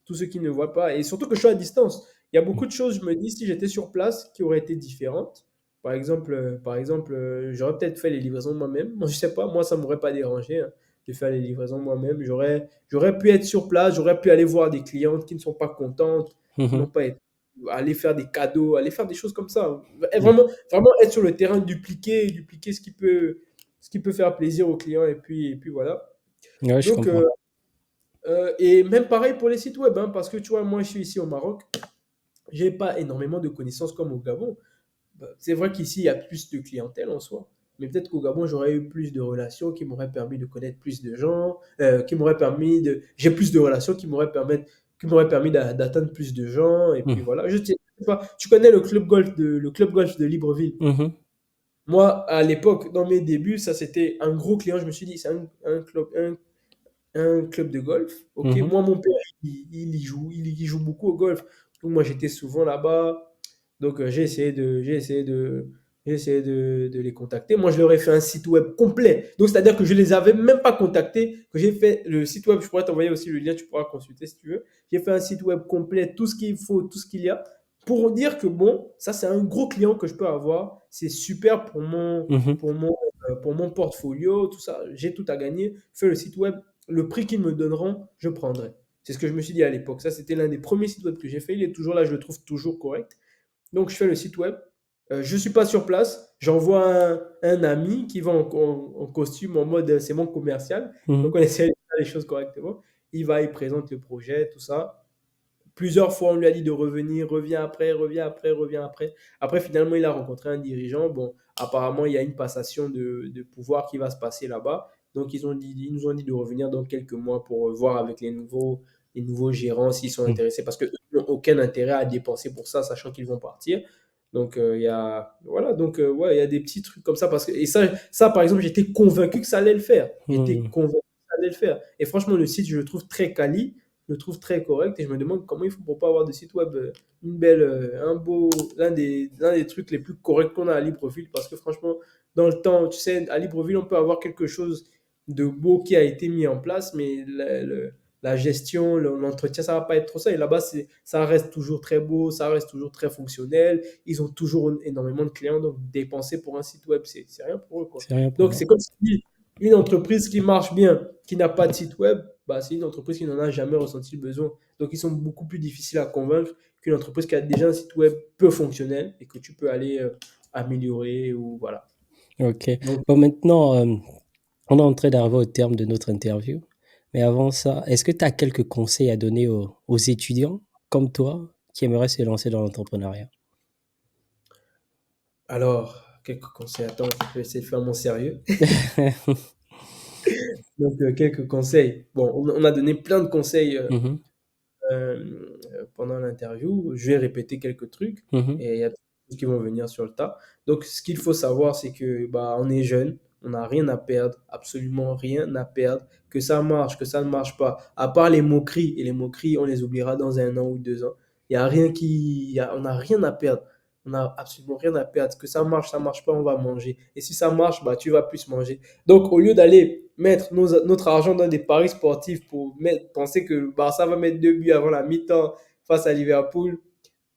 tous ceux qui ne voient pas. Et surtout que je suis à distance. Il y a beaucoup de choses, je me dis, si j'étais sur place, qui auraient été différentes. Par exemple, j'aurais peut-être fait les livraisons moi-même. Moi, je sais pas, moi, ça m'aurait pas dérangé, hein, de faire les livraisons moi-même. J'aurais pu être sur place, j'aurais pu aller voir des clientes qui ne sont pas contentes, qui n'ont Mhm. pas été, aller faire des cadeaux, aller faire des choses comme ça. Et Mhm. vraiment être sur le terrain, dupliquer ce qui peut faire plaisir aux clients. Et puis voilà. Ouais, je Donc, comprends. et même pareil pour les sites web, hein, parce que tu vois, moi je suis ici au Maroc, j'ai pas énormément de connaissances comme au Gabon. Bah, c'est vrai qu'ici il y a plus de clientèle en soi, mais peut-être qu'au Gabon j'aurais eu plus de relations qui m'auraient permis de connaître plus de gens, j'ai plus de relations qui m'auraient permis d'atteindre plus de gens, et puis Mhm. voilà. Je sais pas, tu connais le club golf de Libreville. Mhm. Moi, à l'époque, dans mes débuts, ça c'était un gros client. Je me suis dit, c'est un club de golf. Ok, Mhm. moi, mon père, il y joue beaucoup au golf. Donc, moi, j'étais souvent là-bas. Donc, j'ai essayé de les contacter. Moi, je leur ai fait un site web complet. Donc, c'est-à-dire que je les avais même pas contactés, que j'ai fait le site web. Je pourrais t'envoyer aussi le lien, tu pourras consulter si tu veux. J'ai fait un site web complet, tout ce qu'il faut, tout ce qu'il y a, pour dire que bon, ça, c'est un gros client que je peux avoir. C'est super Mhm. pour mon portfolio, tout ça. J'ai tout à gagner. Fais le site web, le prix qu'ils me donneront, je prendrai. C'est ce que je me suis dit à l'époque. Ça, c'était l'un des premiers sites web que j'ai fait. Il est toujours là, je le trouve toujours correct. Donc, je fais le site web. Je ne suis pas sur place. J'envoie un ami qui va en costume, en mode c'est mon commercial. Donc, Mhm. on essaie de faire les choses correctement. Il présente le projet, tout ça. Plusieurs fois, on lui a dit de revenir, revient après, revient après, revient après. Après, finalement, il a rencontré un dirigeant. Bon, apparemment, il y a une passation de pouvoir qui va se passer là-bas. Donc, ils nous ont dit de revenir dans quelques mois pour voir avec les nouveaux gérants s'ils sont Mhm. intéressés parce qu'ils n'ont aucun intérêt à dépenser pour ça, sachant qu'ils vont partir. Donc, voilà. Donc, ouais, il y a des petits trucs comme ça. Et ça, par exemple, j'étais convaincu que ça allait le faire. J'étais Mhm. convaincu que ça allait le faire. Et franchement, le site, je le trouve très quali, je le trouve très correct et je me demande comment ils font pour pas avoir de site web, l'un des trucs les plus corrects qu'on a à Libreville parce que franchement, dans le temps, tu sais, à Libreville, on peut avoir quelque chose de beau qui a été mis en place, mais la gestion, l'entretien, ça va pas être trop ça. Et là-bas, ça reste toujours très beau, ça reste toujours très fonctionnel. Ils ont toujours énormément de clients, donc dépenser pour un site web, c'est rien pour eux, quoi. C'est rien pour Donc, moi. c'est comme si une entreprise qui marche bien, qui n'a pas de site web, bah, c'est une entreprise qui n'en a jamais ressenti le besoin. Donc, ils sont beaucoup plus difficiles à convaincre qu'une entreprise qui a déjà un site web peu fonctionnel et que tu peux aller améliorer ou voilà. Ok. Donc, Bon, maintenant, on est en train d'arriver au terme de notre interview. Mais avant ça, est-ce que tu as quelques conseils à donner aux étudiants comme toi qui aimeraient se lancer dans l'entrepreneuriat? Alors, quelques conseils. Attends, je vais essayer de faire mon sérieux. Donc, quelques conseils. Bon, on a donné plein de conseils Mmh. pendant l'interview. Je vais répéter quelques trucs Mmh. et il y a des choses qui vont venir sur le tas. Donc, ce qu'il faut savoir, c'est que bah, on est jeune, on n'a rien à perdre, absolument rien à perdre. Que ça marche, que ça ne marche pas, à part les moqueries, et les moqueries, on les oubliera dans 1 an ou 2 ans. Il y a rien on n'a rien à perdre. On n'a absolument rien à perdre. Que ça marche pas, on va manger. Et si ça marche, bah, tu vas plus manger. Donc, au lieu d'aller mettre notre argent dans des paris sportifs pour penser que le Barça va mettre 2 buts avant la mi-temps face à Liverpool,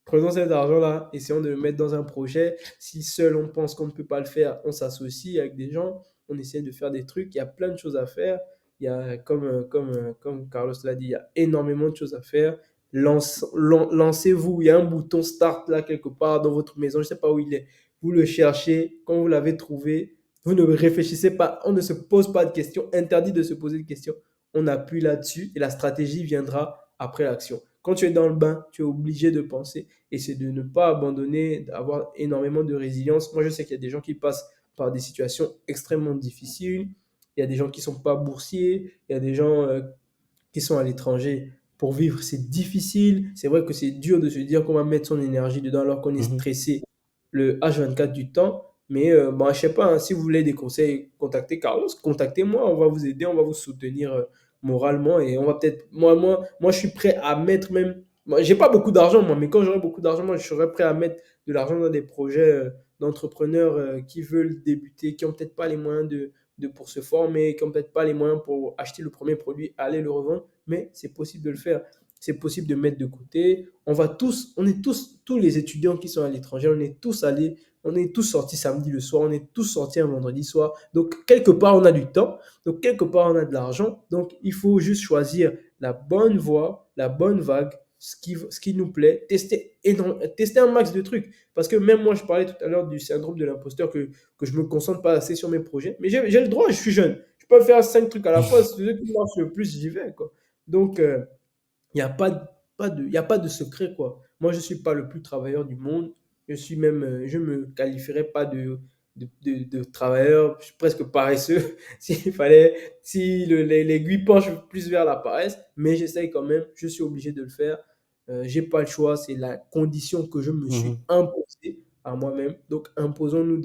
prenons cet argent-là, essayons de le mettre dans un projet. Si seul on pense qu'on ne peut pas le faire, on s'associe avec des gens, on essaie de faire des trucs. Il y a plein de choses à faire. Il y a, comme Carlos l'a dit, il y a énormément de choses à faire. Lancez-vous. Il y a un bouton start là quelque part dans votre maison. Je ne sais pas où il est. Vous le cherchez. Quand vous l'avez trouvé, vous ne réfléchissez pas. On ne se pose pas de questions. Interdit de se poser de questions. On appuie là-dessus et la stratégie viendra après l'action. Quand tu es dans le bain, tu es obligé de penser et c'est de ne pas abandonner, d'avoir énormément de résilience. Moi, je sais qu'il y a des gens qui passent par des situations extrêmement difficiles. Il y a des gens qui ne sont pas boursiers. Il y a des gens qui sont à l'étranger pour vivre. C'est difficile. C'est vrai que c'est dur de se dire qu'on va mettre son énergie dedans alors qu'on est Mmh. stressé le H24 du temps. Mais bon, je sais pas, hein, si vous voulez des conseils, contactez Carlos, contactez-moi, on va vous aider, on va vous soutenir moralement et on va peut-être, moi, je suis prêt à mettre même, moi, j'ai pas beaucoup d'argent moi, mais quand j'aurai beaucoup d'argent, moi, je serai prêt à mettre de l'argent dans des projets d'entrepreneurs qui veulent débuter, qui ont peut-être pas les moyens pour se former, qui ont peut-être pas les moyens pour acheter le premier produit, aller le revendre, mais c'est possible de le faire. C'est possible de mettre de côté. On est tous les étudiants qui sont à l'étranger, on est tous sortis samedi le soir, on est tous sortis un vendredi soir. Donc, quelque part, on a du temps. Donc, quelque part, on a de l'argent. Donc, il faut juste choisir la bonne voie, la bonne vague, ce qui nous plaît, tester un max de trucs. Parce que même moi, je parlais tout à l'heure du syndrome de l'imposteur, que je me concentre pas assez sur mes projets. Mais j'ai le droit, je suis jeune. Je peux faire 5 trucs à la fois. Celui qui marche le plus, j'y vais, quoi. Donc, il n'y a y a pas de secret, quoi. Moi, je ne suis pas le plus travailleur du monde. Je me qualifierais pas de travailleur. Je suis presque paresseux. S'il fallait, si l'aiguille penche plus vers la paresse, mais j'essaye quand même. Je suis obligé de le faire. J'ai pas le choix. C'est la condition que je me suis Mmh. imposée à moi-même. Donc, imposons-nous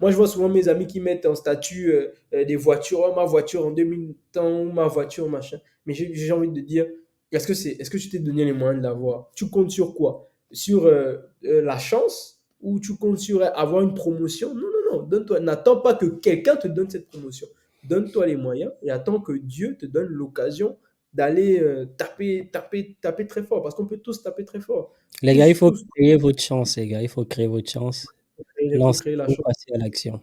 Moi, je vois souvent mes amis qui mettent en statut des voitures. Oh, ma voiture en 2000 temps, ma voiture, machin. Mais j'ai envie de dire, est-ce que tu t'es donné les moyens de l'avoir? Tu comptes sur quoi? Sur la chance ou tu comptes sur avoir une promotion? Non, non, non. Donne-toi. N'attends pas que quelqu'un te donne cette promotion. Donne-toi les moyens et attends que Dieu te donne l'occasion d'aller taper très fort. Parce qu'on peut tous taper très fort. Les gars, il Tous, faut tous. créer votre chance, les gars, il faut créer votre chance. Il faut créer la Lancez-vous, chance. passez à l'action.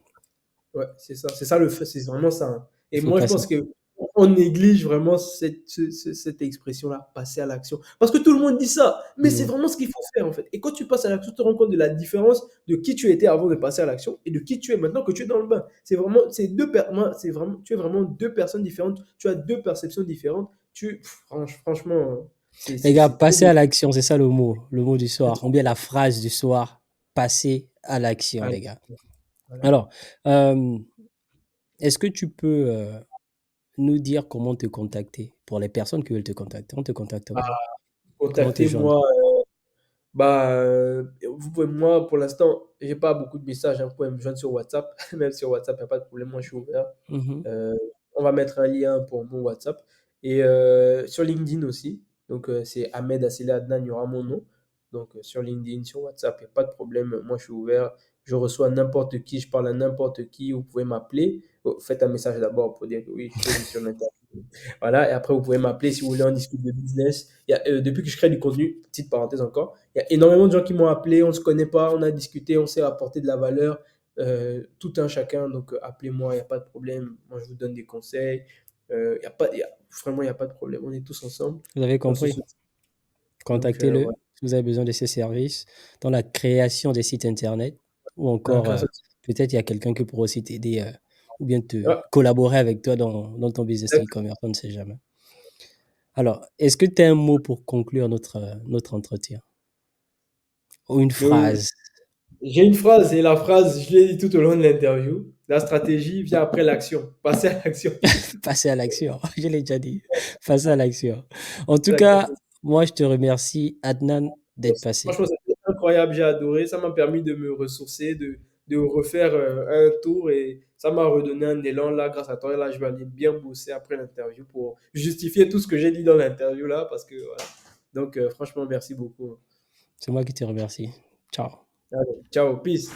Ouais, c'est ça. C'est ça le fait. C'est vraiment ça, hein. Il Et faut moi, je passer. pense que on néglige vraiment cette expression-là, passer à l'action. Parce que tout le monde dit ça, mais c'est Mmh. vraiment ce qu'il faut faire en fait. Et quand tu passes à l'action, tu te rends compte de la différence de qui tu étais avant de passer à l'action et de qui tu es maintenant que tu es dans le bain. C'est vraiment, tu es vraiment 2 personnes différentes. Tu as 2 perceptions différentes. Franchement, Les gars, c'est trop passez bien. à l'action, c'est ça le mot du soir, ou bien la phrase du soir, passez à l'action, Allez, les gars. voilà. Alors, est-ce que tu peux, nous dire comment te contacter? Pour les personnes qui veulent te contacter, on te contacte Ah, comment? Comment te joindre? contactez-moi. Bah, vous pouvez, moi, pour l'instant, j'ai pas beaucoup de messages, hein. Vous pouvez me joindre sur WhatsApp. Même sur WhatsApp, il n'y a pas de problème. Moi, je suis ouvert. Mmh. Euh, on va mettre un lien pour mon WhatsApp. Et sur LinkedIn aussi. Donc, c'est Ahmed Assele Adnan, il y aura mon nom. Donc, sur LinkedIn, sur WhatsApp, il n'y a pas de problème. Moi, je suis ouvert. Je reçois n'importe qui, je parle à n'importe qui. Vous pouvez m'appeler. Oh, faites un message d'abord pour dire que oui, je suis disponible. Voilà, et après, vous pouvez m'appeler si vous voulez, on discute de business. Depuis que je crée du contenu, petite parenthèse encore, il y a énormément de gens qui m'ont appelé, on ne se connaît pas, on a discuté, on s'est apporté de la valeur, tout un chacun. Donc, appelez-moi, il n'y a pas de problème. Moi, je vous donne des conseils. Vraiment, il n'y a pas de problème. On est tous ensemble. Vous avez On se compris? soutient. Donc, Contactez-le voilà. si vous avez besoin de ses services dans la création des sites internet ou Dans la encore, création peut-être il y a quelqu'un qui pourra aussi t'aider, ou bien te de- collaborer avec toi dans ton business Ouais, e-commerce, on ne sait jamais. Alors, est-ce que tu as un mot pour conclure notre entretien? Ou une Le- phrase? J'ai une phrase, et la phrase, je l'ai dit tout au long de l'interview. La stratégie vient après l'action. Passer à l'action. Passer à l'action. Je l'ai déjà dit. Passer à l'action. En tout cas, Exactement. moi, je te remercie, Adnan, d'être passé. Franchement, c'était incroyable, j'ai adoré. Ça m'a permis de me ressourcer, de refaire un tour et ça m'a redonné un élan là grâce à toi. Et là, je vais aller bien bosser après l'interview pour justifier tout ce que j'ai dit dans l'interview là parce que voilà. Donc, franchement, merci beaucoup. C'est moi qui te remercie. Ciao. Allez, ciao, peace.